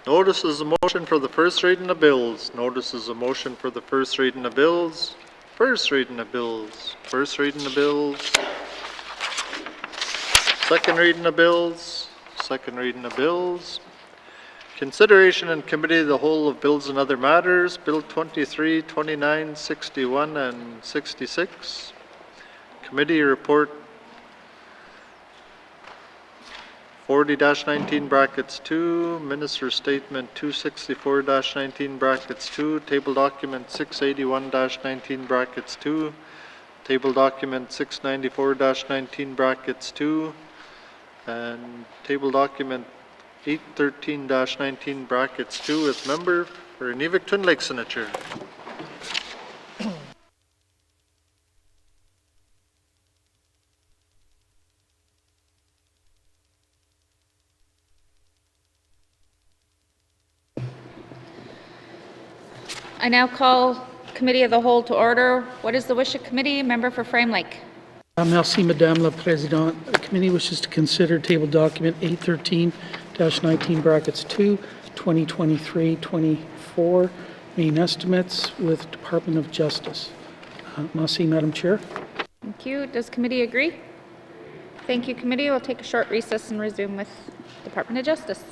Notices of motion for the first reading of bills. Notices of motion for the first reading of bills. First reading of bills. First reading of bills. Second reading of bills. Second reading of bills. Consideration in Committee of the Whole of bills and other matters. Bill 23, 29, 61, and 66. Committee report 40-19 brackets 2, Minister Statement 264-19 brackets 2, Table Document 681-19 brackets 2, Table Document 694-19 brackets 2, and Table Document 813-19 brackets 2 with member for Inuvik Twin Lakes signature. I now call Committee of the Whole to order. What is the wish of committee? Member for Frame Lake. Merci, Madame la Présidente. The committee wishes to consider table document 813-19 brackets 2, 2023-24 main estimates with Department of Justice. Merci, Madam Chair. Thank you. Does committee agree? Thank you, committee. We'll take a short recess and resume with Department of Justice.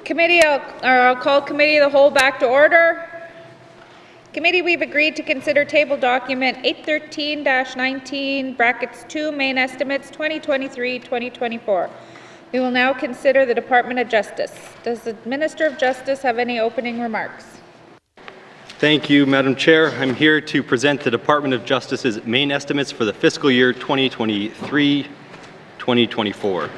I'll call Committee of the Whole back to order. Committee, we've agreed to consider table document 813-19 brackets 2 main estimates 2023-2024. We will now consider the Department of Justice. Does the Minister of Justice have any opening remarks? Thank you, Madam Chair. I'm here to present the Department of Justice's main estimates for the fiscal year 2023-2024.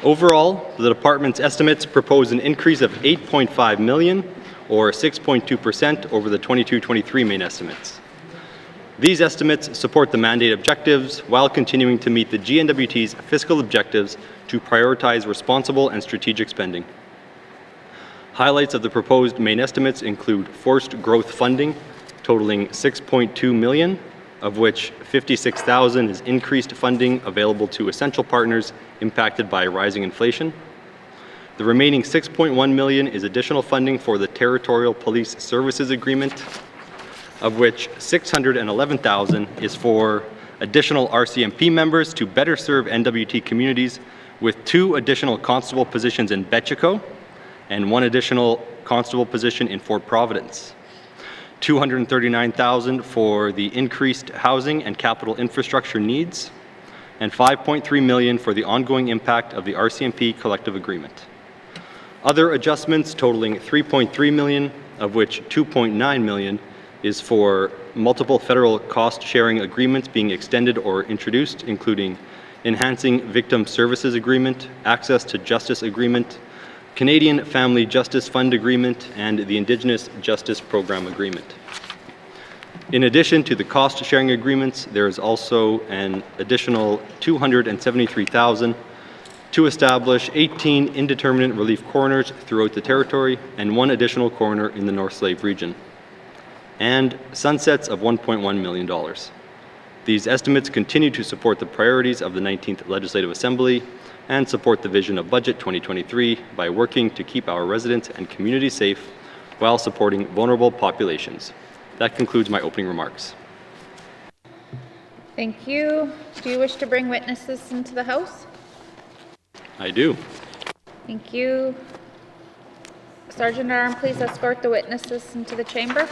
Overall, the department's estimates propose an increase of $8.5 million, or 6.2% over the 22-23 main estimates. These estimates support the mandate objectives while continuing to meet the N.W.T's fiscal objectives to prioritize responsible and strategic spending. Highlights of the proposed main estimates include forced growth funding totaling $6.2 million, of which $56,000 is increased funding available to essential partners impacted by rising inflation. The remaining $6.1 million is additional funding for the Territorial Police Services Agreement, of which $611,000 is for additional RCMP members to better serve N.W.T communities, with 2 additional constable positions in Betchico and 1 additional constable position in Fort Providence. $239,000 for the increased housing and capital infrastructure needs, and $5.3 million for the ongoing impact of the RCMP collective agreement. Other adjustments totaling $3.3 million, of which $2.9 million is for multiple federal cost-sharing agreements being extended or introduced, including Enhancing Victim Services Agreement, Access to Justice Agreement, Canadian Family Justice Fund Agreement, and the Indigenous Justice Program Agreement. In addition to the cost-sharing agreements, there is also an additional $273,000 to establish 18 indeterminate relief coroners throughout the territory and 1 additional coroner in the North Slave region, and sunsets of $1.1 million. These estimates continue to support the priorities of the 19th Legislative Assembly and support the vision of Budget 2023 by working to keep our residents and communities safe while supporting vulnerable populations. That concludes my opening remarks. Thank you. Do you wish to bring witnesses into the House? I do. Thank you. Sergeant at Arms, please escort the witnesses into the chamber.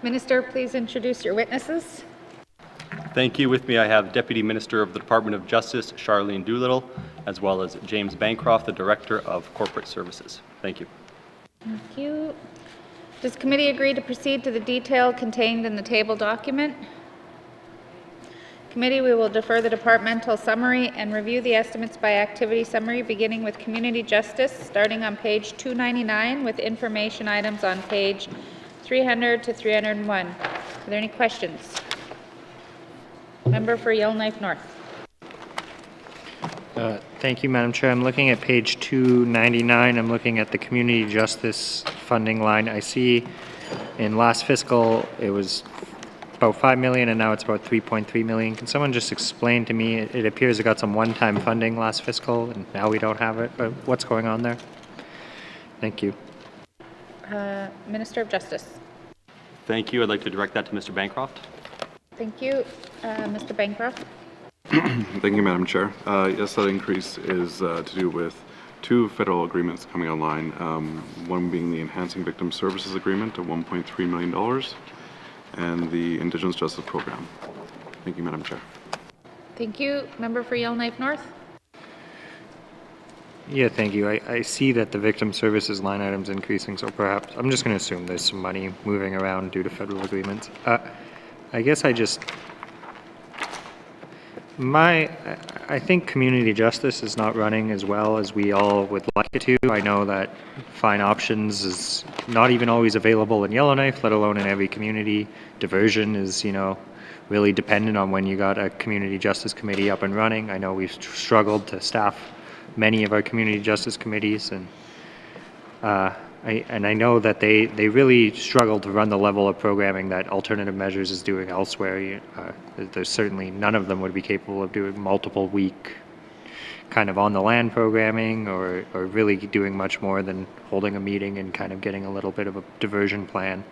Minister, please introduce your witnesses. Thank you. With me, I have Deputy Minister of the Department of Justice, Charlene Doolittle, as well as James Bancroft, the Director of Corporate Services. Thank you. Thank you. Does committee agree to proceed to the detail contained in the table document? Committee, we will defer the departmental summary and review the estimates by activity summary, beginning with community justice, starting on page 299 with information items on page 300 to 301. Are there any questions? Member for Yellowknife North. Thank you, Madam Chair. I'm looking at page 299. I'm looking at the community justice funding line. I see in last fiscal it was about $5 million and now it's about $3.3 million. Can someone just explain to me? It appears it got some one-time funding last fiscal and now we don't have it, but what's going on there? Thank you. Minister of Justice. Thank you. I'd like to direct that to Mr. Bancroft. Thank you. Mr. Bancroft. Thank you, Madam Chair. Yes, that increase is to do with 2 federal agreements coming online, one being the Enhancing Victim Services Agreement of $1.3 million and the Indigenous Justice Program. Thank you, Madam Chair. Thank you. Member for Yellowknife North. Yeah, thank you. I see that the victim services line item's increasing, so perhaps I'm just going to assume there's some money moving around due to federal agreements. I guess I think community justice is not running as well as we all would like it to. I know that Fine Options is not even always available in Yellowknife, let alone in every community. Diversion is, really dependent on when you got a community justice committee up and running. I know we've struggled to staff many of our community justice committees, and I know that they really struggle to run the level of programming that Alternative Measures is doing elsewhere. There's certainly none of them would be capable of doing multiple week kind of on the land programming or really doing much more than holding a meeting and kind of getting a little bit of a diversion plan.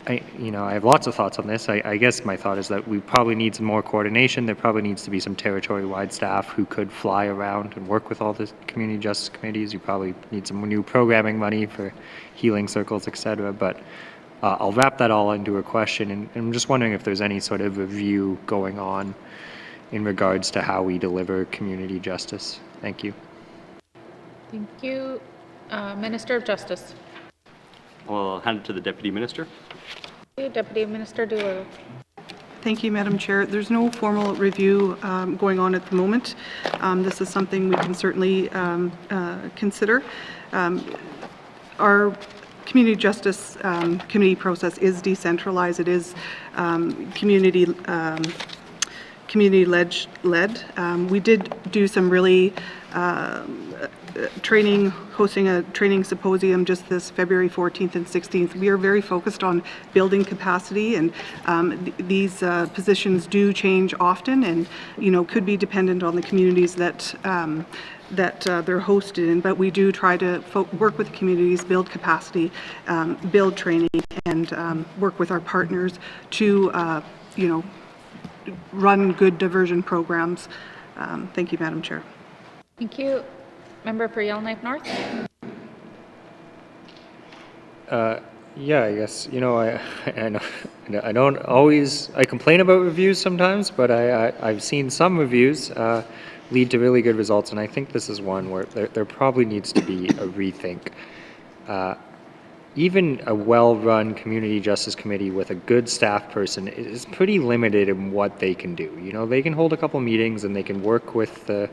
I have lots of thoughts on this. I guess my thought is that we probably need some more coordination. There probably needs to be some territory-wide staff who could fly around and work with all the community justice committees. You probably need some new programming money for healing circles, etc. But I'll wrap that all into a question, and I'm just wondering if there's any sort of review going on in regards to how we deliver community justice. Thank you. Thank you. Minister of Justice. I'll hand it to the Deputy Minister. Deputy Minister Doolittle. Thank you, Madam Chair. There's no formal review going on at the moment. This is something we can certainly consider. Our community justice committee process is decentralized. It is community-led. We did do some really training, hosting a training symposium just this February 14th and 16th. We are very focused on building capacity, and these positions do change often, and could be dependent on the communities that they're hosted in. But we do try to work with communities, build capacity, build training, and work with our partners to run good diversion programs. Thank you, Madam Chair. Thank you. Member for Yellowknife North. Yeah, I guess, I don't always, I complain about reviews sometimes, but I've seen some reviews lead to really good results, and I think this is one where there probably needs to be a rethink. Even a well-run community justice committee with a good staff person is pretty limited in what they can do. They can hold a couple meetings and they can work with the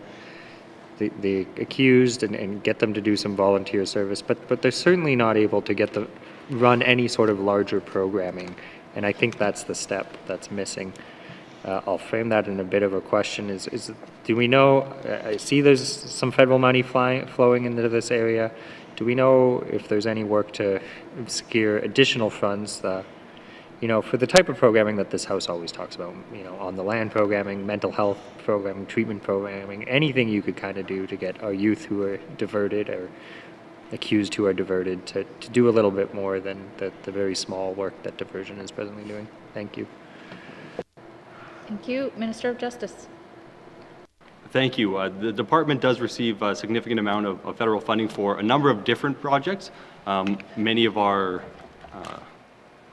accused and get them to do some volunteer service, but they're certainly not able to run any sort of larger programming, and I think that's the step that's missing. I'll frame that in a bit of a question. Do we know, I see there's some federal money flowing into this area. Do we know if there's any work to secure additional funds for the type of programming that this House always talks about, on the land programming, mental health programming, treatment programming, anything you could kind of do to get our youth who are diverted or accused who are diverted to do a little bit more than the very small work that diversion is presently doing. Thank you. Thank you. Minister of Justice. Thank you. The department does receive a significant amount of federal funding for a number of different projects. Many of our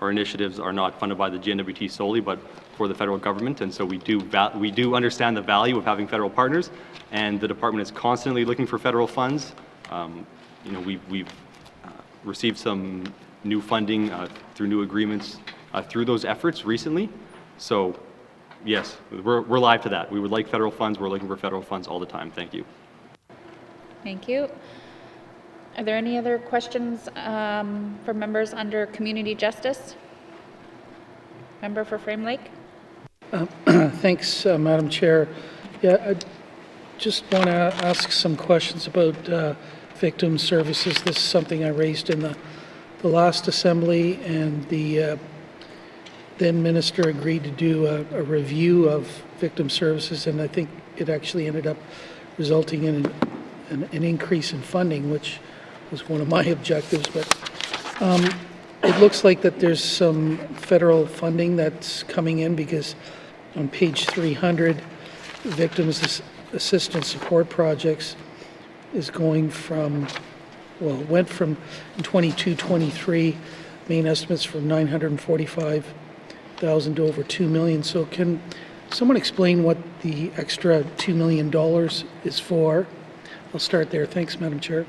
initiatives are not funded by the N.W.T solely, but for the federal government, and so we do understand the value of having federal partners, and the department is constantly looking for federal funds. We've received some new funding through new agreements through those efforts recently. So, yes, we're live to that. We would like federal funds. We're looking for federal funds all the time. Thank you. Thank you. Are there any other questions for members under community justice? Member for Frame Lake. Thanks, Madam Chair. Yeah, I just want to ask some questions about victim services. This is something I raised in the last assembly, and the then minister agreed to do a review of victim services, and I think it actually ended up resulting in an increase in funding, which was one of my objectives. But it looks like that there's some federal funding that's coming in, because on page 300, victims assistance support projects is going from, well, it went from in 22-23 main estimates from 945,000 to over 2 million. So can someone explain what the extra $2 million is for? I'll start there. Thanks, Madam Chair.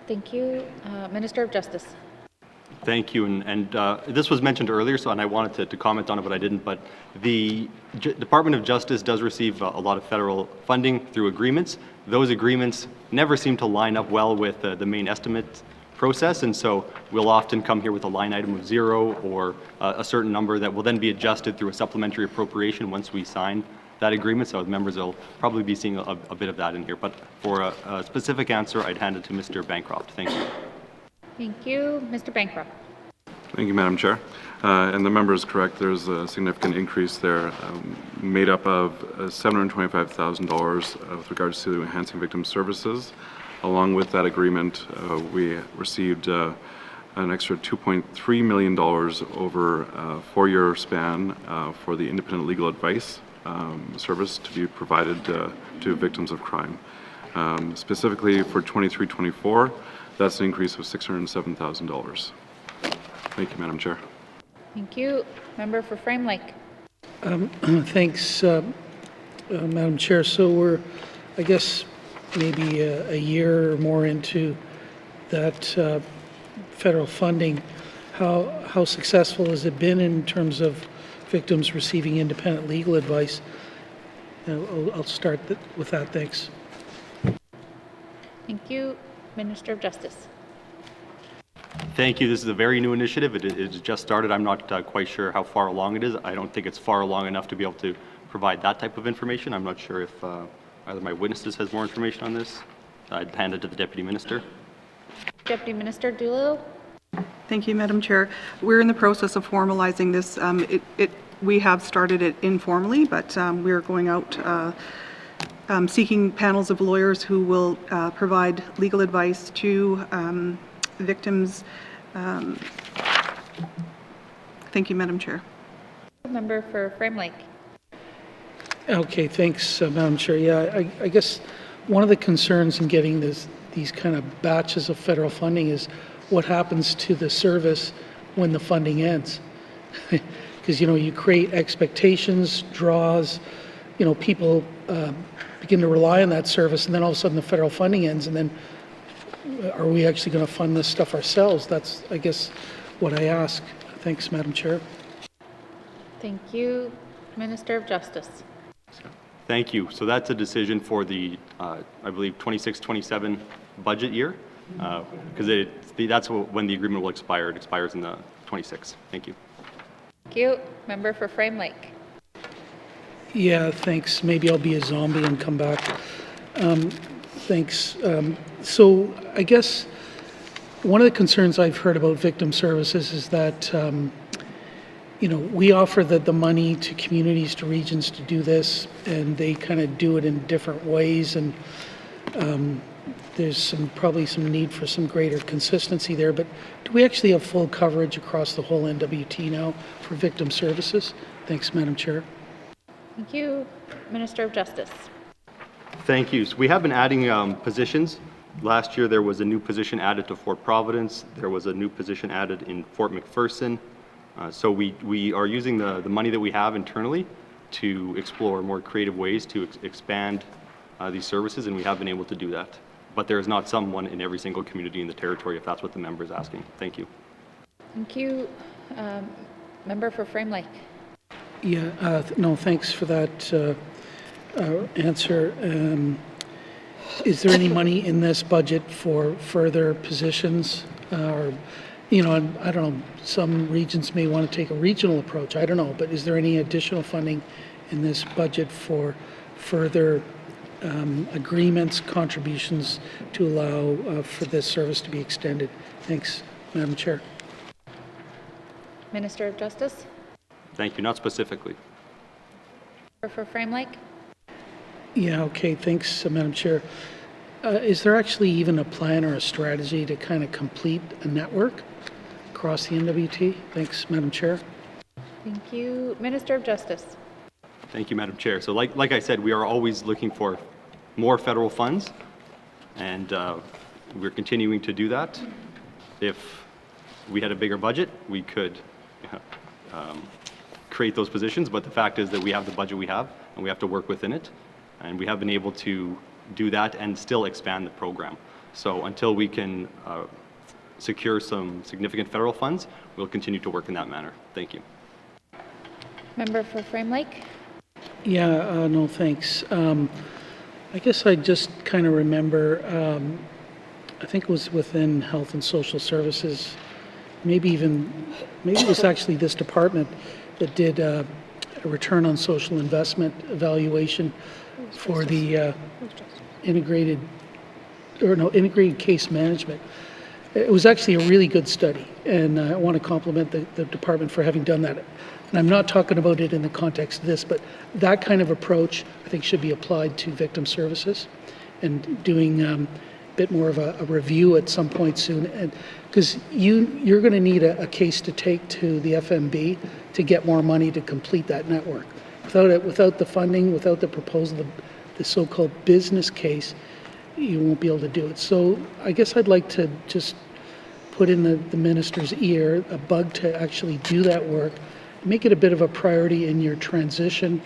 Thank you. Minister of Justice. Thank you, and this was mentioned earlier, and I wanted to comment on it, but I didn't. But the Department of Justice does receive a lot of federal funding through agreements. Those agreements never seem to line up well with the main estimate process, and so we'll often come here with a line item of 0 or a certain number that will then be adjusted through a supplementary appropriation once we sign that agreement, so the members will probably be seeing a bit of that in here. But for a specific answer, I'd hand it to Mr. Bancroft. Thank you. Thank you. Mr. Bancroft. Thank you, Madam Chair. And the member is correct. There's a significant increase there, made up of $725,000 with regards to enhancing victim services. Along with that agreement, we received an extra $2.3 million over a 4-year span for the independent legal advice service to be provided to victims of crime. Specifically for 23-24, that's an increase of $607,000. Thank you, Madam Chair. Thank you. Member for Frame Lake. Thanks, Madam Chair. So we're, I guess, maybe a year or more into that federal funding. How successful has it been in terms of victims receiving independent legal advice? I'll start with that. Thanks. Thank you. Minister of Justice. Thank you. This is a very new initiative. It just started. I'm not quite sure how far along it is. I don't think it's far along enough to be able to provide that type of information. I'm not sure if either my witnesses has more information on this. I'd hand it to the Deputy Minister. Deputy Minister Doolittle. Thank you, Madam Chair. We're in the process of formalizing this. We have started it informally, but we're going out seeking panels of lawyers who will provide legal advice to victims. Thank you, Madam Chair. Member for Frame Lake. Okay, thanks, Madam Chair. Yeah, I guess one of the concerns in getting these kind of batches of federal funding is what happens to the service when the funding ends. Because, you create expectations, draws, people begin to rely on that service, and then all of a sudden the federal funding ends, and then are we actually going to fund this stuff ourselves? That's, I guess, what I ask. Thanks, Madam Chair. Thank you. Minister of Justice. Thank you. So that's a decision for the, I believe, 26-27 budget year, because that's when the agreement will expire. It expires in the 26. Thank you. Thank you. Member for Frame Lake. Yeah, thanks. Maybe I'll be a zombie and come back. Thanks. So I guess one of the concerns I've heard about victim services is that, we offer the money to communities, to regions to do this, and they kind of do it in different ways, and there's probably some need for some greater consistency there. But do we actually have full coverage across the whole N.W.T. now for victim services? Thanks, Madam Chair. Thank you. Minister of Justice. Thank you. So we have been adding positions. Last year there was a new position added to Fort Providence. There was a new position added in Fort McPherson. So we are using the money that we have internally to explore more creative ways to expand these services, and we have been able to do that. But there is not someone in every single community in the territory, if that's what the member is asking. Thank you. Thank you. Member for Frame Lake. Yeah, no, thanks for that answer. Is there any money in this budget for further positions? Or, I don't know, some regions may want to take a regional approach. I don't know, but is there any additional funding in this budget for further agreements, contributions to allow for this service to be extended? Thanks, Madam Chair. Minister of Justice. Thank you. Not specifically. For Frame Lake. Yeah, okay, thanks, Madam Chair. Is there actually even a plan or a strategy to kind of complete a network across the N.W.T? Thanks, Madam Chair. Thank you. Minister of Justice. Thank you, Madam Chair. So like I said, we are always looking for more federal funds, and we're continuing to do that. If we had a bigger budget, we could create those positions, but the fact is that we have the budget we have, and we have to work within it, and we have been able to do that and still expand the program. So until we can secure some significant federal funds, we'll continue to work in that manner. Thank you. Member for Frame Lake. Yeah, no, thanks. I guess I just kind of remember, I think it was within Health and Social Services, maybe it was actually this department that did a return on social investment evaluation for the integrated case management. It was actually a really good study, and I want to compliment the department for having done that. And I'm not talking about it in the context of this, but that kind of approach, I think, should be applied to victim services, and doing a bit more of a review at some point soon. And because you're going to need a case to take to the FMB to get more money to complete that network. Without the funding, without the proposal, the so-called business case, you won't be able to do it. So I guess I'd like to just put in the minister's ear a bug to actually do that work, make it a bit of a priority in your transition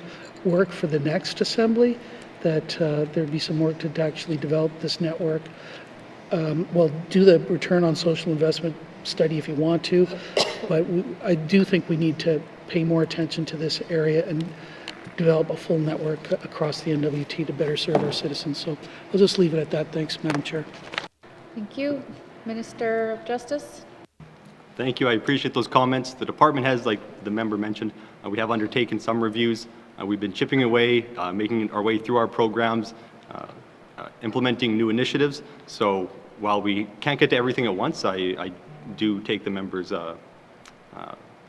work for the next assembly, that there'd be some work to actually develop this network. Well, do the return on social investment study if you want to, but I do think we need to pay more attention to this area and develop a full network across the N.W.T. to better serve our citizens. So I'll just leave it at that. Thanks, Madam Chair. Thank you. Minister of Justice. Thank you. I appreciate those comments. The department has, like the member mentioned, we have undertaken some reviews. We've been chipping away, making our way through our programs, implementing new initiatives. So while we can't get to everything at once, I do take the members'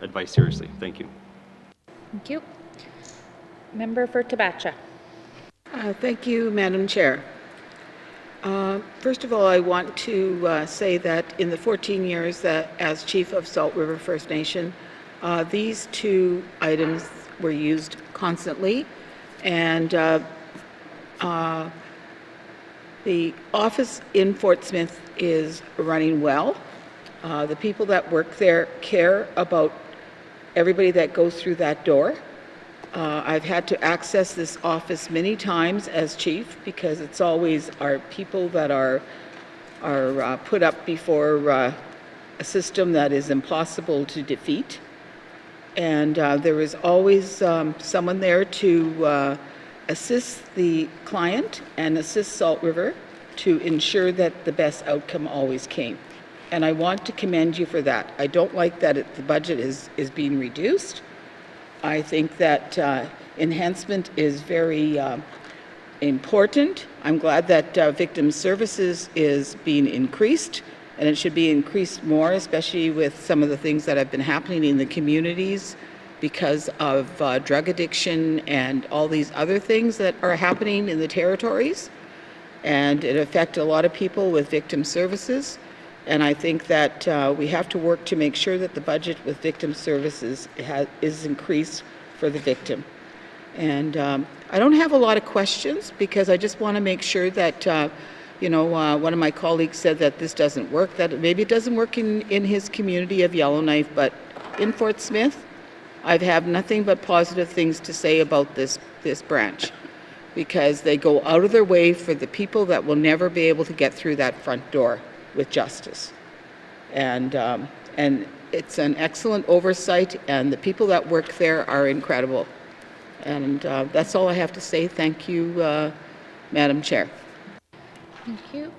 advice seriously. Thank you. Thank you. Member for Tabacha. Thank you, Madam Chair. First of all, I want to say that in the 14 years that as Chief of Salt River First Nation, these two items were used constantly, and the office in Fort Smith is running well. The people that work there care about everybody that goes through that door. I've had to access this office many times as chief because it's always our people that are put up before a system that is impossible to defeat. And there is always someone there to assist the client and assist Salt River to ensure that the best outcome always came. And I want to commend you for that. I don't like that the budget is being reduced. I think that enhancement is very important. I'm glad that victim services is being increased, and it should be increased more, especially with some of the things that have been happening in the communities because of drug addiction and all these other things that are happening in the territories. And it affects a lot of people with victim services. And I think that we have to work to make sure that the budget with victim services is increased for the victim. And I don't have a lot of questions because I just want to make sure that, one of my colleagues said that this doesn't work, that maybe it doesn't work in his community of Yellowknife, but in Fort Smith, I've had nothing but positive things to say about this branch because they go out of their way for the people that will never be able to get through that front door with justice. And it's an excellent oversight, and the people that work there are incredible. And that's all I have to say. Thank you, Madam Chair. Thank you.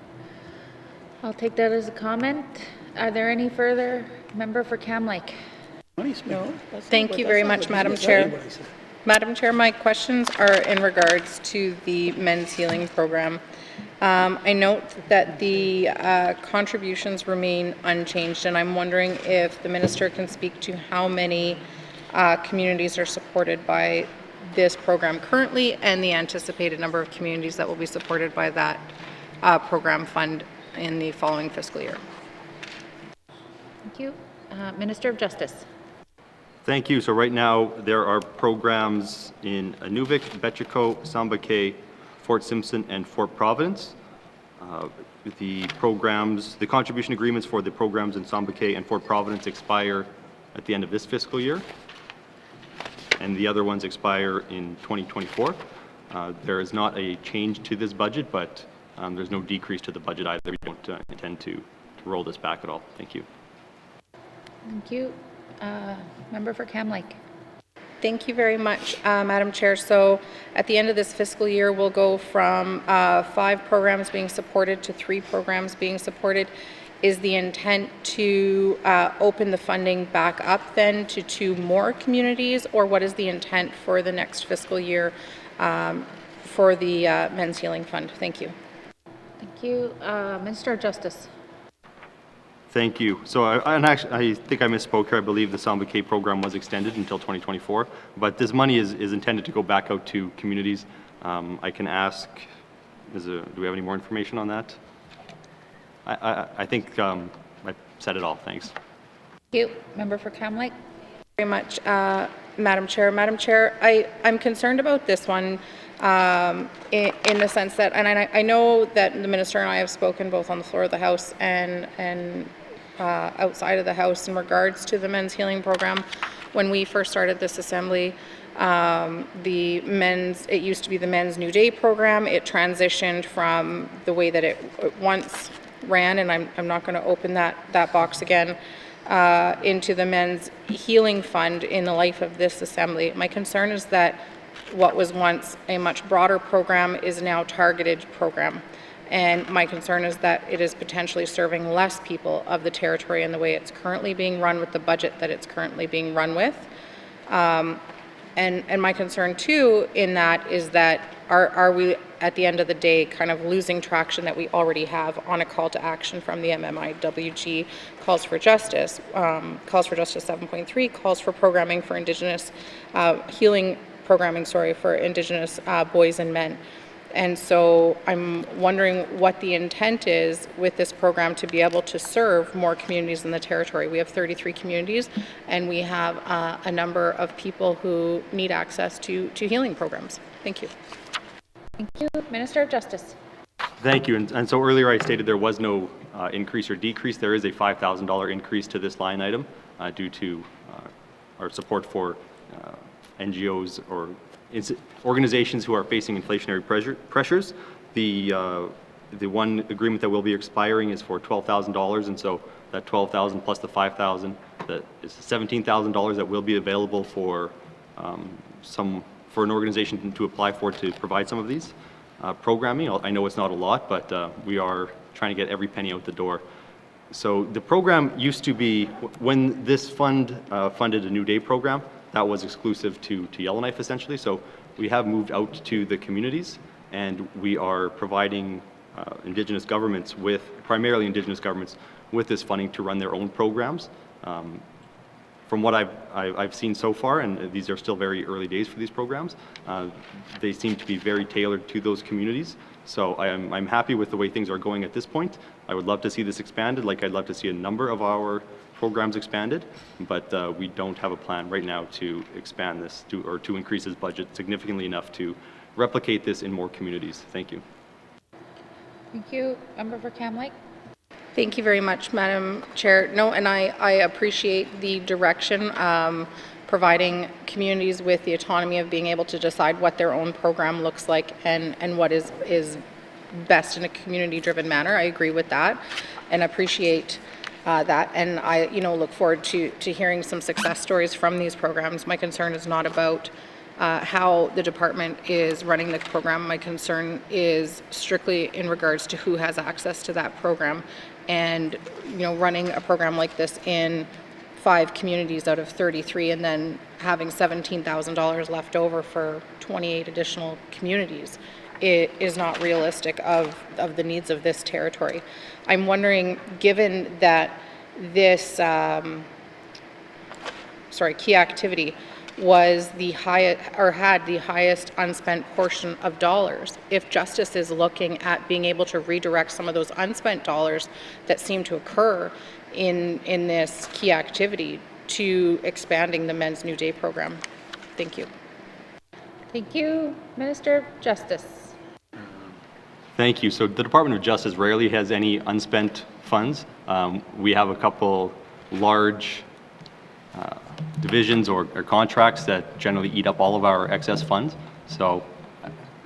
I'll take that as a comment. Are there any further? Member for Cam Lake. No, Thank you very much, Madam Chair. Madam Chair, my questions are in regards to the men's healing program. I note that the contributions remain unchanged, and I'm wondering if the minister can speak to how many communities are supported by this program currently and the anticipated number of communities that will be supported by that program fund in the following fiscal year. Thank you. Minister of Justice. Thank you. So right now there are programs in Inuvik, Betchico, Sambake, Fort Simpson, and Fort Providence. The contribution agreements for the programs in Sambake and Fort Providence expire at the end of this fiscal year, and the other ones expire in 2024. There is not a change to this budget, but there's no decrease to the budget either. We don't intend to roll this back at all. Thank you. Thank you. Member for Cam Lake. Thank you very much, Madam Chair. So at the end of this fiscal year, we'll go from 5 programs being supported to 3 programs being supported. is the intent to open the funding back up then to 2 more communities, or what is the intent for the next fiscal year for the Men's Healing Fund? Thank you. Thank you. Minister of Justice. Thank you. So I think I misspoke here. I believe the Sans Bouquet program was extended until 2024, but this money is intended to go back out to communities. I can ask, do we have any more information on that? I think I said it all. Thanks. Thank you. Member for Cam Lake. Very much, Madam Chair. Madam Chair, I'm concerned about this one in the sense that, and I know that the Minister and I have spoken both on the floor of the House and outside of the House in regards to the Men's Healing Program. When we first started this Assembly, it used to be the Men's New Day Program. It transitioned from the way that it once ran, and I'm not going to open that box again, into the Men's Healing Fund in the life of this Assembly. My concern is that what was once a much broader program is now a targeted program. And my concern is that it is potentially serving less people of the territory in the way it's currently being run with the budget that it's currently being run with. And my concern too in that is that are we at the end of the day kind of losing traction that we already have on a call to action from the MMIWG, calls for justice 7.3, calls for programming for Indigenous, healing programming, for Indigenous boys and men. And so I'm wondering what the intent is with this program to be able to serve more communities in the territory. We have 33 communities, and we have a number of people who need access to healing programs. Thank you. Thank you. Minister of Justice. Thank you. And so earlier I stated there was no increase or decrease. There is a $5,000 increase to this line item due to our support for NGOs or organizations who are facing inflationary pressures. The one agreement that will be expiring is for $12,000, and so that $12,000 plus the $5,000, that is $17,000 that will be available for an organization to apply for to provide some of these programming. I know it's not a lot, but we are trying to get every penny out the door. So the program used to be, when this fund funded a New Day program, that was exclusive to Yellowknife essentially. So we have moved out to the communities, and we are providing Indigenous governments primarily Indigenous governments with this funding to run their own programs. From what I've seen so far, and these are still very early days for these programs, they seem to be very tailored to those communities. So I'm happy with the way things are going at this point. I would love to see this expanded, like I'd love to see a number of our programs expanded, but we don't have a plan right now to expand this to increase this budget significantly enough to replicate this in more communities. Thank you. Thank you. Member for Cam Lake. Thank you very much, Madam Chair. No, and I appreciate the direction, providing communities with the autonomy of being able to decide what their own program looks like and what is best in a community-driven manner. I agree with that and appreciate that, and I look forward to hearing some success stories from these programs. My concern is not about how the department is running the program. My concern is strictly in regards to who has access to that program, and running a program like this in 5 communities out of 33 and then having $17,000 left over for 28 additional communities. It is not realistic of the needs of this territory. I'm wondering, given that this key activity was the highest, or had the highest unspent portion of dollars, if Justice is looking at being able to redirect some of those unspent dollars that seem to occur in this key activity to expanding the Men's New Day program. Thank you. Thank you. Minister of Justice. Thank you. So the Department of Justice rarely has any unspent funds. We have a couple large divisions or contracts that generally eat up all of our excess funds. So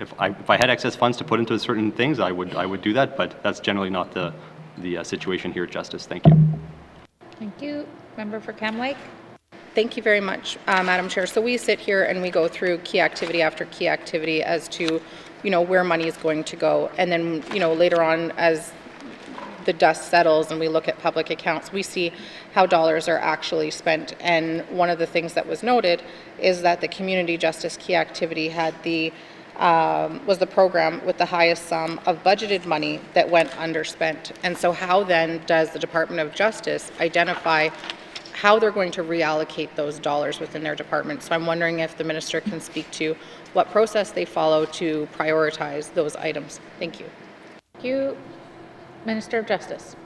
if I had excess funds to put into certain things, I would do that, but that's generally not the situation here at Justice. Thank you. Thank you. Member for Cam Lake. Thank you very much, Madam Chair. So we sit here and we go through key activity after key activity as to where money is going to go, and then later on, as the dust settles and we look at public accounts, we see how dollars are actually spent. And one of the things that was noted is that the Community Justice Key Activity had was the program with the highest sum of budgeted money that went underspent. And so how then does the Department of Justice identify how they're going to reallocate those dollars within their department? So I'm wondering if the minister can speak to what process they follow to prioritize those items. Thank you. Thank you. Minister of Justice.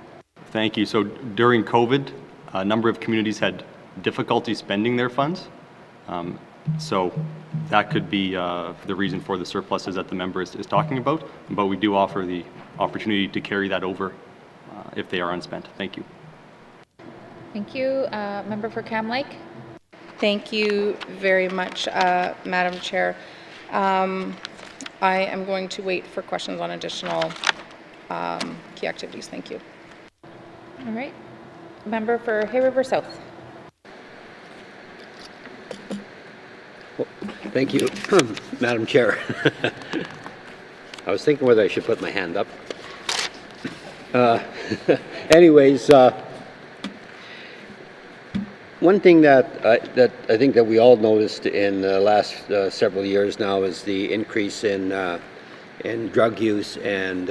Thank you. So during COVID, a number of communities had difficulty spending their funds. So that could be the reason for the surpluses that the member is talking about, but we do offer the opportunity to carry that over if they are unspent. Thank you. Thank you. Member for Cam Lake. Thank you very much, Madam Chair. I am going to wait for questions on additional key activities. Thank you. All right. Member for Hay River South. Thank you, Madam Chair. I was thinking whether I should put my hand up. Anyways, one thing that I think that we all noticed in the last several years now is the increase in drug use and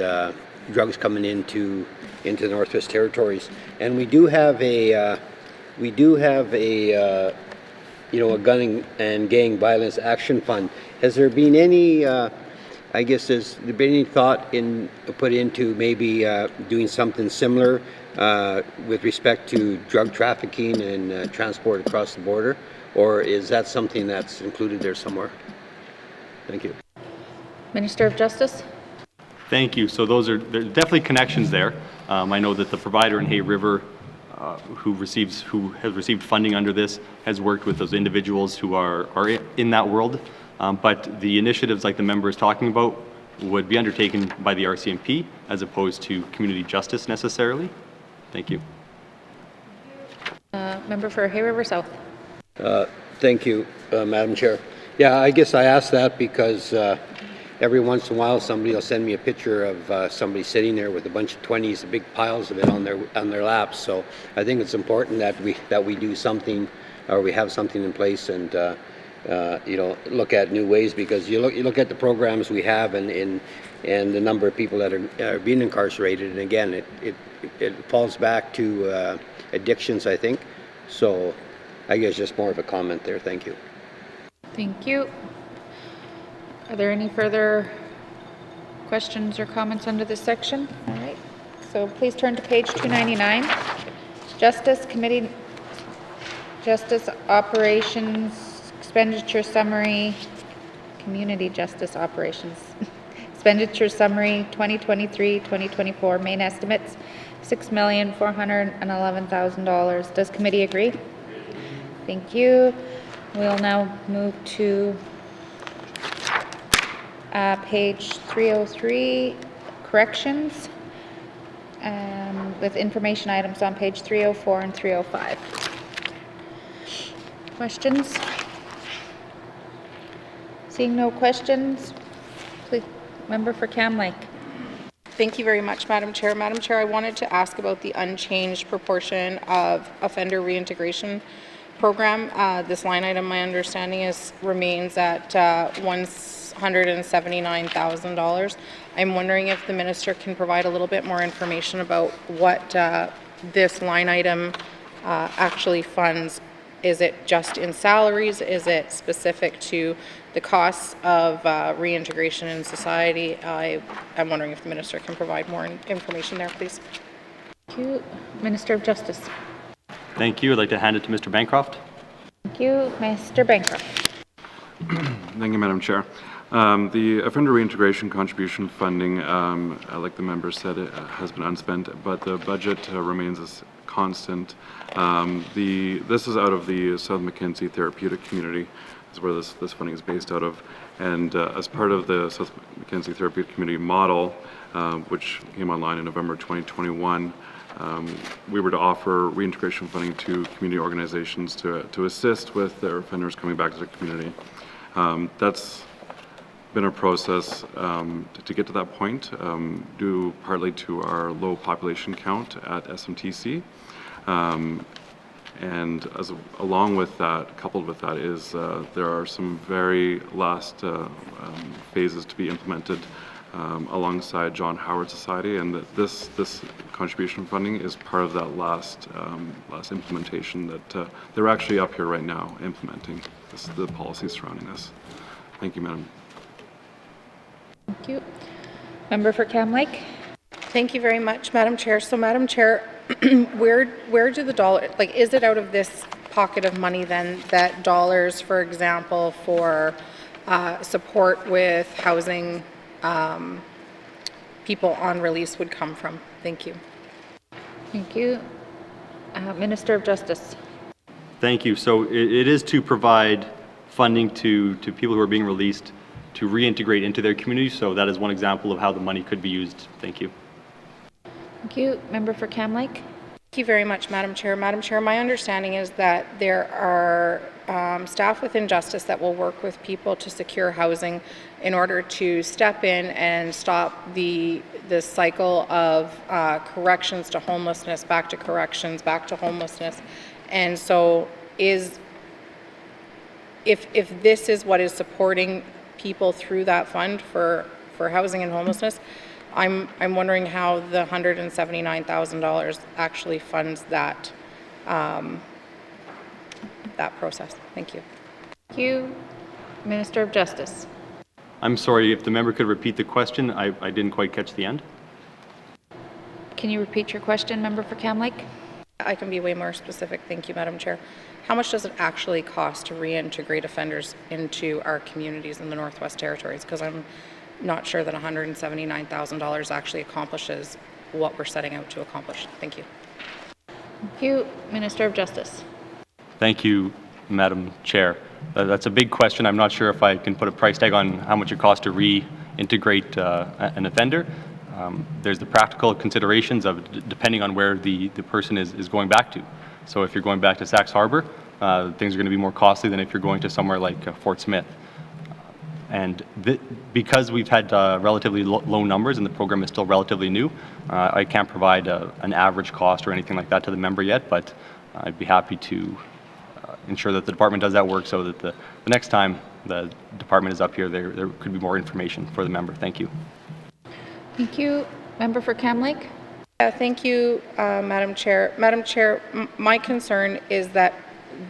drugs coming into the Northwest Territories, and we do have a a gun and gang violence action fund. Has there been any, I guess, has there been any thought put into maybe doing something similar with respect to drug trafficking and transport across the border? Or is that something that's included there somewhere? Thank you. Minister of Justice. Thank you. So there's definitely connections there. I know that the provider in Hay River who has received funding under this has worked with those individuals who are in that world. But the initiatives like the member is talking about would be undertaken by the RCMP as opposed to community justice necessarily. Thank you. Member for Hay River South. Thank you, Madam Chair. Yeah, I guess I asked that because every once in a while somebody will send me a picture of somebody sitting there with a bunch of 20s, big piles of it on their laps. So I think it's important that we do something, or we have something in place, and look at new ways, because you look at the programs we have and the number of people that are being incarcerated, and again it falls back to addictions, I think. So I guess just more of a comment there. Thank you. Thank you. Are there any further questions or comments under this section? All right. So please turn to page 299. Justice Operations Expenditure Summary, Community Justice Operations Expenditure Summary 2023-2024 main estimates $6,411,000. Does committee agree? Thank you. We'll now move to page 303, corrections, with information items on page 304 and 305. Questions? Seeing no questions, please, member for Cam Lake. Thank you very much, Madam Chair. Madam Chair, I wanted to ask about the unchanged proportion of offender reintegration program. This line item, my understanding remains at $179,000. I'm wondering if the minister can provide a little bit more information about what this line item actually funds. Is it just in salaries? Is it specific to the costs of reintegration in society? I'm wondering if the minister can provide more information there, please. Thank you. Minister of Justice. Thank you. I'd like to hand it to Mr. Bancroft. Thank you. Mr. Bancroft. Thank you, Madam Chair. The offender reintegration contribution funding, like the member said, it has been unspent, but the budget remains as constant. This is out of the South Mackenzie Therapeutic Community, is where this funding is based out of. And as part of the South Mackenzie Therapeutic Community model, which came online in November 2021, we were to offer reintegration funding to community organizations to assist with their offenders coming back to the community. That's been a process to get to that point, due partly to our low population count at SMTC. And along with that, coupled with that, is there are some very last phases to be implemented alongside John Howard Society, and that this contribution funding is part of that last implementation that they're actually up here right now implementing the policies surrounding this. Thank you, Madam. Thank you. Member for Cam Lake. Thank you very much, Madam Chair. So, Madam Chair, where do the dollars, like, is it out of this pocket of money then that dollars, for example, for support with housing people on release would come from? Thank you. Thank you. Minister of Justice. Thank you. So it is to provide funding to people who are being released to reintegrate into their community. So that is one example of how the money could be used. Thank you. Thank you. Member for Cam Lake. Thank you very much, Madam Chair. Madam Chair, my understanding is that there are staff within Justice that will work with people to secure housing in order to step in and stop the cycle of corrections to homelessness, back to corrections, back to homelessness. And so if this is what is supporting people through that fund for housing and homelessness, I'm wondering how the $179,000 actually funds that that process. Thank you. Thank you. Minister of Justice. I'm sorry, if the member could repeat the question, I didn't quite catch the end. Can you repeat your question, Member for Cam Lake? I can be way more specific. Thank you, Madam Chair. How much does it actually cost to reintegrate offenders into our communities in the Northwest Territories? Because I'm not sure that $179,000 actually accomplishes what we're setting out to accomplish. Thank you. Thank you. Minister of Justice. Thank you, Madam Chair. That's a big question. I'm not sure if I can put a price tag on how much it costs to reintegrate an offender. There's the practical considerations of depending on where the person is going back to. So if you're going back to Saxe Harbor, things are going to be more costly than if you're going to somewhere like Fort Smith. And because we've had relatively low numbers and the program is still relatively new, I can't provide an average cost or anything like that to the member yet, but I'd be happy to ensure that the department does that work so that the next time the department is up here, there could be more information for the member. Thank you. Thank you. Member for Cam Lake. Thank you, Madam Chair. Madam Chair, my concern is that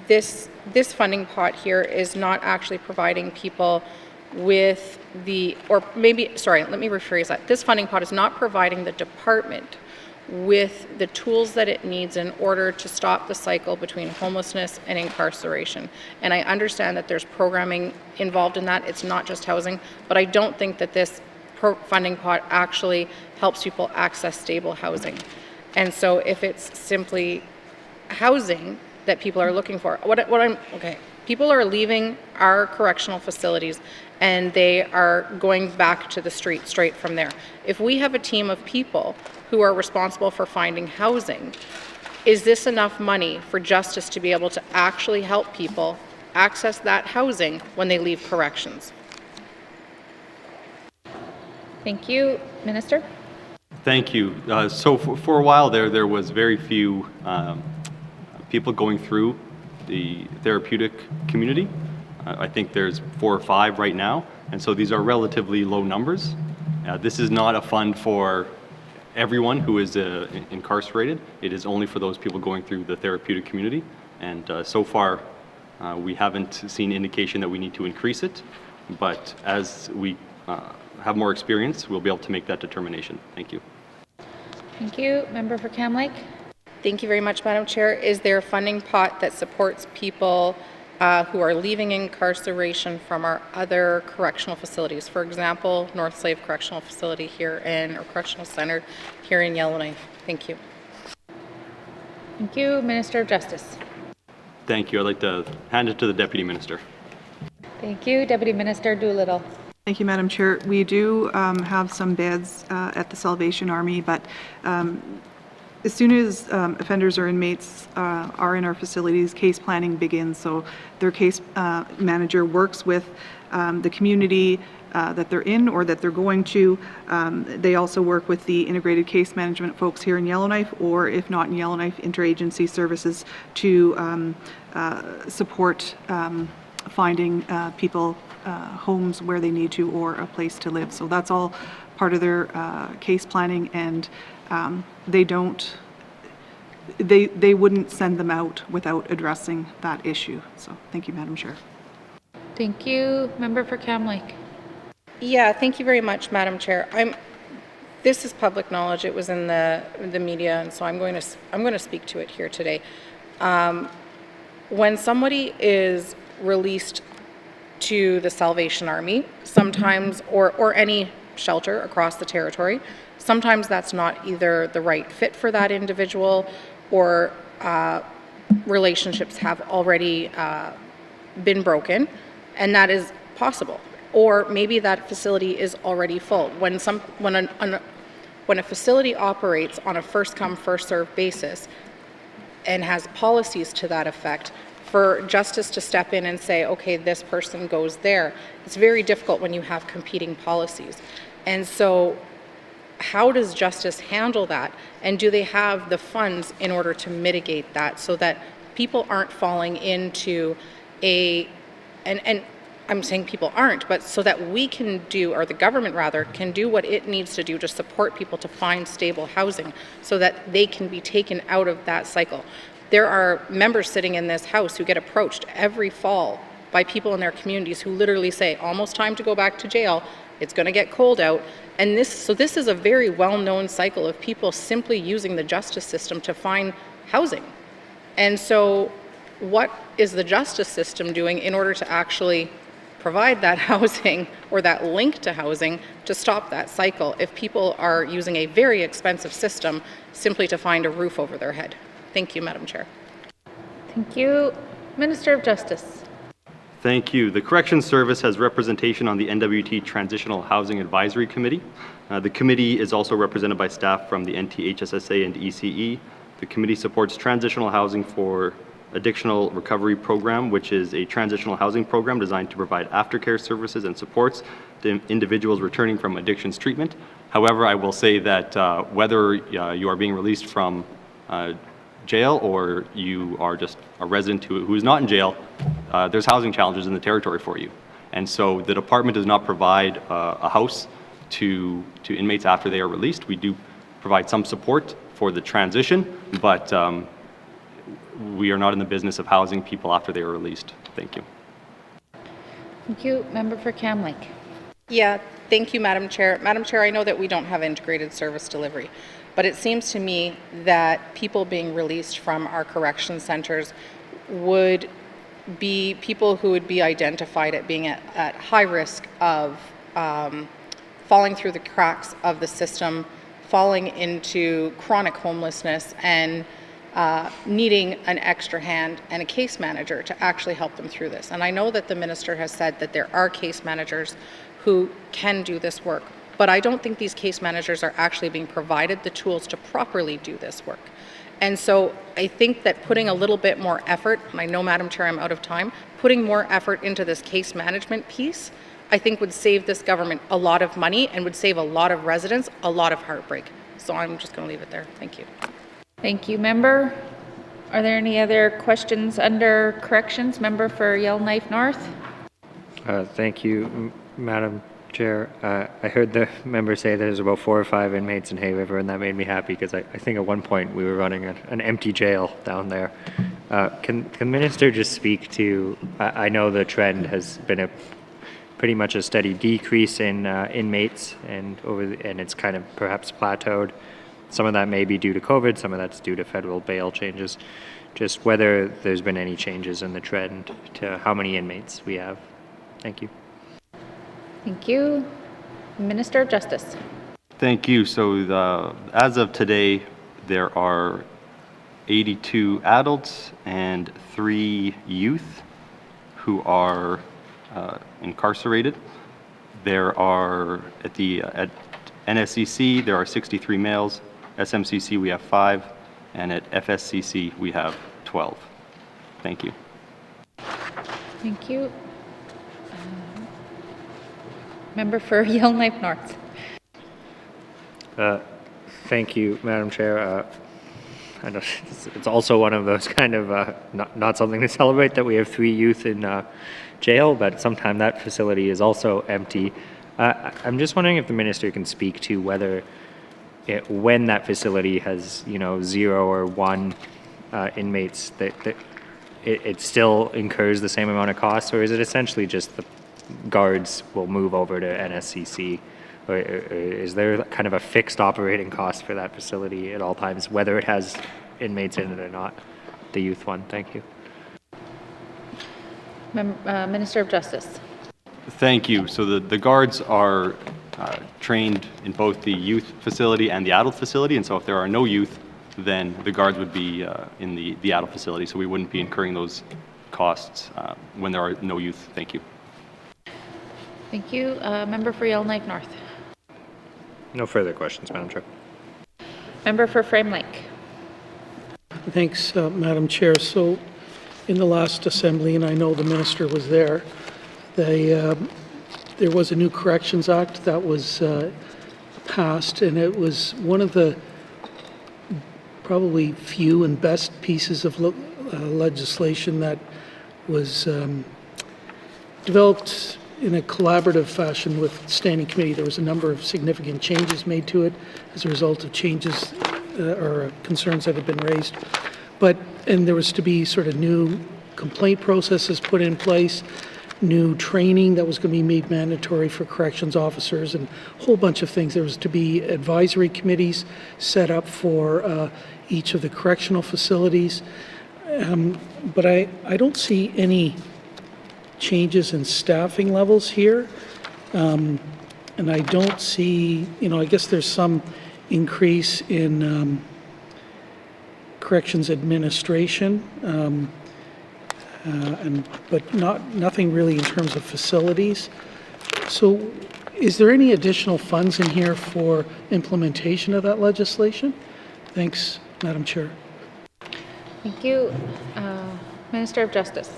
this funding pot here is not actually providing people with let me rephrase that. This funding pot is not providing the department with the tools that it needs in order to stop the cycle between homelessness and incarceration. And I understand that there's programming involved in that. It's not just housing, but I don't think that this funding pot actually helps people access stable housing. And so if it's simply housing that people are looking for, people are leaving our correctional facilities and they are going back to the street straight from there. If we have a team of people who are responsible for finding housing, is this enough money for Justice to be able to actually help people access that housing when they leave corrections? Thank you. Minister? Thank you. So for a while there was very few people going through the therapeutic community. I think there's 4 or 5 right now, and so these are relatively low numbers. This is not a fund for everyone who is incarcerated. It is only for those people going through the therapeutic community, and so far we haven't seen indication that we need to increase it, but as we have more experience, we'll be able to make that determination. Thank you. Thank you. Member for Cam Lake. Thank you very much, Madam Chair. Is there a funding pot that supports people who are leaving incarceration from our other correctional facilities? For example, North Slave Correctional Facility here or Correctional Center here in Yellowknife. Thank you. Thank you. Minister of Justice. Thank you. I'd like to hand it to the Deputy Minister. Thank you. Deputy Minister Doolittle. Thank you, Madam Chair. We do have some beds at the Salvation Army, but as soon as offenders or inmates are in our facilities, case planning begins. So their case manager works with the community that they're in or that they're going to. They also work with the integrated case management folks here in Yellowknife, or if not in Yellowknife, interagency services to support finding people homes where they need to or a place to live. So that's all part of their case planning, and they wouldn't send them out without addressing that issue. So thank you, Madam Chair. Thank you. Member for Cam Lake. Yeah, thank you very much, Madam Chair. This is public knowledge. It was in the media, and so I'm going to speak to it here today. When somebody is released to the Salvation Army, sometimes, or any shelter across the territory, sometimes that's not either the right fit for that individual, or relationships have already been broken, and that is possible. Or maybe that facility is already full. When a facility operates on a first come, first served basis and has policies to that effect, for justice to step in and say, okay, this person goes there, it's very difficult when you have competing policies. And so how does justice handle that? And do they have the funds in order to mitigate that so that people aren't falling into and I'm saying people aren't, but so that we can do, or the government rather, can do what it needs to do to support people to find stable housing so that they can be taken out of that cycle. There are members sitting in this House who get approached every fall by people in their communities who literally say, almost time to go back to jail, it's going to get cold out. And this is a very well-known cycle of people simply using the justice system to find housing. And so what is the justice system doing in order to actually provide that housing or that link to housing to stop that cycle if people are using a very expensive system simply to find a roof over their head? Thank you, Madam Chair. Thank you. Minister of Justice. Thank you. The Corrections Service has representation on the N.W.T. Transitional Housing Advisory Committee. The committee is also represented by staff from the NT-HSSA and ECE. The committee supports transitional housing for Addictional Recovery Program, which is a transitional housing program designed to provide aftercare services and supports to individuals returning from addictions treatment. However, I will say that whether you are being released from jail or you are just a resident who is not in jail, there's housing challenges in the territory for you. And so the department does not provide a house to inmates after they are released. We do provide some support for the transition, but we are not in the business of housing people after they are released. Thank you. Thank you. Member for Cam Lake. Yeah, thank you, Madam Chair. Madam Chair, I know that we don't have integrated service delivery, but it seems to me that people being released from our correction centers would be people who would be identified at being at high risk of falling through the cracks of the system, falling into chronic homelessness, and needing an extra hand and a case manager to actually help them through this. And I know that the minister has said that there are case managers who can do this work, but I don't think these case managers are actually being provided the tools to properly do this work. And so I think that putting a little bit more effort, and I know, Madam Chair, I'm out of time, putting more effort into this case management piece, I think would save this government a lot of money and would save a lot of residents a lot of heartbreak. So I'm just going to leave it there. Thank you. Thank you, member. Are there any other questions under corrections? Member for Yellowknife North. Thank you, Madam Chair. I heard the member say there's about 4 or 5 inmates in Hay River, and that made me happy because I think at one point we were running an empty jail down there. Can the minister just speak to, I know the trend has been pretty much a steady decrease in inmates, and it's kind of perhaps plateaued. Some of that may be due to COVID, some of that's due to federal bail changes. Just whether there's been any changes in the trend to how many inmates we have. Thank you. Thank you. Minister of Justice. Thank you. So as of today, there are 82 adults and 3 youth who are incarcerated. There are at NSCC there are 63 males. SMCC we have 5, and at FSCC we have 12. Thank you. Thank you. Member for Yellowknife North. Thank you, Madam Chair. I know it's also one of those kind of not something to celebrate that we have 3 youth in jail, but sometimes that facility is also empty. I'm just wondering if the minister can speak to whether when that facility has 0 or 1 inmates, that it still incurs the same amount of costs, or is it essentially just the guards will move over to NSCC? Or is there kind of a fixed operating cost for that facility at all times, whether it has inmates in it or not? The youth one. Thank you. Minister of Justice. Thank you. So the guards are trained in both the youth facility and the adult facility, and so if there are no youth, then the guards would be in the adult facility, so we wouldn't be incurring those costs when there are no youth. Thank you. Thank you. Member for Yellowknife North. No further questions, Madam Chair. Member for Frame Lake. Thanks, Madam Chair. So in the last assembly, and I know the minister was there, there was a new Corrections Act that was passed, and it was one of the probably few and best pieces of legislation that was developed in a collaborative fashion with standing committee. There was a number of significant changes made to it as a result of changes or concerns that had been raised. And there was to be sort of new complaint processes put in place, new training that was going to be made mandatory for corrections officers, and a whole bunch of things. There was to be advisory committees set up for each of the correctional facilities. But I don't see any changes in staffing levels here. And I don't see, I guess there's some increase in corrections administration, but nothing really in terms of facilities. So is there any additional funds in here for implementation of that legislation? Thanks, Madam Chair. Thank you. Minister of Justice.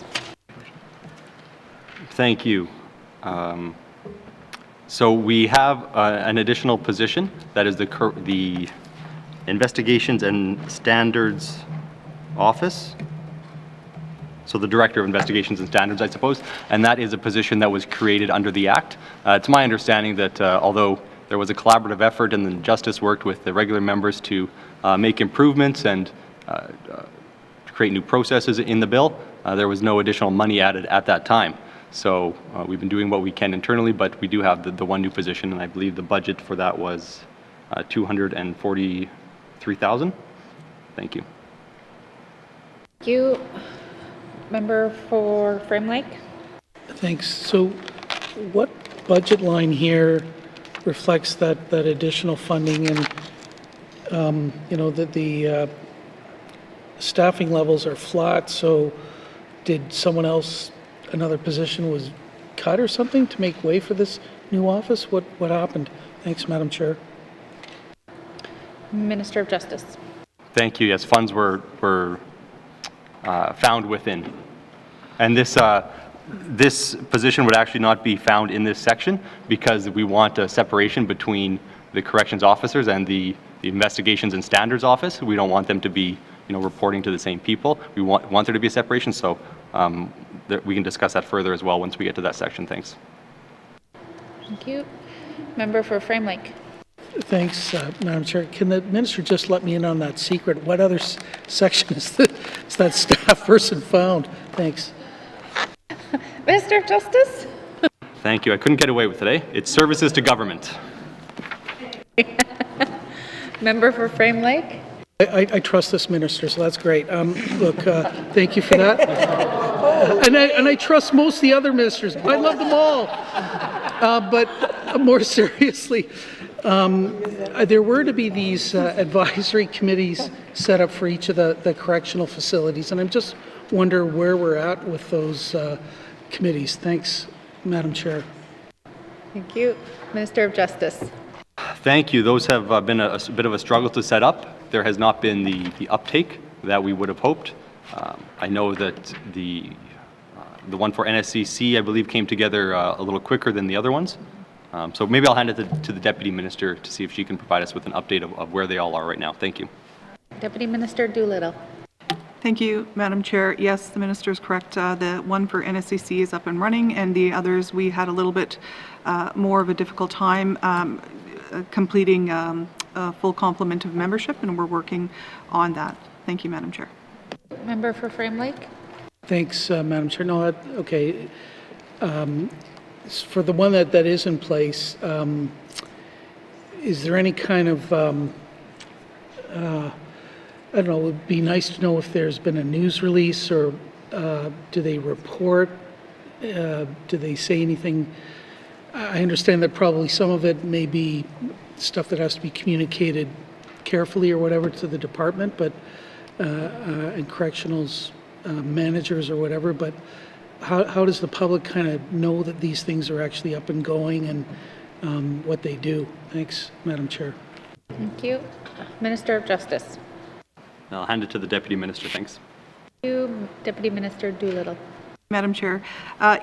Thank you. So we have an additional position, that is the Investigations and Standards Office. So the Director of Investigations and Standards, I suppose, and that is a position that was created under the Act. It's my understanding that although there was a collaborative effort and then Justice worked with the regular members to make improvements and create new processes in the bill, there was no additional money added at that time. So we've been doing what we can internally, but we do have the one new position, and I believe the budget for that was $243,000. Thank you. Thank you. Member for Frame Lake. Thanks. So what budget line here reflects that additional funding, and that the staffing levels are flat? So did someone else, another position was cut or something to make way for this new office? What happened? Thanks, Madam Chair. Minister of Justice. Thank you. Yes, funds were found within. And this position would actually not be found in this section because we want a separation between the corrections officers and the Investigations and Standards Office. We don't want them to be reporting to the same people. We want there to be a separation, so we can discuss that further as well once we get to that section. Thanks. Thank you. Member for Frame Lake. Thanks, Madam Chair. Can the minister just let me in on that secret? What other section is that staff person found? Thanks. Minister of Justice. Thank you. I couldn't get away with it, eh? It's services to government. Member for Frame Lake. I trust this minister, so that's great. Look, thank you for that. And I trust most of the other ministers. I love them all. But more seriously, there were to be these advisory committees set up for each of the correctional facilities, and I'm just wonder where we're at with those committees. Thanks, Madam Chair. Thank you. Minister of Justice. Thank you. Those have been a bit of a struggle to set up. There has not been the uptake that we would have hoped. I know that the one for NSCC, I believe, came together a little quicker than the other ones. So maybe I'll hand it to the Deputy Minister to see if she can provide us with an update of where they all are right now. Thank you. Deputy Minister Doolittle. Thank you, Madam Chair. Yes, the Minister is correct. The one for NSCC is up and running, and the others, we had a little bit more of a difficult time completing a full complement of membership, and we're working on that. Thank you, Madam Chair. Member for Frame Lake. Thanks, Madam Chair. No, okay. For the one that is in place, is there any kind of, I don't know, it would be nice to know if there's been a news release, or do they report, do they say anything? I understand that probably some of it may be stuff that has to be communicated carefully or whatever to the department, but and correctionals managers or whatever, but how does the public kind of know that these things are actually up and going, and what they do? Thanks, Madam Chair. Thank you. Minister of Justice. I'll hand it to the Deputy Minister. Thanks. Thank you. Deputy Minister Doolittle. Madam Chair,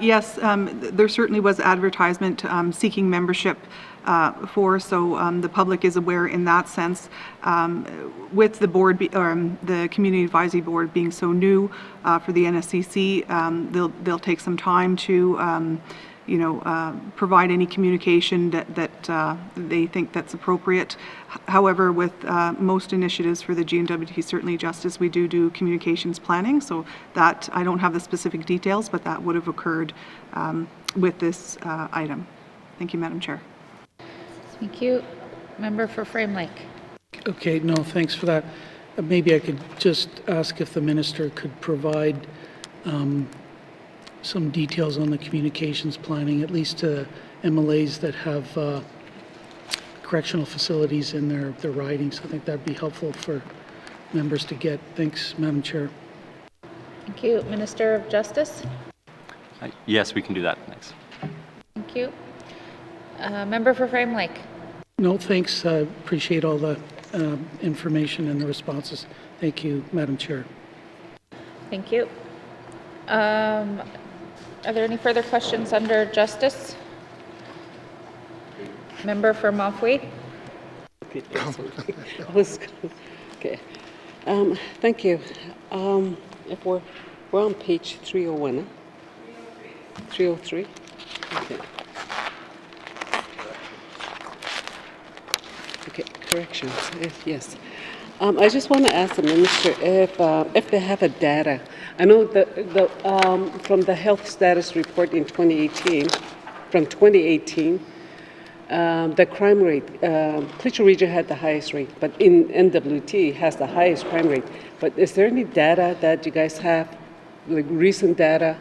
yes, there certainly was advertisement seeking membership for, so the public is aware in that sense. With the board, the Community Advisory Board being so new for the NSCC, they'll take some time to provide any communication that they think that's appropriate. However, with most initiatives for the N.W.T, certainly Justice, we do communications planning, so that, I don't have the specific details, but that would have occurred with this item. Thank you, Madam Chair. Thank you. Member for Frame Lake. Okay, no, thanks for that. Maybe I could just ask if the Minister could provide some details on the communications planning, at least to MLAs that have correctional facilities in their ridings. I think that'd be helpful for members to get. Thanks, Madam Chair. Thank you. Minister of Justice. Yes, we can do that. Thanks. Thank you. Member for Frame Lake. No, thanks. I appreciate all the information and the responses. Thank you, Madam Chair. Thank you. Are there any further questions under Justice? Member for Mafwee. Okay. Thank you. If we're on page 301, 303. Okay. Okay, corrections. Yes. I just want to ask the Minister if they have a data. I know from the health status report in 2018, from 2018, the crime rate, Cleacher Region had the highest rate, but in N.W.T has the highest crime rate. But is there any data that you guys have, like recent data,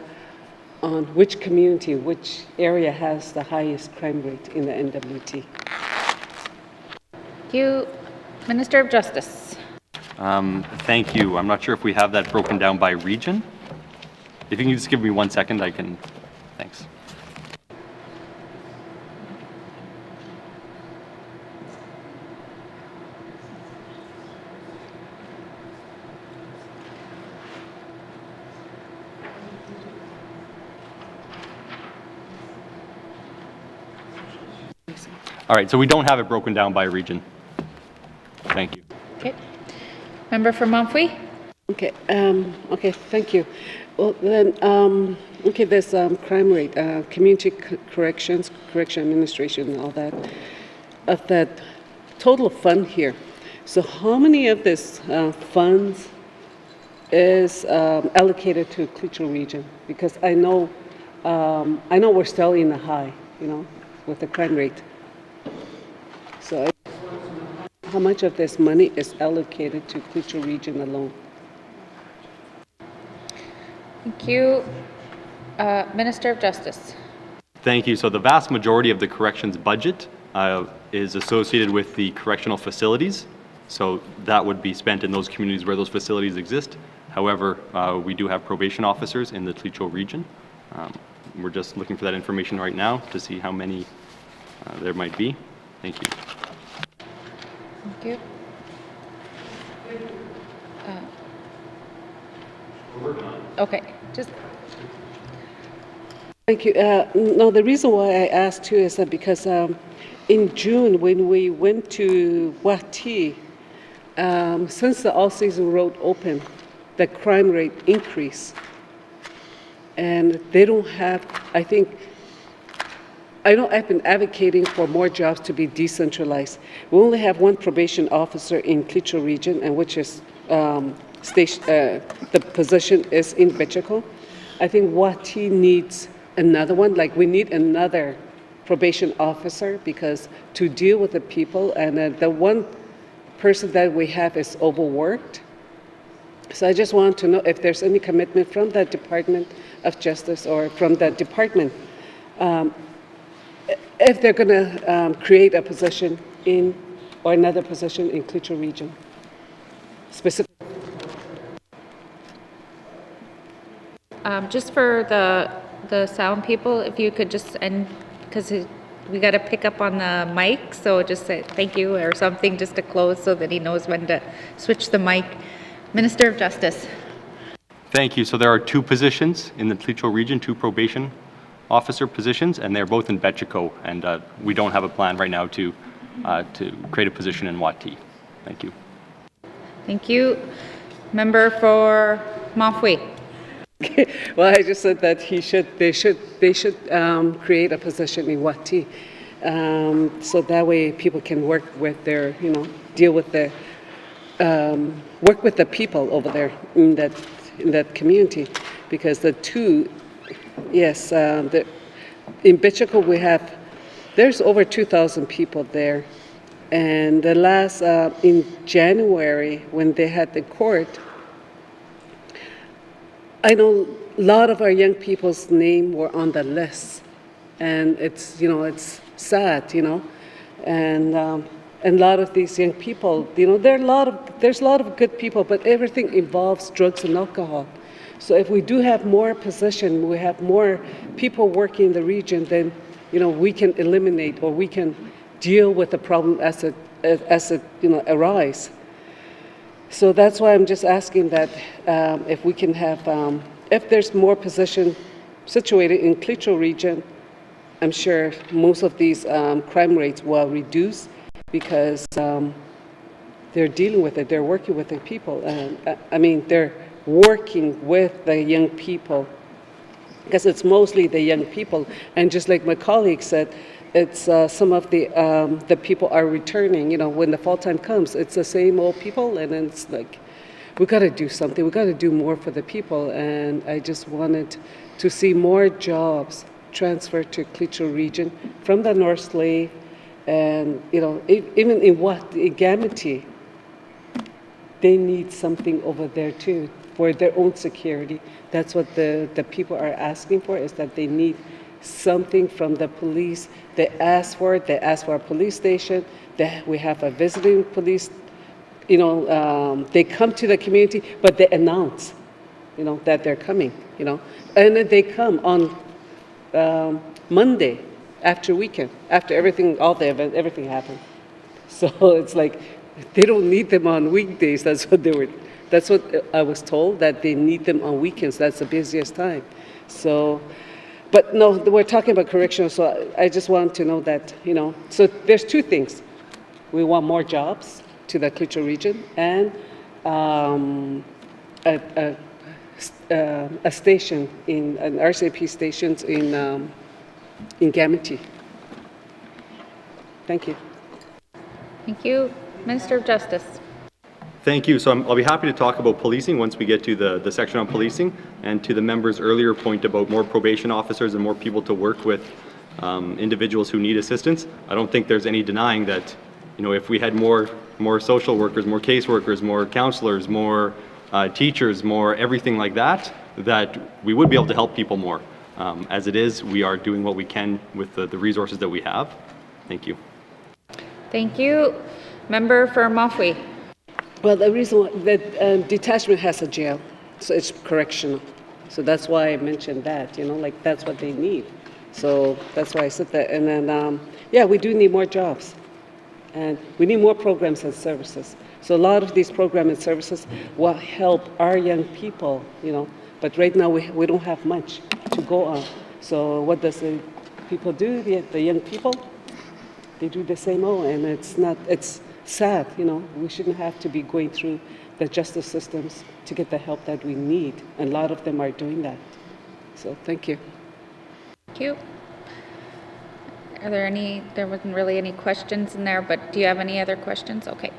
on which community, which area has the highest crime rate in the N.W.T? Thank you. Minister of Justice. Thank you. I'm not sure if we have that broken down by region. If you can just give me 1 second, I can. Thanks. All right, so we don't have it broken down by region. Thank you. Okay. Member for Mafwee. Okay. Okay. Thank you. Well, then, okay. There's crime rate, community correction administration, and all that. Of that total fund here. So, how many of this funds is allocated to Cleacher Region? Because I know we're still in the high, with the crime rate. So, how much of this money is allocated to Cleacher Region alone? Thank you. Minister of Justice. Thank you. So the vast majority of the corrections budget is associated with the correctional facilities. So that would be spent in those communities where those facilities exist. However, we do have probation officers in the Cleacher Region. We're just looking for that information right now to see how many there might be. Thank you. Thank you. Okay, just Thank you. No, the reason why I asked too is that because in June, when we went to YELLOWKNIFE, since the all-season road opened, the crime rate increased. And they don't have, I've been advocating for more jobs to be decentralized. We only have one probation officer in Klitschko region, and which is the position is in Betcheko. I think YELLOWKNIFE needs another one, like we need another probation officer because to deal with the people, and the one person that we have is overworked. So I just want to know if there's any commitment from the Department of Justice or from the department, if they're going to create a position in, or another position in Klitschko region, specifically. Just for the sound people, if you could just end, because we got to pick up on the mic, so just say thank you or something just to close so that he knows when to switch the mic. Minister of Justice. Thank you. So there are two positions in the Klitschko region, two probation officer positions, and they're both in Betcheko, and we don't have a plan right now to create a position in YELLOWKNIFE. Thank you. Thank you. Member for Montfouet. Well, I just said that they should create a position in YELLOWKNIFE, so that way people can work with their, deal with the, work with the people over there in that community, because the two, yes, in Betcheko there's over 2,000 people there, and the last in January when they had the court. I know a lot of our young people's name were on the list, and it's sad, and a lot of these young people, there's a lot of good people, but everything involves drugs and alcohol. So if we do have more position, we have more people working in the region, then we can eliminate, or we can deal with the problem as it arise. So that's why I'm just asking that if we can have, if there's more position situated in Klitschko region, I'm sure most of these crime rates will reduce because they're dealing with it, they're working with the people. They're working with the young people because it's mostly the young people. And just like my colleague said, it's some of the people are returning, when the fall time comes, it's the same old people, and then it's like, we got to do something, we got to do more for the people, and I just wanted to see more jobs transferred to Klitschko region from the North Slave, and, even in N.W.T, they need something over there too, for their own security. That's what the people are asking for, is that they need something from the police. They ask for it. They ask for a police station. We have a visiting police. They come to the community, but they announce, that they're coming. And then they come on Monday after weekend, after everything, all the event, everything happened. So it's like they don't need them on weekdays. That's what I was told, that they need them on weekends. That's the busiest time. So. But no, we're talking about correctional, so I just want to know that, so there's two things. We want more jobs to the Klitschko region, and a station, an RCMP stations in N.W.T. Thank you. Thank you. Minister of Justice. Thank you. So I'll be happy to talk about policing once we get to the section on policing, and to the member's earlier point about more probation officers and more people to work with individuals who need assistance. I don't think there's any denying that, if we had more social workers, more caseworkers, more counselors, more teachers, more everything like that, that we would be able to help people more. As it is, we are doing what we can with the resources that we have. Thank you. Thank you. Member for Montfouet. Well, the reason why that detachment has a jail, so it's correctional. So that's why I mentioned that, that's what they need. So that's why I said that. And then, we do need more jobs. And we need more programs and services. So a lot of these programs and services will help our young people, But right now we don't have much to go on. So what does the people do, the young people? They do the same old, and it's sad, we shouldn't have to be going through the justice systems to get the help that we need, and a lot of them are doing that. So thank you. Thank you. Are there wasn't really any questions in there, but do you have any other questions? Okay.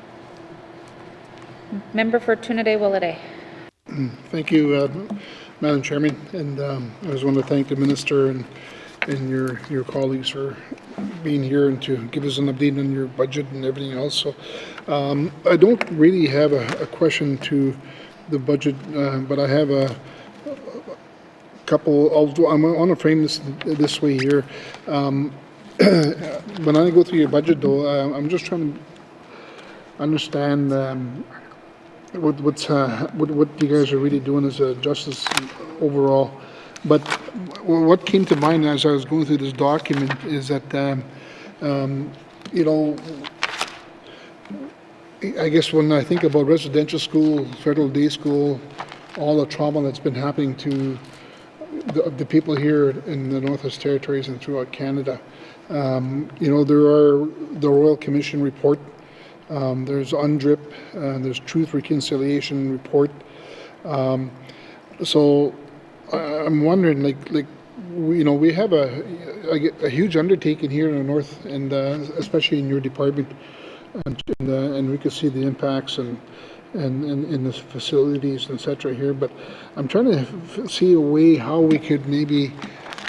Member for Trinidad-Willowday. Thank you, Madam Chairman, and I just want to thank the Minister and your colleagues for being here and to give us an update on your budget and everything else. So I don't really have a question to the budget, but I have a couple. I want to frame this way here. When I go through your budget, though, I'm just trying to understand what you guys are really doing as a justice overall. But what came to mind as I was going through this document is that, I guess when I think about residential school, federal day school, all the trauma that's been happening to the people here in the Northwest Territories and throughout Canada, there are the Royal Commission report, there's UNDRIP, there's Truth Reconciliation report. So I'm wondering, we have a huge undertaking here in the north, and especially in your department, and we could see the impacts and in the facilities, etc. here. But I'm trying to see a way how we could maybe,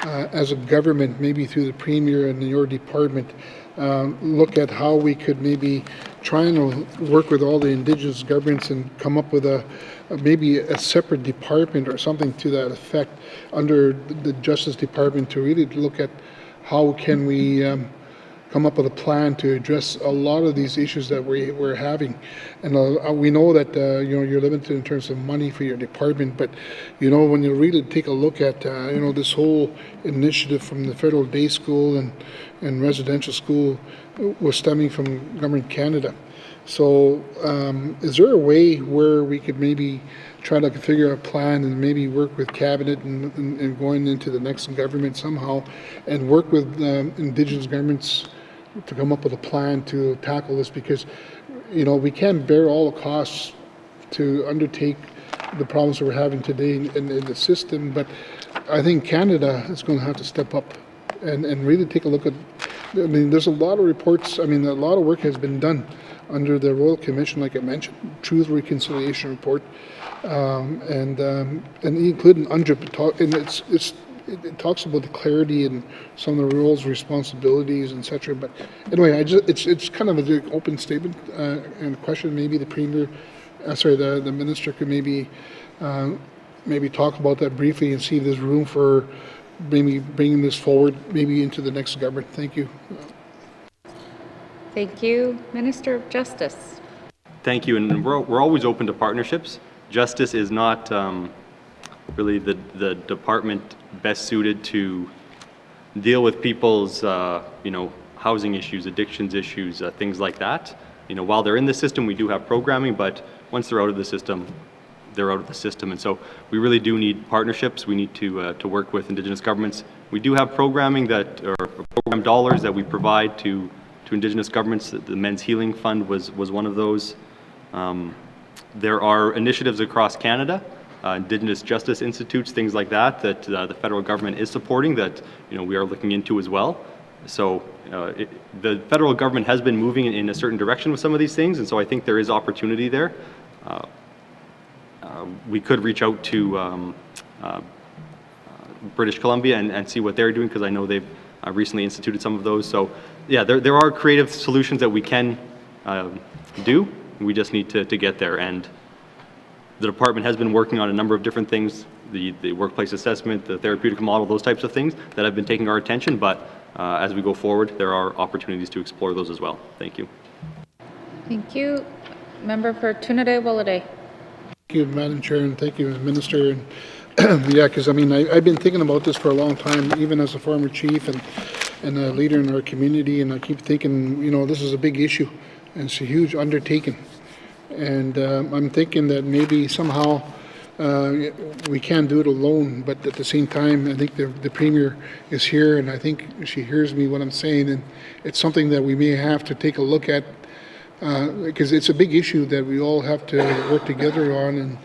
as a government, maybe through the Premier and your department, look at how we could maybe try and work with all the Indigenous governments and come up with maybe a separate department or something to that effect under the Justice Department to really look at how can we come up with a plan to address a lot of these issues that we're having. And we know that you're limited in terms of money for your department, but when you really take a look at this whole initiative from the federal day school and residential school was stemming from Government Canada. So is there a way where we could maybe try to figure a plan and maybe work with Cabinet and going into the next government somehow and work with Indigenous governments to come up with a plan to tackle this? Because we can't bear all the costs to undertake the problems that we're having today in the system, but I think Canada is going to have to step up and really take a look at. There's a lot of reports, a lot of work has been done under the Royal Commission, like I mentioned, Truth Reconciliation Report, and including UNDRIP, and it talks about the clarity and some of the roles, responsibilities, etc. But anyway, it's kind of an open statement and a question. Maybe the Premier, the Minister could maybe talk about that briefly and see if there's room for maybe bringing this forward, maybe into the next government. Thank you. Thank you. Minister of Justice. Thank you, and we're always open to partnerships. Justice is not really the department best suited to deal with people's housing issues, addictions issues, things like that. While they're in the system, we do have programming, but once they're out of the system, they're out of the system. And so we really do need partnerships. We need to work with Indigenous governments. We do have programming or program dollars that we provide to Indigenous governments. The Men's Healing Fund was one of those. There are initiatives across Canada, Indigenous Justice Institutes, things like that the federal government is supporting that we are looking into as well. So the federal government has been moving in a certain direction with some of these things, and so I think there is opportunity there. We could reach out to British Columbia and see what they're doing, because I know they've recently instituted some of those. So yeah, there are creative solutions that we can do. We just need to get there. And the department has been working on a number of different things, the workplace assessment, the therapeutic model, those types of things that have been taking our attention. But as we go forward, there are opportunities to explore those as well. Thank you. Thank you. Member for Trinidad-Willowday. Thank you, Madam Chair, and thank you, Minister. And yeah, because I've been thinking about this for a long time, even as a former chief and a leader in our community, and I keep thinking, this is a big issue, and it's a huge undertaking. And I'm thinking that maybe somehow we can't do it alone, but at the same time, I think the Premier is here, and I think she hears me what I'm saying, and it's something that we may have to take a look at, because it's a big issue that we all have to work together on,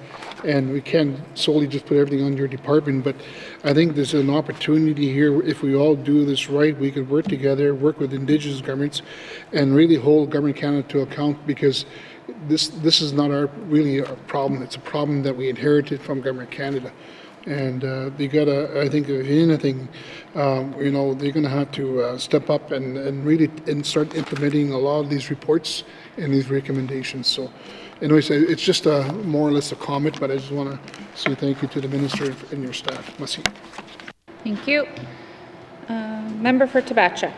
and we can't solely just put everything on your department, but I think there's an opportunity here. If we all do this right, we could work together, work with Indigenous governments, and really hold Government Canada to account, because this is not really a problem. It's a problem that we inherited from Government Canada. And they gotta, I think, if anything, they're gonna have to step up and really start implementing a lot of these reports and these recommendations. So anyways, it's just more or less a comment, but I just want to say thank you to the Minister and your staff. Merci. Thank you. Member for Tabacha.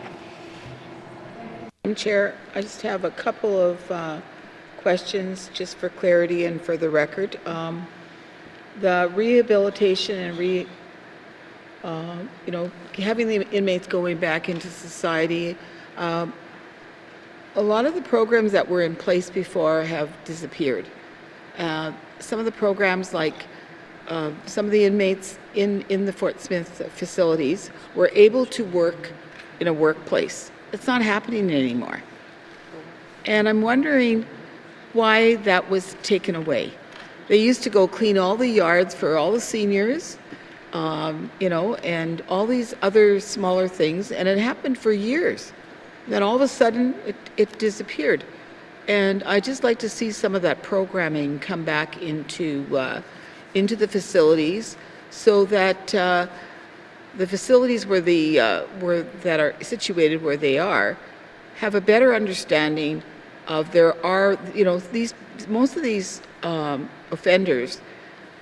Madam Chair, I just have a couple of questions just for clarity and for the record. The rehabilitation and having the inmates going back into society, a lot of the programs that were in place before have disappeared. Some of the programs, like some of the inmates in the Fort Smith facilities, were able to work in a workplace. It's not happening anymore. And I'm wondering why that was taken away. They used to go clean all the yards for all the seniors, and all these other smaller things, and it happened for years. Then all of a sudden, it disappeared. And I'd just like to see some of that programming come back into the facilities, so that the facilities that are situated where they are have a better understanding of most of these offenders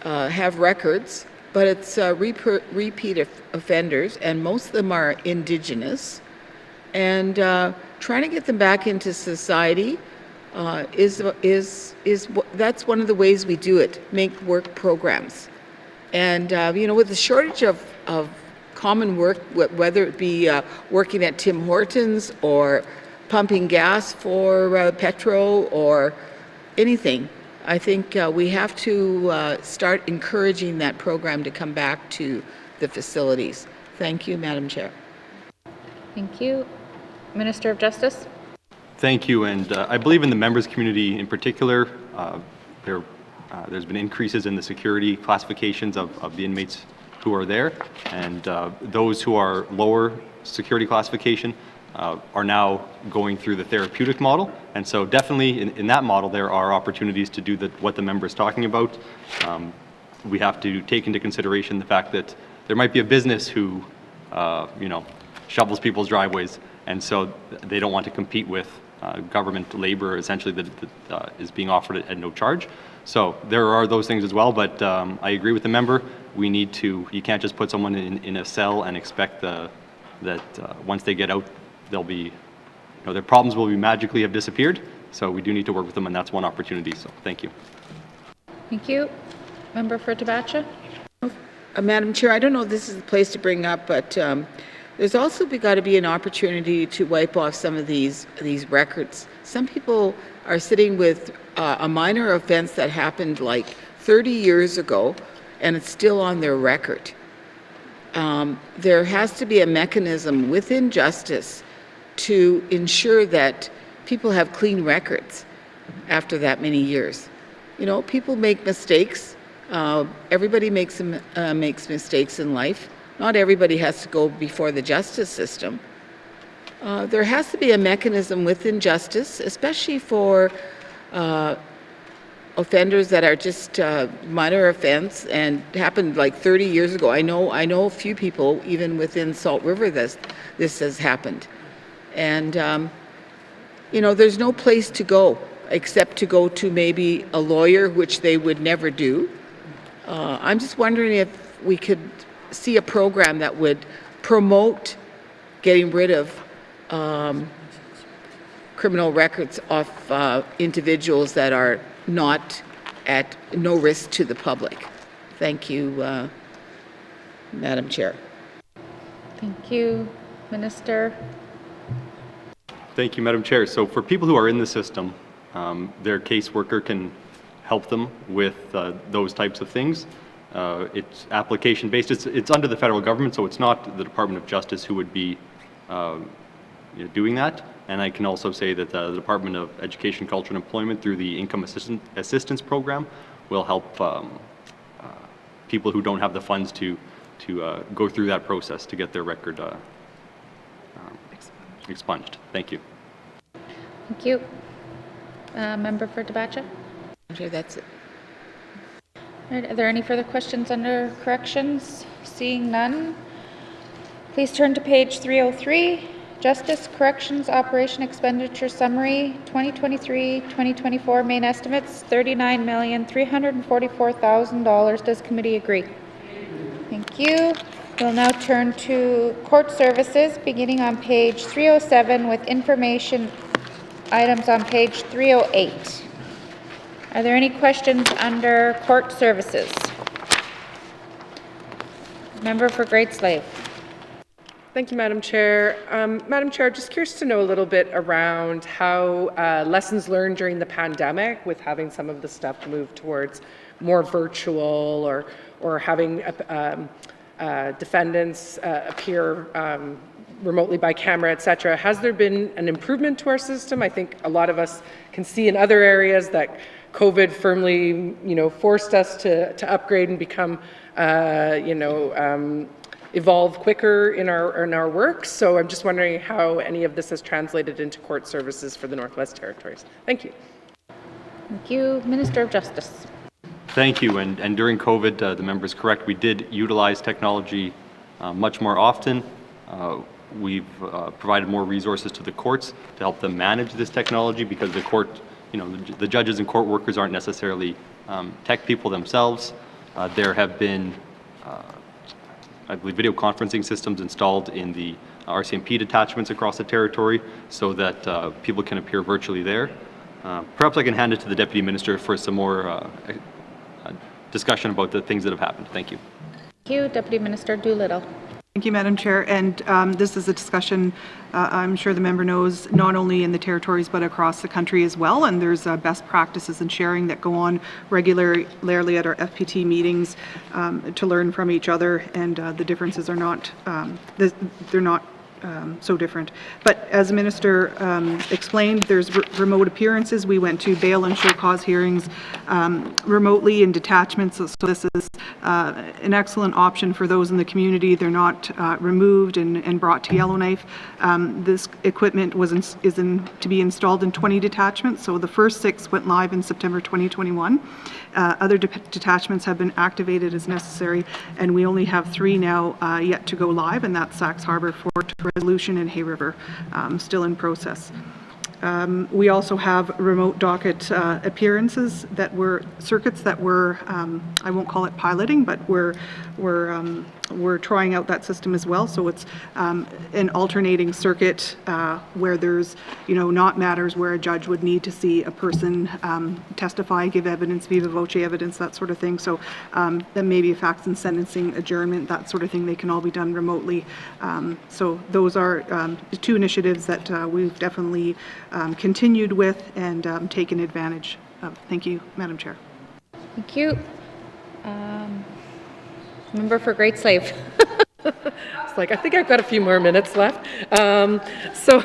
have records, but it's repeat offenders, and most of them are Indigenous. And trying to get them back into society that's one of the ways we do it. Make work programs, and with the shortage of common work, whether it be working at Tim Hortons or pumping gas for Petro or anything, I think we have to start encouraging that program to come back to the facilities. Thank you, Madam Chair. Thank you. Minister of Justice. Thank you, and I believe in the members community in particular, there's been increases in the security classifications of the inmates who are there, and those who are lower security classification are now going through the therapeutic model. And so definitely in that model there are opportunities to do what the member is talking about. We have to take into consideration the fact that there might be a business who shovels people's driveways, and so they don't want to compete with government labor essentially that is being offered at no charge. So there are those things as well, but I agree with the member. You can't just put someone in a cell and expect that once they get out, they'll be, their problems will magically have disappeared. So we do need to work with them, and that's one opportunity. So thank you. Thank you. Member for Tabacha. Madam Chair, I don't know if this is the place to bring up, but there's also got to be an opportunity to wipe off some of these records. Some people are sitting with a minor offense that happened like 30 years ago, and it's still on their record. There has to be a mechanism within justice to ensure that people have clean records after that many years. People make mistakes. Everybody makes mistakes in life. Not everybody has to go before the justice system. There has to be a mechanism within justice, especially for offenders that are just minor offense and happened like 30 years ago. I know a few people, even within Salt River, this has happened. And, there's no place to go except to go to maybe a lawyer, which they would never do. I'm just wondering if we could see a program that would promote getting rid of criminal records of individuals that are not at no risk to the public. Thank you, Madam Chair. Thank you, Minister. Thank you, Madam Chair. So for people who are in the system, their caseworker can help them with those types of things. It's application-based. It's under the federal government, so it's not the Department of Justice who would be doing that. And I can also say that the Department of Education, Culture and Employment, through the Income Assistance Program, will help people who don't have the funds to go through that process to get their record expunged. Thank you. Thank you. Member for Debacha? I'm sure that's it. All right, are there any further questions under corrections? Seeing none, please turn to page 303. Justice Corrections Operation Expenditure Summary 2023-2024 main estimates $39,344,000. Does committee agree? Thank you. We'll now turn to Court Services, beginning on page 307 with information items on page 308. Are there any questions under Court Services? Member for Great Slave. Thank you, Madam Chair. Madam Chair, just curious to know a little bit around how lessons learned during the pandemic with having some of the stuff move towards more virtual or having defendants appear remotely by camera, et cetera. Has there been an improvement to our system? I think a lot of us can see in other areas that COVID firmly, forced us to upgrade and become, evolve quicker in our work. So I'm just wondering how any of this has translated into court services for the Northwest Territories. Thank you. Thank you. Minister of Justice. Thank you. And during COVID, the member is correct. We did utilize technology much more often. We've provided more resources to the courts to help them manage this technology because the court, the judges and court workers aren't necessarily tech people themselves. There have been, I believe, video conferencing systems installed in the RCMP detachments across the territory so that people can appear virtually there. Perhaps I can hand it to the Deputy Minister for some more discussion about the things that have happened. Thank you. Thank you. Deputy Minister Doolittle. Thank you, Madam Chair. And this is a discussion I'm sure the member knows not only in the territories but across the country as well. And there's best practices and sharing that go on regularly at our FPT meetings to learn from each other. And the differences are not they're not so different. But as the Minister explained, there's remote appearances. We went to bail and show cause hearings remotely in detachments. So this is an excellent option for those in the community. They're not removed and brought to Yellowknife. This equipment is to be installed in 20 detachments. So the first 6 went live in September 2021. Other detachments have been activated as necessary, and we only have 3 now yet to go live, and that's Sax Harbor, Fort Resolution, and Hay River, still in process. We also have remote docket appearances that were circuits that were, I won't call it piloting, but we're trying out that system as well. So it's an alternating circuit where there's, not matters where a judge would need to see a person testify, give evidence, viva voce evidence, that sort of thing. So then maybe a facts and sentencing adjournment, that sort of thing, they can all be done remotely. So those are the 2 initiatives that we've definitely continued with and taken advantage of. Thank you, Madam Chair. Thank you. Member for Great Slave. It's like, I think I've got a few more minutes left. So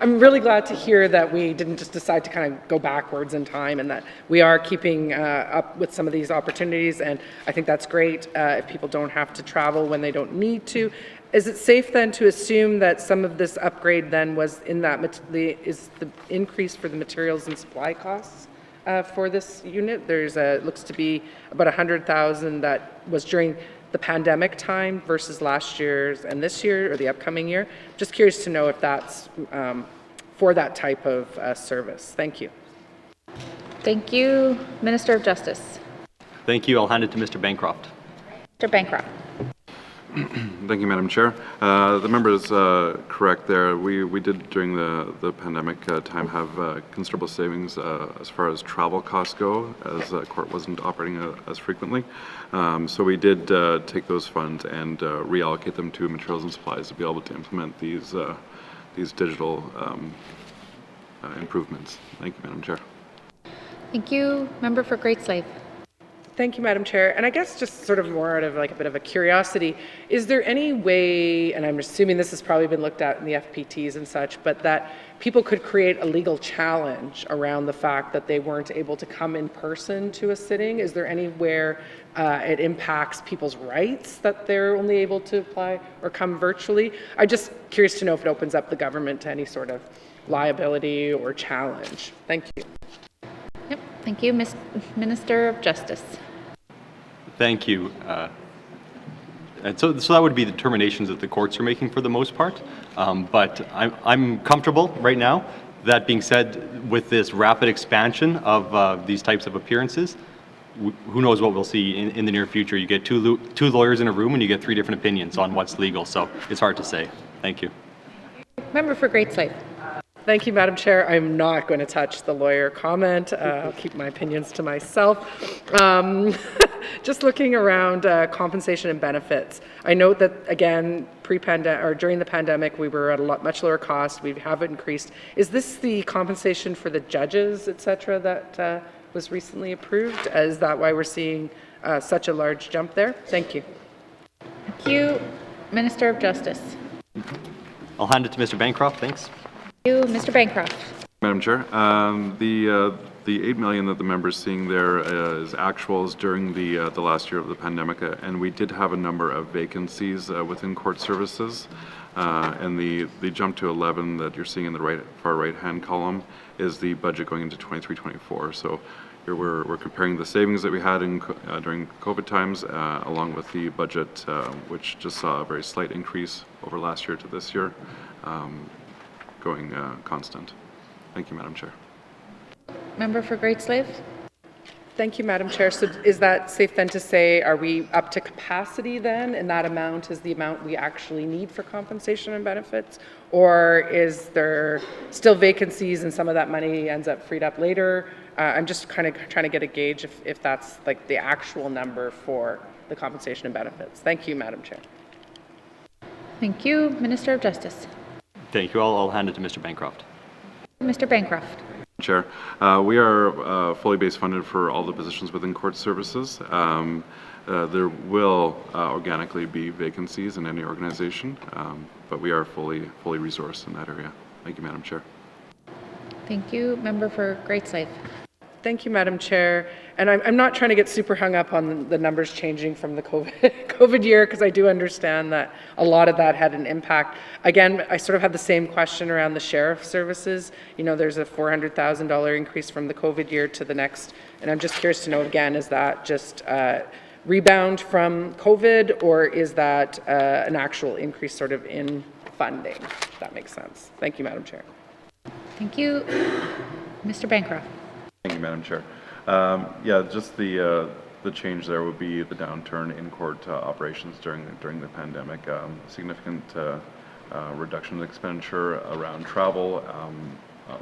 I'm really glad to hear that we didn't just decide to kind of go backwards in time and that we are keeping up with some of these opportunities. And I think that's great if people don't have to travel when they don't need to. Is it safe then to assume that some of this upgrade then was in that, is the increase for the materials and supply costs for this unit? There's looks to be about $100,000 that was during the pandemic time versus last year's and this year or the upcoming year. Just curious to know if that's for that type of service. Thank you. Thank you. Minister of Justice. Thank you. I'll hand it to Mr. Bancroft. Mr. Bancroft. Thank you, Madam Chair. The member is correct there. We did, during the pandemic time, have considerable savings as far as travel costs go, as court wasn't operating as frequently. So we did take those funds and reallocate them to materials and supplies to be able to implement these digital improvements. Thank you, Madam Chair. Thank you. Member for Great Slave. Thank you, Madam Chair. And I guess just sort of more out of like a bit of a curiosity, is there any way, and I'm assuming this has probably been looked at in the FPTs and such, but that people could create a legal challenge around the fact that they weren't able to come in person to a sitting? Is there anywhere it impacts people's rights that they're only able to apply or come virtually? I'm just curious to know if it opens up the government to any sort of liability or challenge. Thank you. Yep. Thank you, Minister of Justice. Thank you. And so that would be the determinations that the courts are making for the most part. But I'm comfortable right now. That being said, with this rapid expansion of these types of appearances, who knows what we'll see in the near future. You get two lawyers in a room and you get 3 different opinions on what's legal. So it's hard to say. Thank you. Member for Great Slave. Thank you, Madam Chair. I'm not going to touch the lawyer comment. I'll keep my opinions to myself. Just looking around compensation and benefits. I note that, again, pre-pandemic or during the pandemic, we were at a much lower cost. We have increased. Is this the compensation for the judges, et cetera, that was recently approved? Is that why we're seeing such a large jump there? Thank you. Thank you, Minister of Justice. I'll hand it to Mr. Bancroft. Thanks. Thank you, Mr. Bancroft. Madam Chair, the 8 million that the member's seeing there is actuals during the last year of the pandemic, and we did have a number of vacancies within court services, and the jump to 11 that you're seeing in the far right-hand column is the budget going into 23-24. So here we're comparing the savings that we had during COVID times along with the budget, which just saw a very slight increase over last year to this year. Going constant. Thank you, Madam Chair. Member for Great Slave. Thank you, Madam Chair. So is that safe then to say, are we up to capacity then, and that amount is the amount we actually need for compensation and benefits? Or is there still vacancies and some of that money ends up freed up later? I'm just kind of trying to get a gauge if that's like the actual number for the compensation and benefits. Thank you, Madam Chair. Thank you, Minister of Justice. Thank you. I'll hand it to Mr. Bancroft. Mr. Bancroft. Chair, we are fully base funded for all the positions within court services. There will organically be vacancies in any organization, but we are fully resourced in that area. Thank you, Madam Chair. Thank you. Member for Great Slave. Thank you, Madam Chair. And I'm not trying to get super hung up on the numbers changing from the COVID year, because I do understand that a lot of that had an impact. Again, I sort of had the same question around the sheriff services. You know, there's a $400,000 increase from the COVID year to the next. And I'm just curious to know, again, is that just rebound from COVID, or is that an actual increase sort of in funding, if that makes sense? Thank you, Madam Chair. Thank you. Mr. Bancroft. Thank you, Madam Chair. Yeah, just the change there would be the downturn in court operations during the pandemic. Significant reduction in expenditure around travel,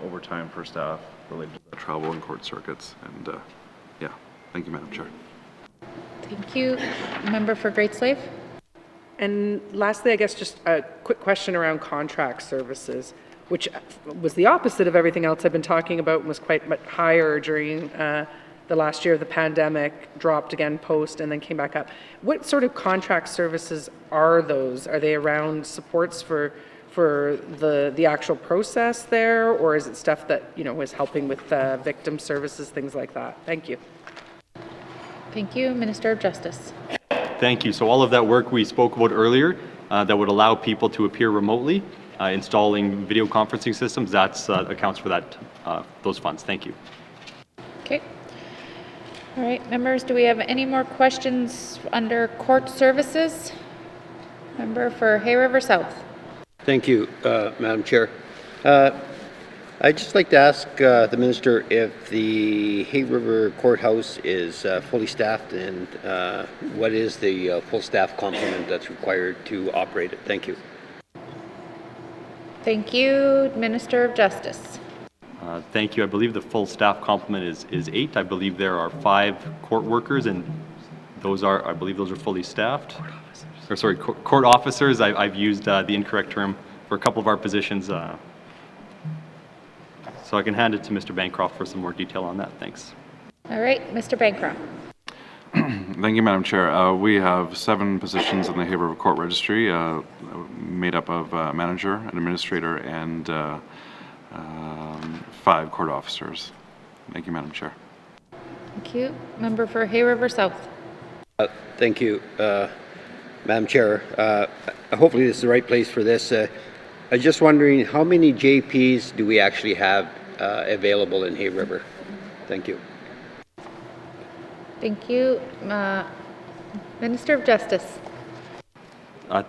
overtime for staff related to travel and court circuits, and yeah. Thank you, Madam Chair. Thank you. Member for Great Slave. And lastly, I guess just a quick question around contract services, which was the opposite of everything else I've been talking about and was quite much higher during the last year of the pandemic, dropped again post and then came back up. What sort of contract services are those? Are they around supports for the actual process there, or is it stuff that, you know, is helping with victim services, things like that? Thank you. Thank you. Minister of Justice. Thank you. So all of that work we spoke about earlier that would allow people to appear remotely, installing video conferencing systems, that accounts for that those funds. Thank you. Okay. All right, members, do we have any more questions under court services? Member for Hay River South. Thank you, Madam Chair. I'd just like to ask the Minister if the Hay River Courthouse is fully staffed, and what is the full staff complement that's required to operate it? Thank you. Thank you. Minister of Justice. Thank you. I believe the full staff complement is 8. I believe there are 5 court workers, and those are, I believe those are fully staffed. Or sorry, court officers. I've used the incorrect term for a couple of our positions. So I can hand it to Mr. Bancroft for some more detail on that. Thanks. All right, Mr. Bancroft. Thank you, Madam Chair. We have 7 positions in the Hay River Court Registry, made up of manager, an administrator, and 5 court officers. Thank you, Madam Chair. Thank you. Member for Hay River South. Thank you, Madam Chair. Hopefully this is the right place for this. I'm just wondering, how many JPs do we actually have available in Hay River? Thank you. Thank you. Minister of Justice.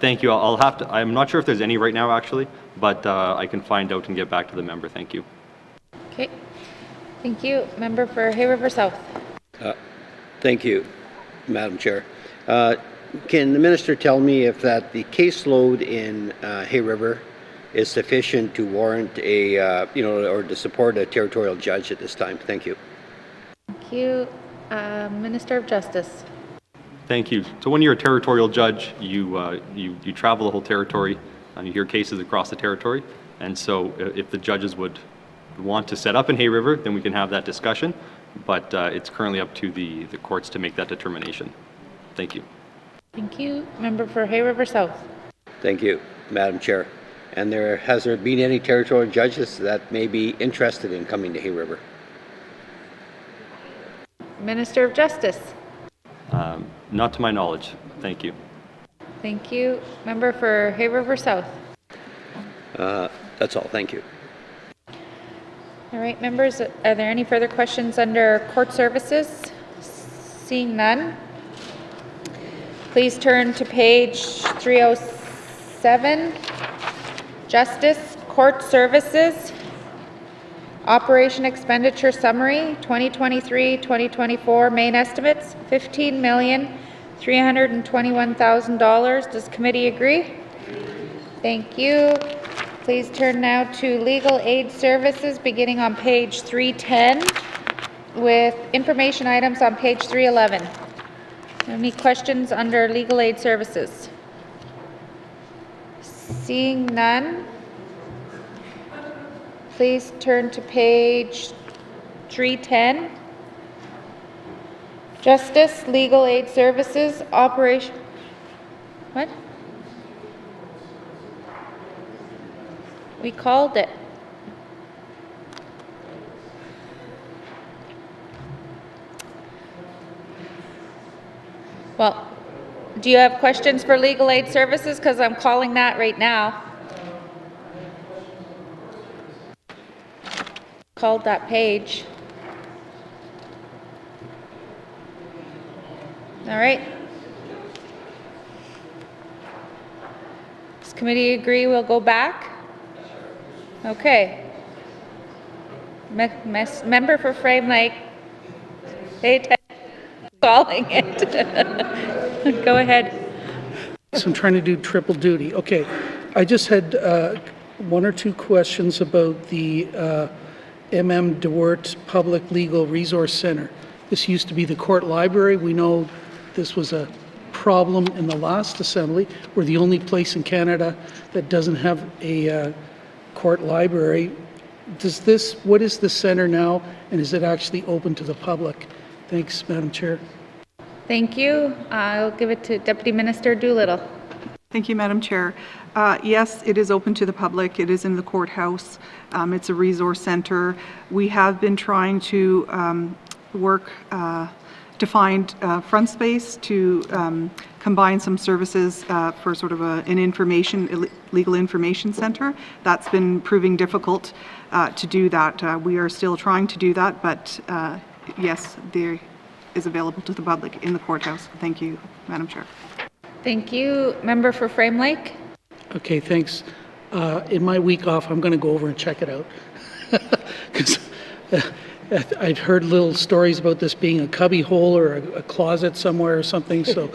Thank you. I'll have to, I'm not sure if there's any right now, actually, but I can find out and get back to the member. Thank you. Okay. Thank you. Member for Hay River South. Thank you, Madam Chair. Can the minister tell me if that the caseload in Hay River is sufficient to warrant a, or to support a territorial judge at this time? Thank you. Thank you. Minister of Justice. Thank you. So when you're a territorial judge, you travel the whole territory and you hear cases across the territory. And so if the judges would want to set up in Hay River, then we can have that discussion. But it's currently up to the courts to make that determination. Thank you. Thank you. Member for Hay River South. Thank you, Madam Chair. And has there been any territorial judges that may be interested in coming to Hay River? Minister of Justice. Not to my knowledge. Thank you. Thank you. Member for Hay River South. That's all. Thank you. All right, members, are there any further questions under court services? Seeing none, please turn to page 307. Justice, Court Services, Operation Expenditure Summary, 2023-2024 main estimates, $15,321,000. Does committee agree? Thank you. Please turn now to Legal Aid Services, beginning on page 310, with information items on page 311. Any questions under Legal Aid Services? Seeing none, please turn to page 310. Justice, Legal Aid Services, Operation... What? We called it. Well, do you have questions for Legal Aid Services? Because I'm calling that right now. Called that page. All right. Does committee agree we'll go back? Okay. Member for Frame Lake, pay attention. Calling it. Go ahead. So I'm trying to do triple duty. Okay. I just had 1 or 2 questions about the N.W.T. Public Legal Resource Center. This used to be the court library. We know this was a problem in the last assembly. We're the only place in Canada that doesn't have a court library. What is the center now, and is it actually open to the public? Thanks, Madam Chair. Thank you. I'll give it to Deputy Minister Doolittle. Thank you, Madam Chair. Yes, it is open to the public. It is in the courthouse. It's a resource center. We have been trying to work to find front space to combine some services for sort of an legal information center. That's been proving difficult to do that. We are still trying to do that, but yes, there is available to the public in the courthouse. Thank you, Madam Chair. Thank you. Member for Frame Lake. Okay, thanks. In my week off, I'm going to go over and check it out. Because I'd heard little stories about this being a cubby hole or a closet somewhere or something. So,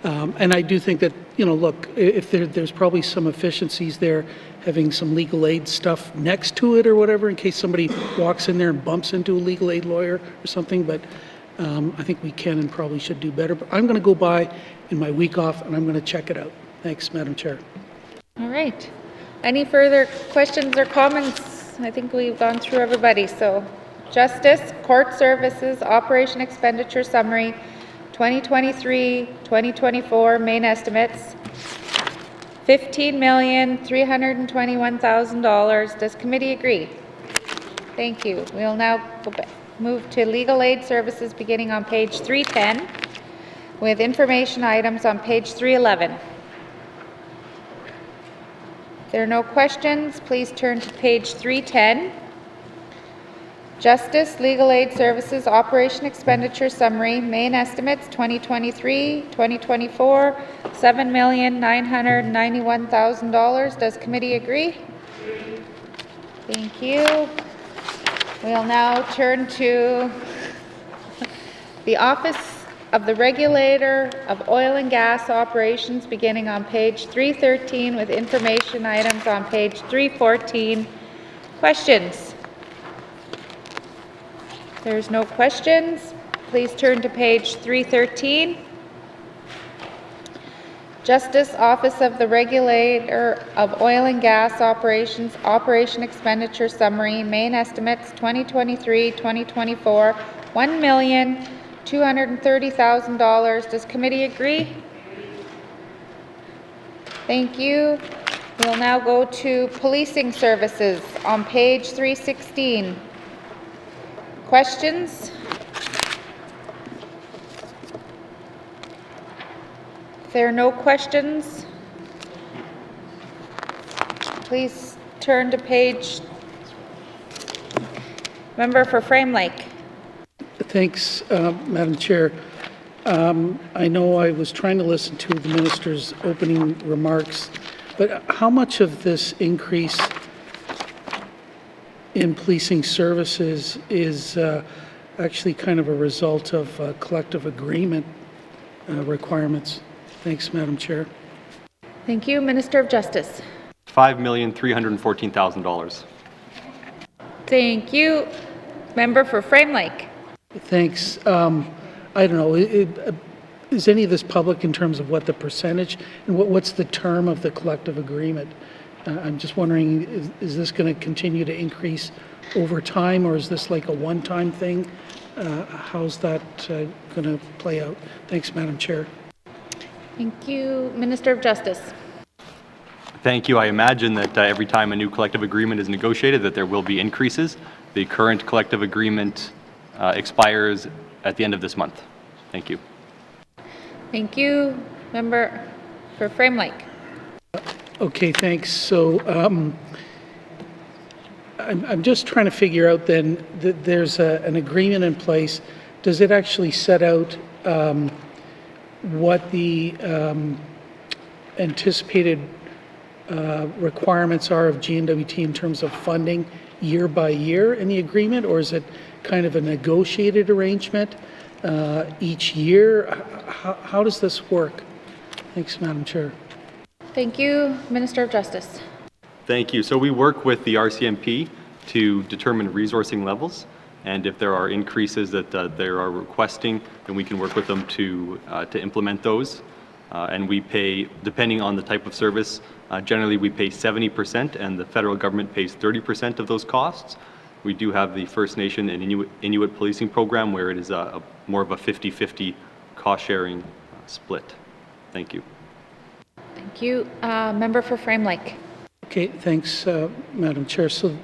and I do think that, look, if there's probably some efficiencies there, having some legal aid stuff next to it or whatever, in case somebody walks in there and bumps into a legal aid lawyer or something. But I think we can and probably should do better. But I'm going to go by in my week off and I'm going to check it out. Thanks, Madam Chair. All right. Any further questions or comments I think we've gone through everybody. So Justice, Court Services, Operation Expenditure Summary, 2023-2024 main estimates, $15,321,000. Does committee agree? Thank you. We'll now move to legal aid services beginning on page 310 with information items on page 311. If there are no questions, please turn to page 310. Justice, Legal Aid Services, Operation Expenditure Summary, Main Estimates 2023-2024, $7,991,000. Does committee agree? Thank you. We'll now turn to the Office of the Regulator of Oil and Gas Operations beginning on page 313 with information items on page 314. Questions? There's no questions. Please turn to page 313. Justice, Office of the Regulator of Oil and Gas Operations, Operation Expenditure Summary, Main Estimates 2023-2024, $1,230,000. Does committee agree? Thank you. We'll now go to Policing Services on page 316. Questions? If there are no questions, please turn to page. Member for Frame Lake. Thanks, Madam Chair. I know I was trying to listen to the minister's opening remarks, but how much of this increase in policing services is actually kind of a result of collective agreement requirements? Thanks, Madam Chair. Thank you. Minister of Justice. $5,314,000. Thank you. Member for Frame Lake. Thanks. I don't know, is any of this public in terms of what the percentage and what's the term of the collective agreement? I'm just wondering, is this going to continue to increase over time, or is this like a one-time thing? How's that going to play out? Thanks, Madam Chair. Thank you. Minister of Justice. Thank you. I imagine that every time a new collective agreement is negotiated, that there will be increases. The current collective agreement expires at the end of this month. Thank you. Thank you. Member for Frame Lake. Okay, thanks. So I'm just trying to figure out then that there's an agreement in place. Does it actually set out what the anticipated requirements are of N.W.T in terms of funding year by year in the agreement, or is it kind of a negotiated arrangement each year? How does this work? Thanks, Madam Chair. Thank you. Minister of Justice. Thank you. So we work with the RCMP to determine resourcing levels, and if there are increases that they are requesting, then we can work with them to implement those. And we pay, depending on the type of service, generally we pay 70%, and the federal government pays 30% of those costs. We do have the First Nation and Inuit policing program where it is more of a 50-50 cost-sharing split. Thank you. Thank you. Member for Frame Lake. Okay, thanks, Madam Chair. So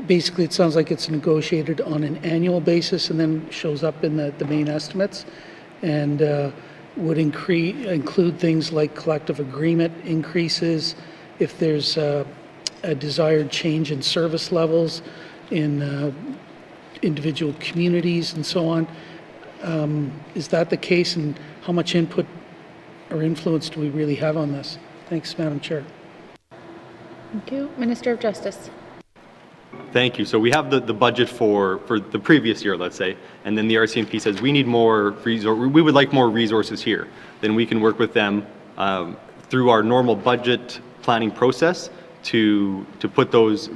basically, it sounds like it's negotiated on an annual basis and then shows up in the main estimates, and would include things like collective agreement increases, if there's a desired change in service levels in individual communities and so on. Is that the case, and how much input or influence do we really have on this? Thanks, Madam Chair. Thank you. Minister of Justice. Thank you. So we have the budget for the previous year, let's say, and then the RCMP says we need more we would like more resources here. Then we can work with them through our normal budget planning process to put those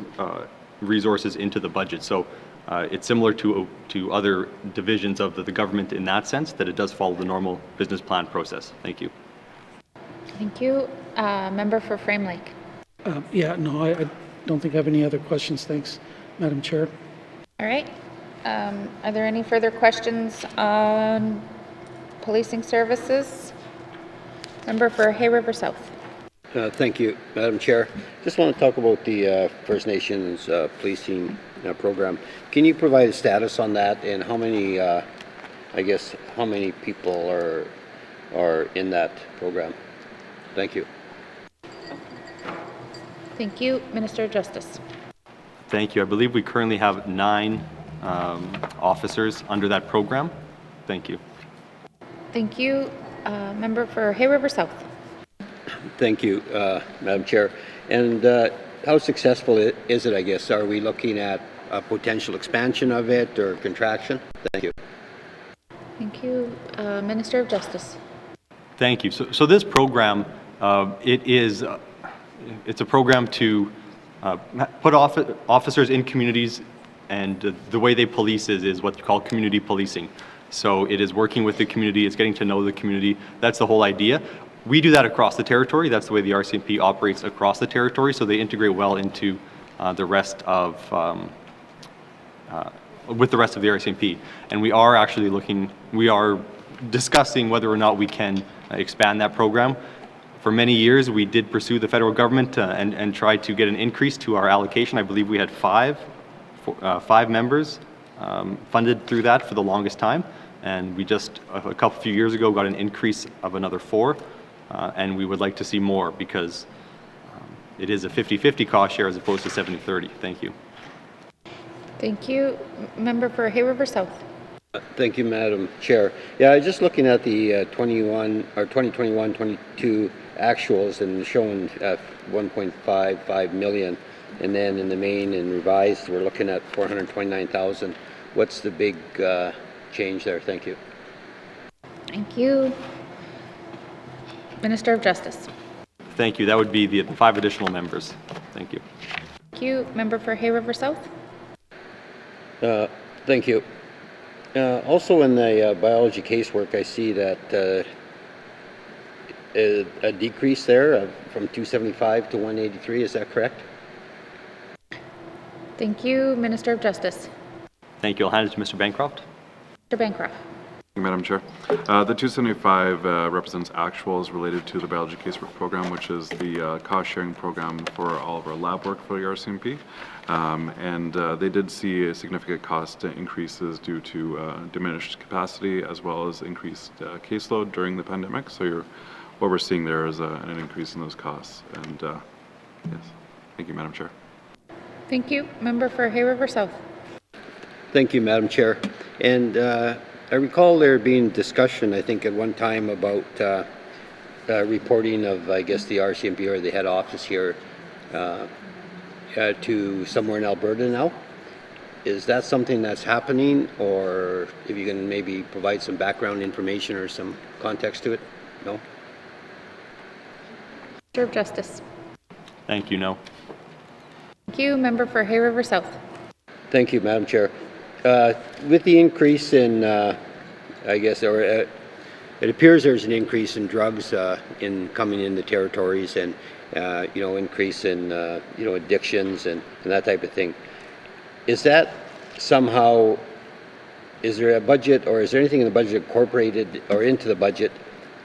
resources into the budget. So it's similar to other divisions of the government in that sense, that it does follow the normal business plan process. Thank you. Thank you. Member for Frame Lake. Yeah, no, don't think I have any other questions. Thanks, Madam Chair. All right. Are there any further questions on policing services? Member for Hay River South. Thank you, Madam Chair. Just want to talk about the First Nations policing program. Can you provide a status on that and how many, I guess, how many people are in that program? Thank you. Thank you. Minister of Justice. Thank you. I believe we currently have 9 officers under that program. Thank you. Thank you. Member for Hay River South. Thank you, Madam Chair. And how successful is it, I guess? Are we looking at a potential expansion of it or contraction? Thank you. Thank you. Minister of Justice. Thank you. So this program, it's a program to put officers in communities, and the way they police is what's called community policing. So it is working with the community, it's getting to know the community. That's the whole idea. We do that across the territory. That's the way the RCMP operates across the territory, so they integrate well into the rest of, with the rest of the RCMP. And we are actually discussing whether or not we can expand that program. For many years, we did pursue the federal government and tried to get an increase to our allocation. I believe we had five members funded through that for the longest time. And we just, a few years ago, got an increase of another 4. And we would like to see more because it is a 50-50 cost share as opposed to 70-30. Thank you. Thank you. Member for Hay River South. Thank you, Madam Chair. Yeah, I was just looking at the 2021-22 actuals and showing 1.55 million, and then in the main and revised, we're looking at 429,000. What's the big change there? Thank you. Thank you. Minister of Justice. Thank you. That would be the 5 additional members. Thank you. Thank you. Member for Hay River South. Thank you. Also in the biology casework, I see that a decrease there from 275 to 183. Is that correct? Thank you. Minister of Justice. Thank you. I'll hand it to Mr. Bancroft. Mr. Bancroft. Madam Chair. The 275 represents actuals related to the biology casework program, which is the cost-sharing program for all of our lab work for the RCMP. And they did see significant cost increases due to diminished capacity as well as increased caseload during the pandemic. So what we're seeing there is an increase in those costs. And yes, thank you, Madam Chair. Thank you. Member for Hay River South. Thank you, Madam Chair. And I recall there being discussion, I think, at one time about reporting of, I guess, the RCMP or the head office here to somewhere in Alberta now. Is that something that's happening, or if you can maybe provide some background information or some context to it? No? Minister of Justice. Thank you. No. Thank you. Member for Hay River South. Thank you, Madam Chair. With the increase in, I guess, or it appears there's an increase in drugs in coming in the territories, and increase in addictions and that type of thing. Is that somehow? Is there a budget, or is there anything in the budget incorporated or into the budget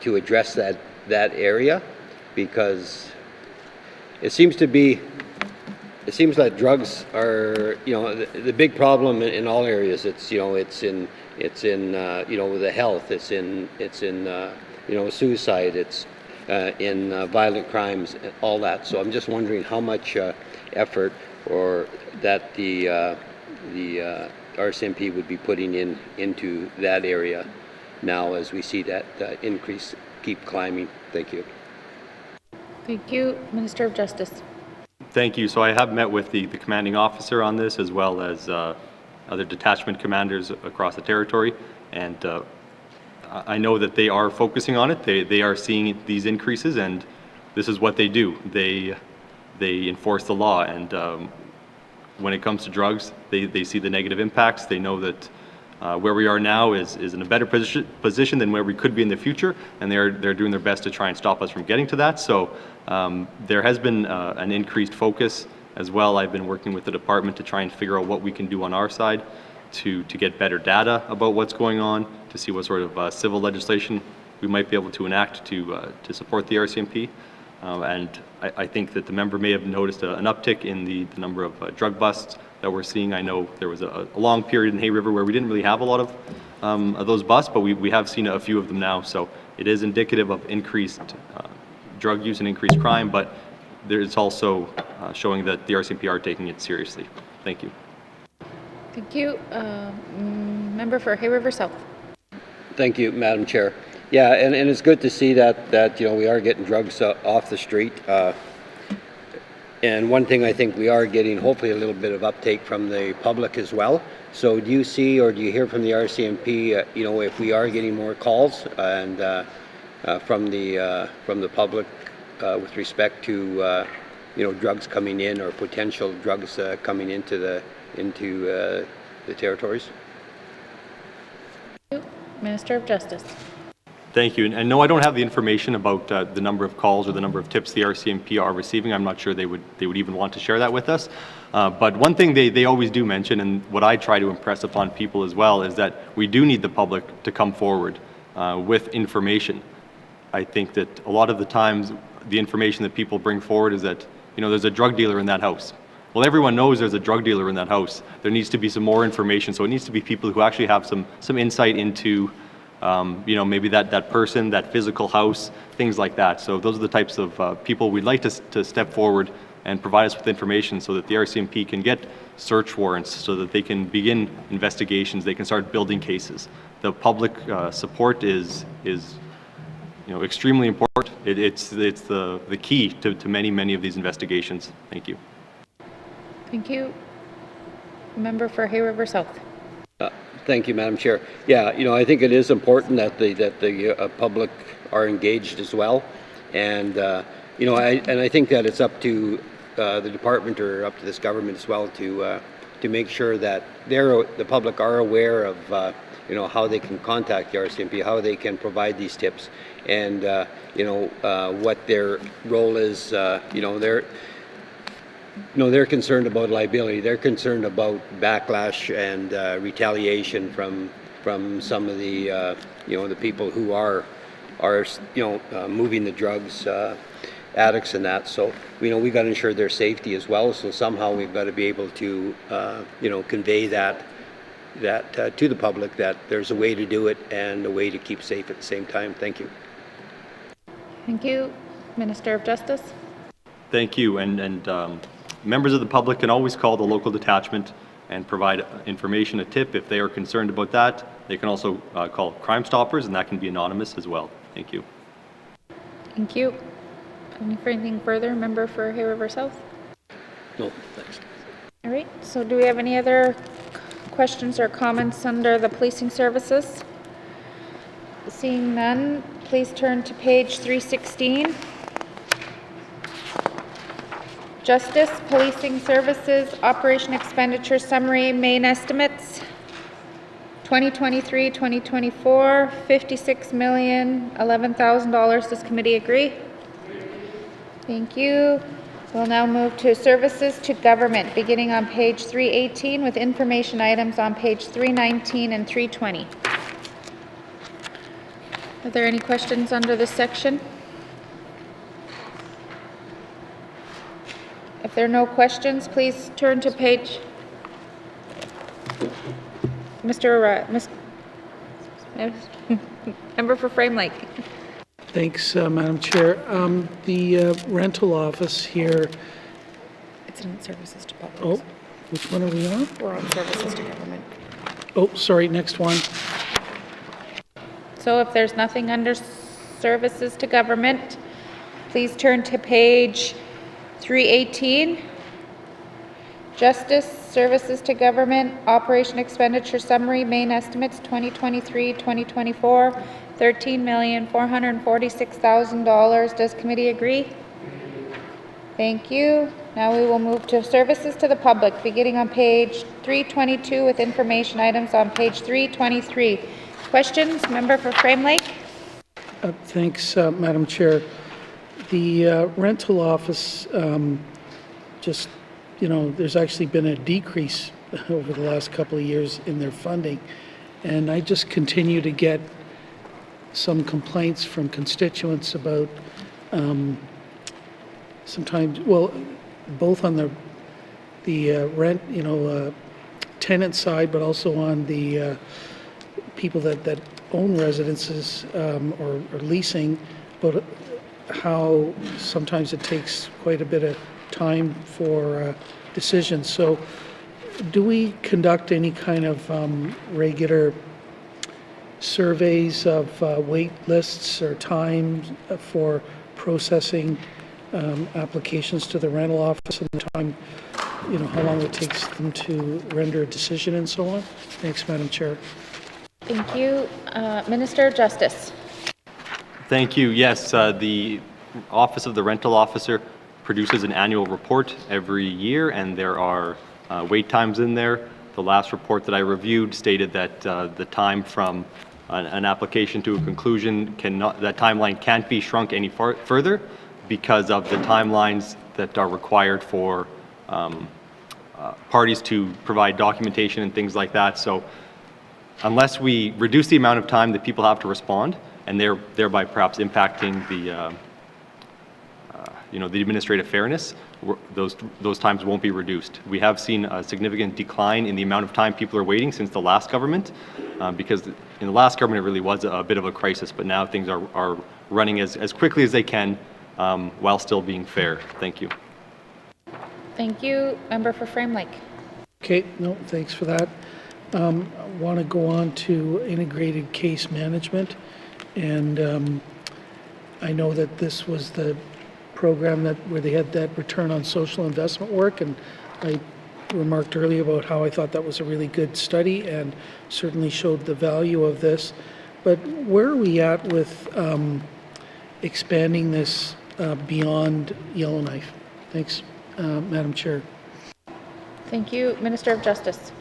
to address that area? Because it seems to be. It seems that drugs are, the big problem in all areas. It's in the health. It's in suicide. It's in violent crimes, all that. So I'm just wondering how much effort or that the RCMP would be putting into that area now as we see that increase keep climbing. Thank you. Thank you. Minister of Justice. Thank you. So I have met with the commanding officer on this, as well as other detachment commanders across the territory, and I know that they are focusing on it. They are seeing these increases, and this is what they do. They enforce the law, and when it comes to drugs, they see the negative impacts. They know that where we are now is in a better position than where we could be in the future, and they're doing their best to try and stop us from getting to that. So there has been an increased focus as well. I've been working with the department to try and figure out what we can do on our side to get better data about what's going on, to see what sort of civil legislation we might be able to enact to support the RCMP. And I think that the member may have noticed an uptick in the number of drug busts that we're seeing. I know there was a long period in Hay River where we didn't really have a lot of those busts, but we have seen a few of them now. So it is indicative of increased drug use and increased crime, but it's also showing that the RCMP are taking it seriously. Thank you. Thank you. Member for Hay River South. Thank you, Madam Chair. Yeah, and it's good to see that we are getting drugs off the street. And one thing I think we are getting, hopefully, a little bit of uptake from the public as well. So do you see or do you hear from the RCMP, if we are getting more calls and from the public with respect to drugs coming in or potential drugs coming into the territories? Minister of Justice. Thank you. And no, I don't have the information about the number of calls or the number of tips the RCMP are receiving. I'm not sure they would even want to share that with us. But one thing they always do mention, and what I try to impress upon people as well, is that we do need the public to come forward with information. I think that a lot of the times the information that people bring forward is that, there's a drug dealer in that house. Well, everyone knows there's a drug dealer in that house. There needs to be some more information. So it needs to be people who actually have some insight into maybe that person, that physical house, things like that. So those are the types of people we'd like to step forward and provide us with information so that the RCMP can get search warrants, so that they can begin investigations, they can start building cases. The public support is extremely important. It's the key to many of these investigations. Thank you. Thank you. Member for Hay River South. Thank you, Madam Chair. Yeah, I think it is important that the public are engaged as well, and I think that it's up to the department or up to this government as well to make sure that the public are aware of how they can contact the RCMP, how they can provide these tips, and what their role is. They're concerned about liability. They're concerned about backlash and retaliation from some of the the people who are moving the drugs, addicts and that. So we got to ensure their safety as well. So somehow we've got to be able to convey that to the public, that there's a way to do it and a way to keep safe at the same time. Thank you. Thank you. Minister of Justice. Thank you. And members of the public can always call the local detachment and provide information, a tip. If they are concerned about that, they can also call Crime Stoppers, and that can be anonymous as well. Thank you. Thank you. Anything further, member for Hay River South? No, thanks. All right, so do we have any other questions or comments under the policing services? Seeing none, please turn to page 316. Justice, Policing Services, Operation Expenditure Summary, Main Estimates, 2023-2024, $56,011,000. Does committee agree? Thank you. We'll now move to Services to Government, beginning on page 318 with information items on page 319 and 320. Are there any questions under this section? If there are no questions, please turn to page... Member for Frame Lake. Thanks, Madam Chair. The rental office here... It's in Services to Public. Oh, which one are we on? We're on Services to Government. Oh, sorry, next one. So if there's nothing under Services to Government, please turn to page 318. Justice, Services to Government, Operation Expenditure Summary, Main Estimates 2023-2024, $13,446,000. Does committee agree? Thank you. Now we will move to Services to the Public, beginning on page 322 with information items on page 323. Questions? Member for Frame Lake? Thanks, Madam Chair. The rental office, just there's actually been a decrease over the last couple of years in their funding. And I just continue to get some complaints from constituents about sometimes, well, both on the rent, tenant side, but also on the people that own residences or leasing, but how sometimes it takes quite a bit of time for decisions. So do we conduct any kind of regular surveys of wait lists or time for processing applications to the rental office and the time, how long it takes them to render a decision and so on? Thanks, Madam Chair. Thank you. Minister of Justice. Thank you. Yes, the Office of the Rental Officer produces an annual report every year, and there are wait times in there. The last report that I reviewed stated that the time from an application to a conclusion that timeline can't be shrunk any further because of the timelines that are required for parties to provide documentation and things like that. So unless we reduce the amount of time that people have to respond, and thereby perhaps impacting the the administrative fairness, those times won't be reduced. We have seen a significant decline in the amount of time people are waiting since the last government, because in the last government it really was a bit of a crisis, but now things are running as quickly as they can while still being fair. Thank you. Thank you. Member for Frame Lake. Okay, no, thanks for that. I want to go on to integrated case management, and I know that this was the program where they had that return on social investment work, and I remarked earlier about how I thought that was a really good study and certainly showed the value of this. But where are we at with expanding this beyond Yellowknife? Thanks, Madam Chair. Thank you. Minister of Justice.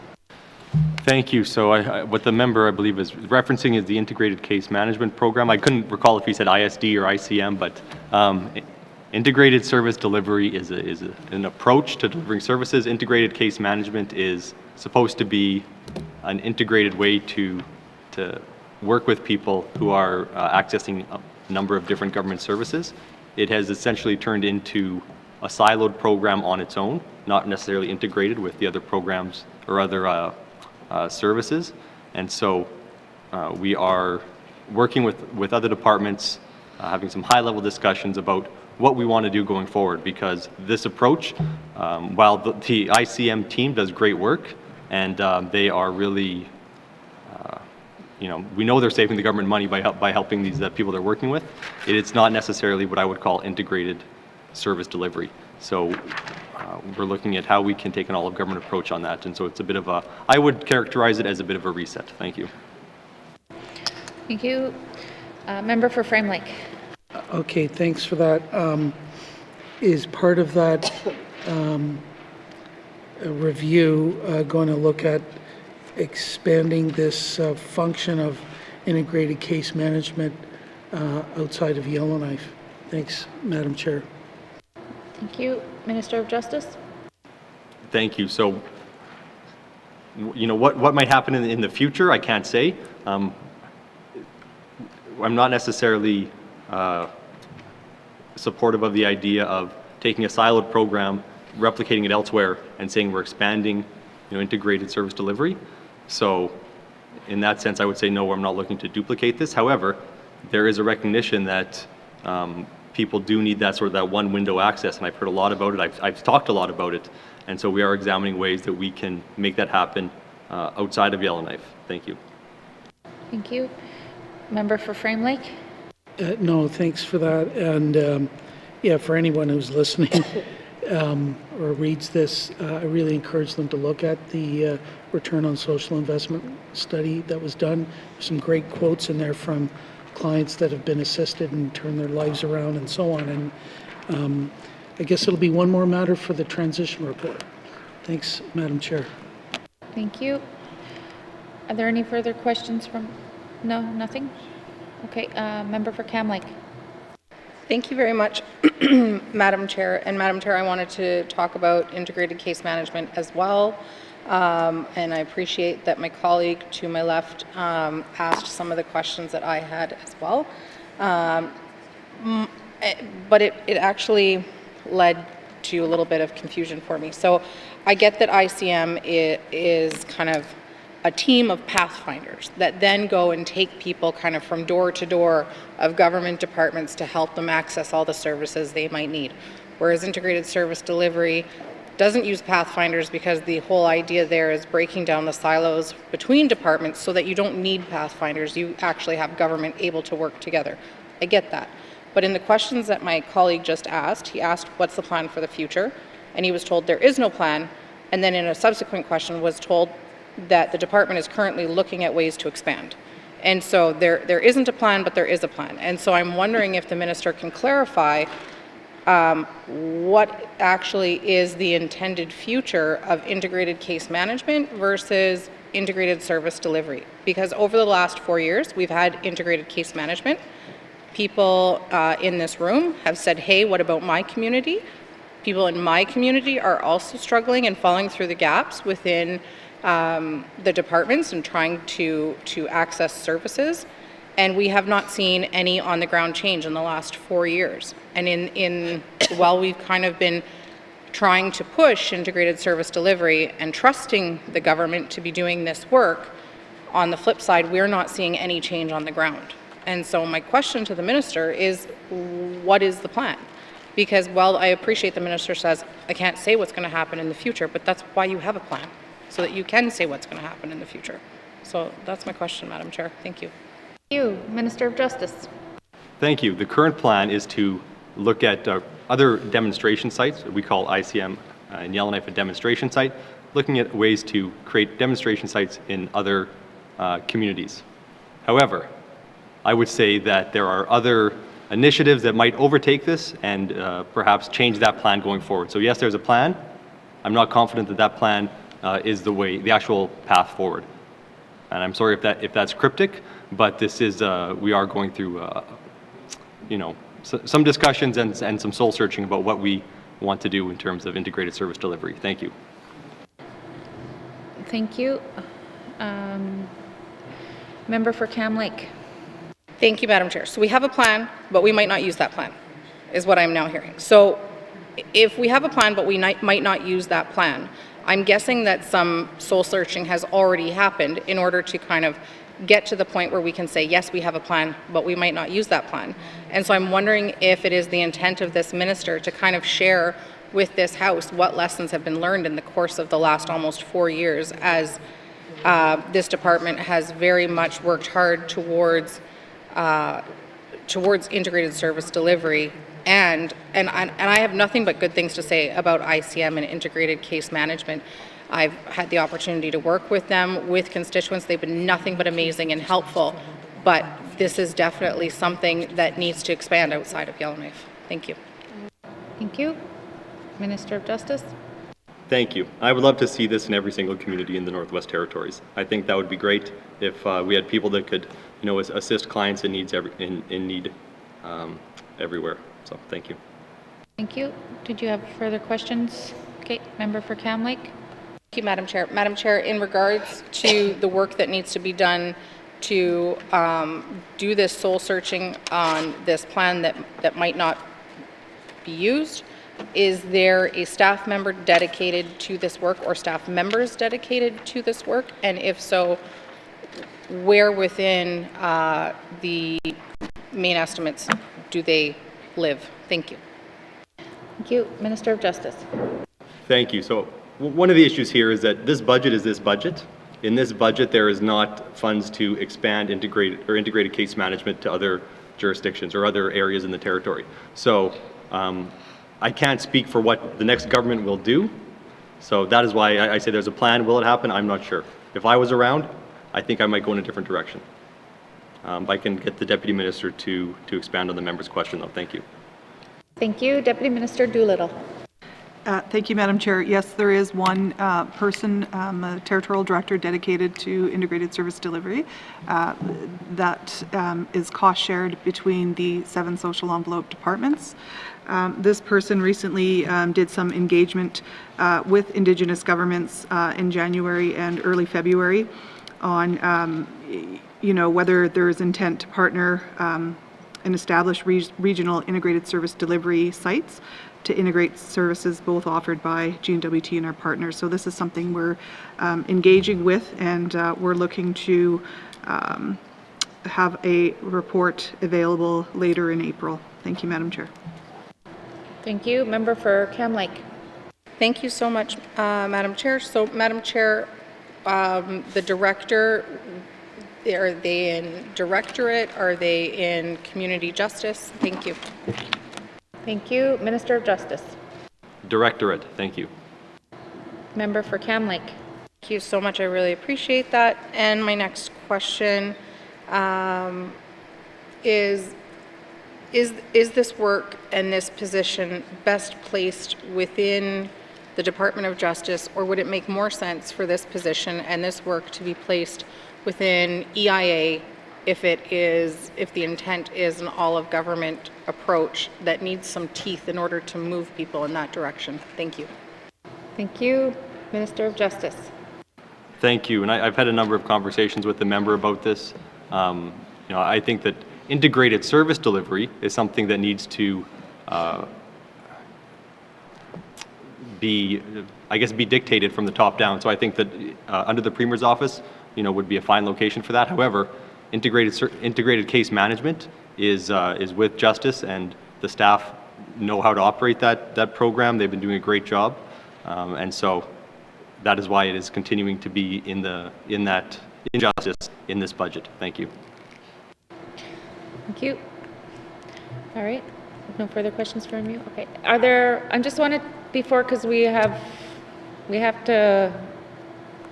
Thank you. So what the member, I believe, is referencing is the Integrated Case Management Program. I couldn't recall if he said ISD or ICM, but integrated service delivery is an approach to delivering services. Integrated case management is supposed to be an integrated way to work with people who are accessing a number of different government services. It has essentially turned into a siloed program on its own, not necessarily integrated with the other programs or other services. And so we are working with other departments, having some high-level discussions about what we want to do going forward, because this approach, while the ICM team does great work, and they are really, we know they're saving the government money by helping these people they're working with, it's not necessarily what I would call integrated service delivery. So we're looking at how we can take an all-of-government approach on that, and so it's a bit of a, I would characterize it as a bit of a reset. Thank you. Thank you. Member for Frame Lake. Okay, thanks for that. Is part of that review going to look at expanding this function of integrated case management outside of Yellowknife? Thanks, Madam Chair. Thank you. Minister of Justice. Thank you. So, what might happen in the future, I can't say. I'm not necessarily supportive of the idea of taking a siloed program, replicating it elsewhere, and saying we're expanding, integrated service delivery. So, in that sense, I would say no, I'm not looking to duplicate this. However, there is a recognition that people do need that one window access, and I've heard a lot about it. I've talked a lot about it, and so we are examining ways that we can make that happen outside of Yellowknife. Thank you. Thank you. Member for Frame Lake. No, thanks for that. And yeah, for anyone who's listening or reads this, I really encourage them to look at the return on social investment study that was done. There's some great quotes in there from clients that have been assisted and turned their lives around and so on. And I guess it'll be one more matter for the transition report. Thanks, Madam Chair. Thank you. Are there any further questions from? No, nothing? Okay, member for Cam Lake. Thank you very much, Madam Chair. And Madam Chair, I wanted to talk about integrated case management as well. And I appreciate that my colleague to my left asked some of the questions that I had as well. But it actually led to a little bit of confusion for me. So I get that ICM is kind of a team of pathfinders that then go and take people kind of from door to door of government departments to help them access all the services they might need. Whereas integrated service delivery doesn't use pathfinders because the whole idea there is breaking down the silos between departments so that you don't need pathfinders. You actually have government able to work together. I get that. But in the questions that my colleague just asked, he asked, what's the plan for the future? And he was told there is no plan. And then in a subsequent question was told that the department is currently looking at ways to expand. And so there isn't a plan, but there is a plan. And so I'm wondering if the minister can clarify what actually is the intended future of integrated case management versus integrated service delivery. Because over the last 4 years, we've had integrated case management. People in this room have said, hey, what about my community? People in my community are also struggling and falling through the gaps within the departments and trying to access services. And we have not seen any on the ground change in the last 4 years. And while we've kind of been trying to push integrated service delivery and trusting the government to be doing this work, on the flip side, we're not seeing any change on the ground. And so my question to the minister is, what is the plan? Because while I appreciate the minister says, I can't say what's going to happen in the future, but that's why you have a plan, so that you can say what's going to happen in the future. So that's my question, Madam Chair. Thank you. Thank you. Minister of Justice. Thank you. The current plan is to look at other demonstration sites. We call ICM in Yellowknife a demonstration site, looking at ways to create demonstration sites in other communities. However, I would say that there are other initiatives that might overtake this and perhaps change that plan going forward. So yes, there's a plan. I'm not confident that that plan is the actual path forward. And I'm sorry if that's cryptic, but this is we are going through some discussions and some soul searching about what we want to do in terms of integrated service delivery. Thank you. Thank you. Member for Cam Lake. Thank you, Madam Chair. So we have a plan, but we might not use that plan, is what I'm now hearing. So if we have a plan, but we might not use that plan, I'm guessing that some soul searching has already happened in order to kind of get to the point where we can say, yes, we have a plan, but we might not use that plan. And so I'm wondering if it is the intent of this minister to kind of share with this House what lessons have been learned in the course of the last almost 4 years as this department has very much worked hard towards integrated service delivery, and I have nothing but good things to say about ICM and integrated case management. I've had the opportunity to work with them, with constituents. They've been nothing but amazing and helpful, but this is definitely something that needs to expand outside of Yellowknife. Thank you. Thank you. Minister of Justice. Thank you. I would love to see this in every single community in the Northwest Territories. I think that would be great if we had people that could, assist clients in need everywhere. So, thank you. Thank you. Did you have further questions? Okay, member for Cam Lake. Thank you, Madam Chair. Madam Chair, in regards to the work that needs to be done to do this soul searching on this plan that might not be used, is there a staff member dedicated to this work or staff members dedicated to this work? And if so, where within the main estimates do they live? Thank you. Thank you. Minister of Justice. Thank you. So one of the issues here is that this budget is this budget. In this budget, there is not funds to expand integrated case management to other jurisdictions or other areas in the territory. So I can't speak for what the next government will do. So that is why I say there's a plan. Will it happen? I'm not sure. If I was around, I think I might go in a different direction. I can get the Deputy Minister to expand on the member's question, though. Thank you. Thank you. Deputy Minister Doolittle. Thank you, Madam Chair. Yes, there is one person, a territorial director dedicated to integrated service delivery that is cost shared between the 7 social envelope departments. This person recently did some engagement with Indigenous governments in January and early February on, whether there is intent to partner and establish regional integrated service delivery sites to integrate services both offered by N.W.T and our partners. So this is something we're engaging with, and we're looking to have a report available later in April. Thank you, Madam Chair. Thank you. Member for Cam Lake. Thank you so much, Madam Chair. So, Madam Chair, the director, are they in directorate? Are they in community justice? Thank you. Thank you. Minister of Justice. Directorate, thank you. Member for Cam Lake. Thank you so much. I really appreciate that. And my next question is this work and this position best placed within the Department of Justice, or would it make more sense for this position and this work to be placed within EIA if the intent is an all-of-government approach that needs some teeth in order to move people in that direction? Thank you. Thank you. Minister of Justice. Thank you, and I've had a number of conversations with the member about this. I think that integrated service delivery is something that needs to be dictated from the top down. So I think that under the Premier's office, would be a fine location for that. However, integrated case management is with Justice, and the staff know how to operate that program. They've been doing a great job, and so that is why it is continuing to be in Justice in this budget. Thank you. Thank you. All right. No further questions from you? Okay. I just wanted, because we have to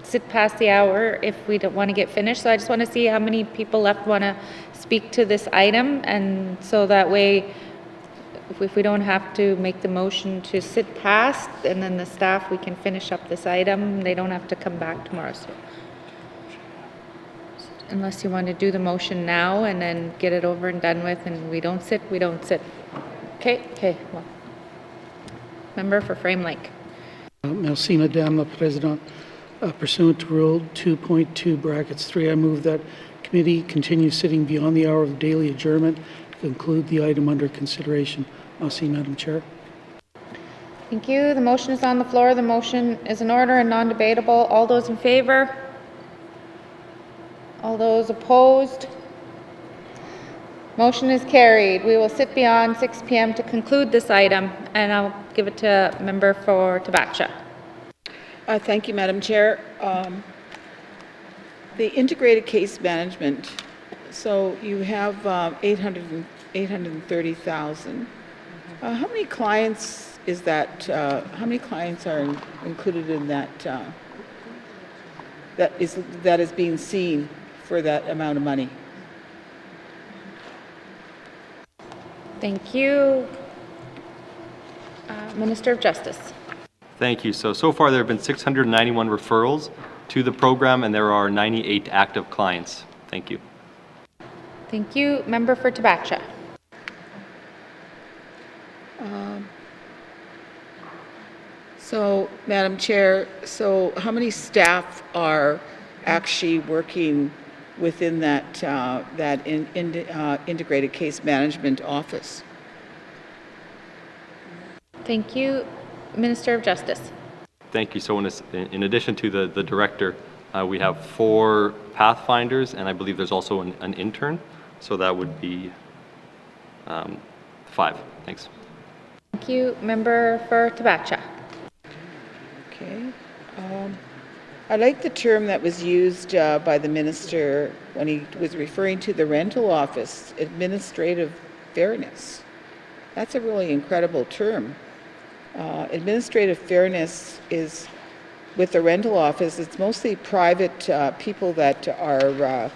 sit past the hour if we don't want to get finished. So I just want to see how many people left want to speak to this item, and so that way, if we don't have to make the motion to sit past, and then the staff, we can finish up this item. They don't have to come back tomorrow. So unless you want to do the motion now and then get it over and done with, and we don't sit, we don't sit. Okay. Well, member for Frame Lake. Merci, Madame la Présidente. Pursuant to Rule 2.2(3), I move that committee continue sitting beyond the hour of daily adjournment to conclude the item under consideration. Merci, Madam Chair. Thank you. The motion is on the floor. The motion is in order and non-debatable. All those in favor? All those opposed? Motion is carried. We will sit beyond 6 p.m. to conclude this item, and I'll give it to member for Tabacha. Thank you, Madam Chair. The integrated case management, so you have 830,000. How many clients is that? How many clients are included in that? That is being seen for that amount of money? Thank you. Minister of Justice. Thank you. So far there have been 691 referrals to the program, and there are 98 active clients. Thank you. Thank you. Member for Tabacha. So, Madam Chair, how many staff are actually working within that integrated case management office? Thank you. Minister of Justice. Thank you. So in addition to the director, we have 4 pathfinders, and I believe there's also an intern. So that would be 5. Thanks. Thank you. Member for Tabacha. Okay. I like the term that was used by the minister when he was referring to the rental office, administrative fairness. That's a really incredible term. Administrative fairness is, with the rental office, it's mostly private people that are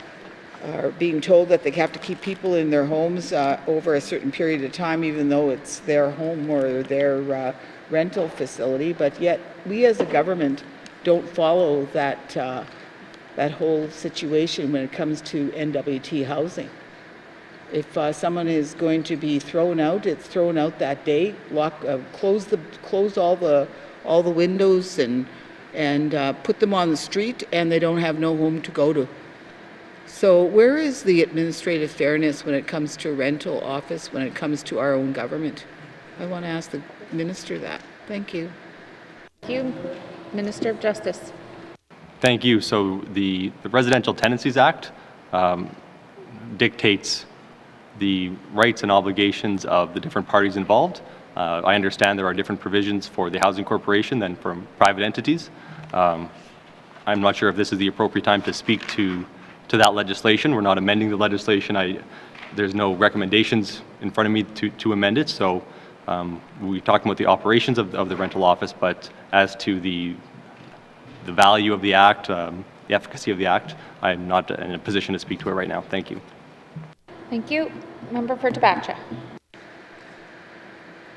are being told that they have to keep people in their homes over a certain period of time, even though it's their home or their rental facility. But yet, we as a government don't follow that that whole situation when it comes to N.W.T housing. If someone is going to be thrown out, it's thrown out that day. Close all the windows and put them on the street, and they don't have no home to go to. So where is the administrative fairness when it comes to a rental office, when it comes to our own government? I want to ask the minister that. Thank you. Thank you. Minister of Justice. Thank you. So the Residential Tenancies Act dictates the rights and obligations of the different parties involved. I understand there are different provisions for the Housing Corporation than for private entities. I'm not sure if this is the appropriate time to speak to that legislation. We're not amending the legislation. There's no recommendations in front of me to amend it. So we're talking about the operations of the rental office, but as to the value of the act, the efficacy of the act, I'm not in a position to speak to it right now. Thank you. Thank you. Member for Tabacha.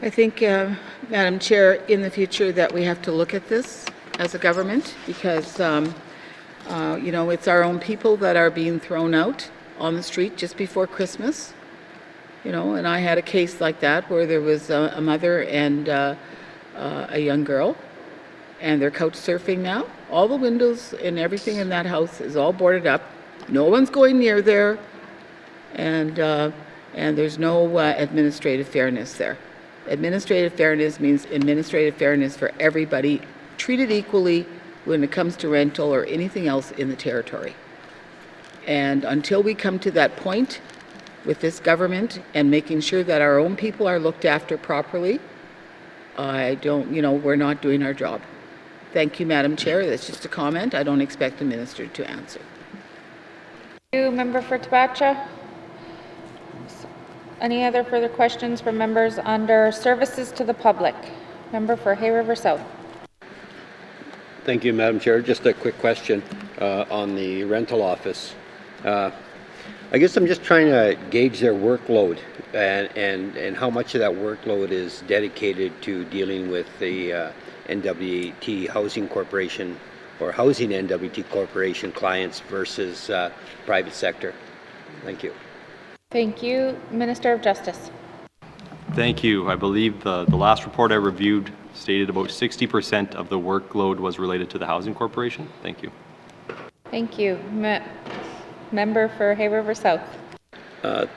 I think, Madam Chair, in the future that we have to look at this as a government because, you know, it's our own people that are being thrown out on the street just before Christmas. You know, and I had a case like that where there was a mother and a young girl, and they're couch surfing now. All the windows and everything in that house is all boarded up. No one's going near there, and there's no administrative fairness there. Administrative fairness means administrative fairness for everybody, treated equally when it comes to rental or anything else in the territory. And until we come to that point with this government and making sure that our own people are looked after properly, we're not doing our job. Thank you, Madam Chair. That's just a comment. I don't expect the minister to answer. Thank you, Member for Tabacha. Any other further questions from members under services to the public? Member for Hay River South. Thank you, Madam Chair. Just a quick question on the rental office. I guess I'm just trying to gauge their workload and how much of that workload is dedicated to dealing with the N.W.T Housing Corporation or housing N.W.T Corporation clients versus private sector. Thank you. Thank you. Minister of Justice. Thank you. I believe the last report I reviewed stated about 60% of the workload was related to the Housing Corporation. Thank you. Thank you. Member for Hay River South.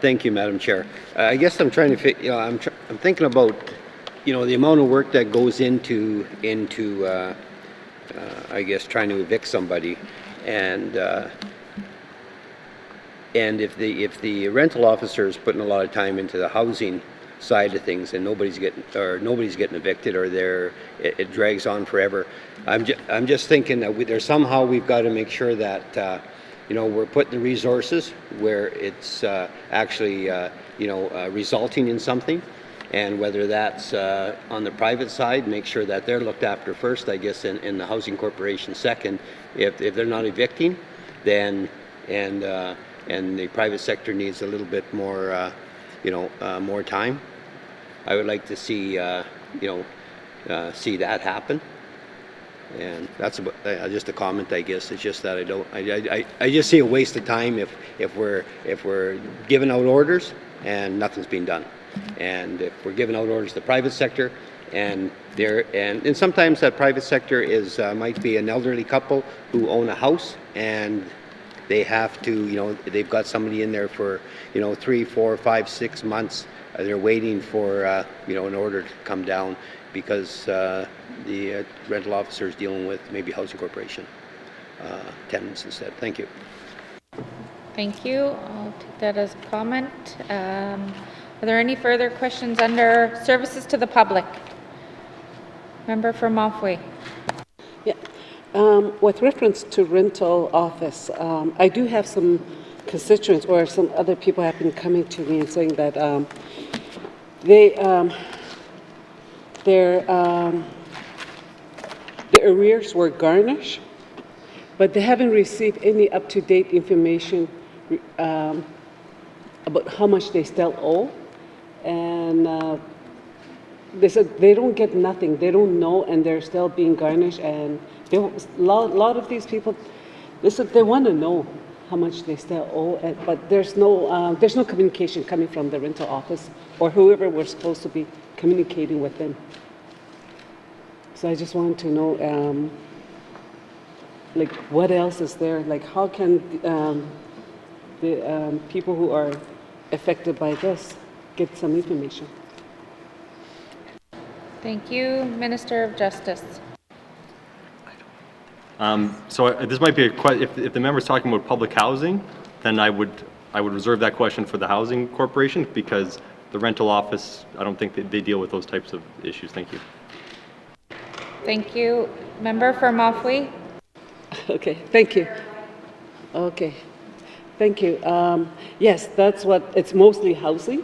Thank you, Madam Chair. I guess I'm trying to I'm thinking about, the amount of work that goes into I guess trying to evict somebody, and if the rental officer is putting a lot of time into the housing side of things and nobody's getting evicted or it drags on forever, I'm just thinking that we've got to make sure that we're putting the resources where it's actually resulting in something, and whether that's on the private side, make sure that they're looked after first, I guess, in the Housing Corporation second. If they're not evicting, then and the private sector needs a little bit more, more time. I would like to see, see that happen. And that's about, just a comment, I guess. It's just that I just see a waste of time if we're giving out orders and nothing's being done. And if we're giving out orders to the private sector and sometimes that private sector might be an elderly couple who own a house and they have to, they've got somebody in there for, 3, 4, 5, 6 months. They're waiting for, an order to come down because the rental officer is dealing with maybe Housing Corporation tenants instead. Thank you. Thank you. I'll take that as a comment. Are there any further questions under services to the public? Member for Montfouet. Yeah. With reference to rental office, I do have some constituents or some other people have been coming to me and saying that their arrears were garnished, but they haven't received any up-to-date information about how much they still owe, and they said they don't get nothing, they don't know, and they're still being garnished, and a lot of these people, they said they want to know how much they still owe, but there's no communication coming from the rental office or whoever we're supposed to be communicating with them. So I just wanted to know, like, what else is there? Like, how can the people who are affected by this get some information? Thank you. Minister of Justice. So this might be if the member's talking about public housing, then I would reserve that question for the Housing Corporation, because the rental office, I don't think they deal with those types of issues. Thank you. Thank you. Member for Mafwee. Okay, thank you. Okay, thank you. Yes, that's what, it's mostly housing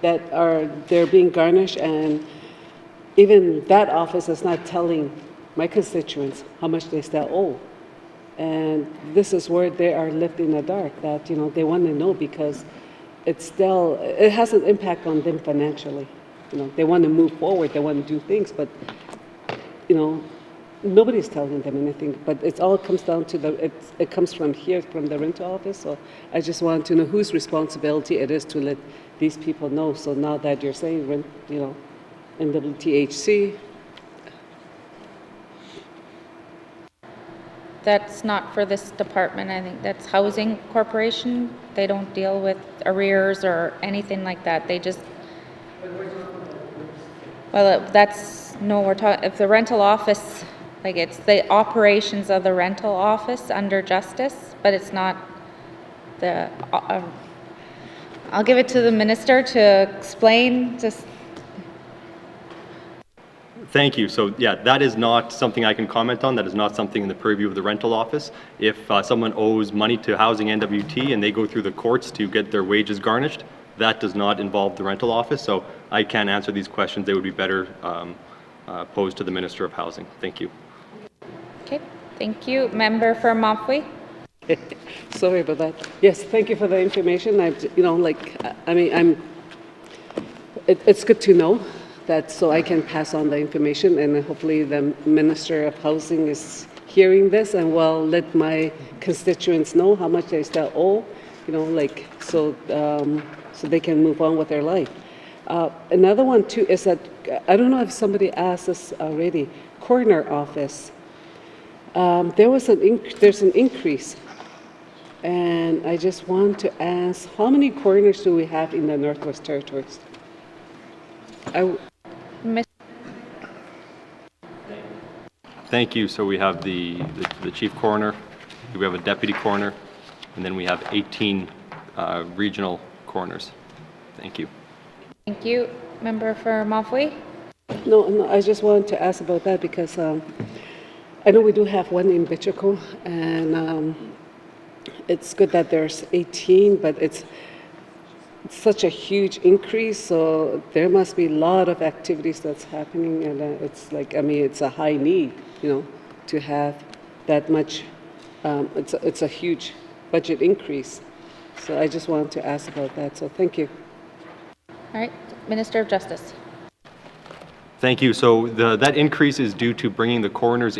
they're being garnished, and even that office is not telling my constituents how much they still owe. And this is where they are left in the dark, that, they want to know, because it has an impact on them financially. They want to move forward, they want to do things, but, nobody's telling them anything. But it all comes down to it comes from here, from the rental office. So I just want to know whose responsibility it is to let these people know. So now that you're saying, N.W.T. That's not for this department. I think that's Housing Corporation. They don't deal with arrears or anything like that. They just, well, we're talking, if the rental office, like, it's the operations of the rental office under Justice, but it's not the, I'll give it to the minister to explain. Thank you. So yeah, that is not something I can comment on. That is not something in the purview of the rental office. If someone owes money to Housing N.W.T. and they go through the courts to get their wages garnished, that does not involve the rental office. So I can't answer these questions. They would be better posed to the Minister of Housing. Thank you. Okay, thank you. Member for Mafwee. Sorry about that. Yes, thank you for the information. It's good to know that, so I can pass on the information, and hopefully the Minister of Housing is hearing this and will let my constituents know how much they still owe, so they can move on with their life. Another one too is that, I don't know if somebody asked this already, coroner office. There's an increase, and I just want to ask, how many coroners do we have in the Northwest Territories? Thank you. So we have the chief coroner, we have a deputy coroner, and then we have 18 regional coroners. Thank you. Thank you. Member for Mafwee. No, I just wanted to ask about that because I know we do have one in Bichico, and it's good that there's 18, but it's such a huge increase, so there must be a lot of activities that's happening, and it's a high need, to have that much. It's a huge budget increase, so I just wanted to ask about that. So thank you. All right, Minister of Justice. Thank you. So that increase is due to bringing the coroners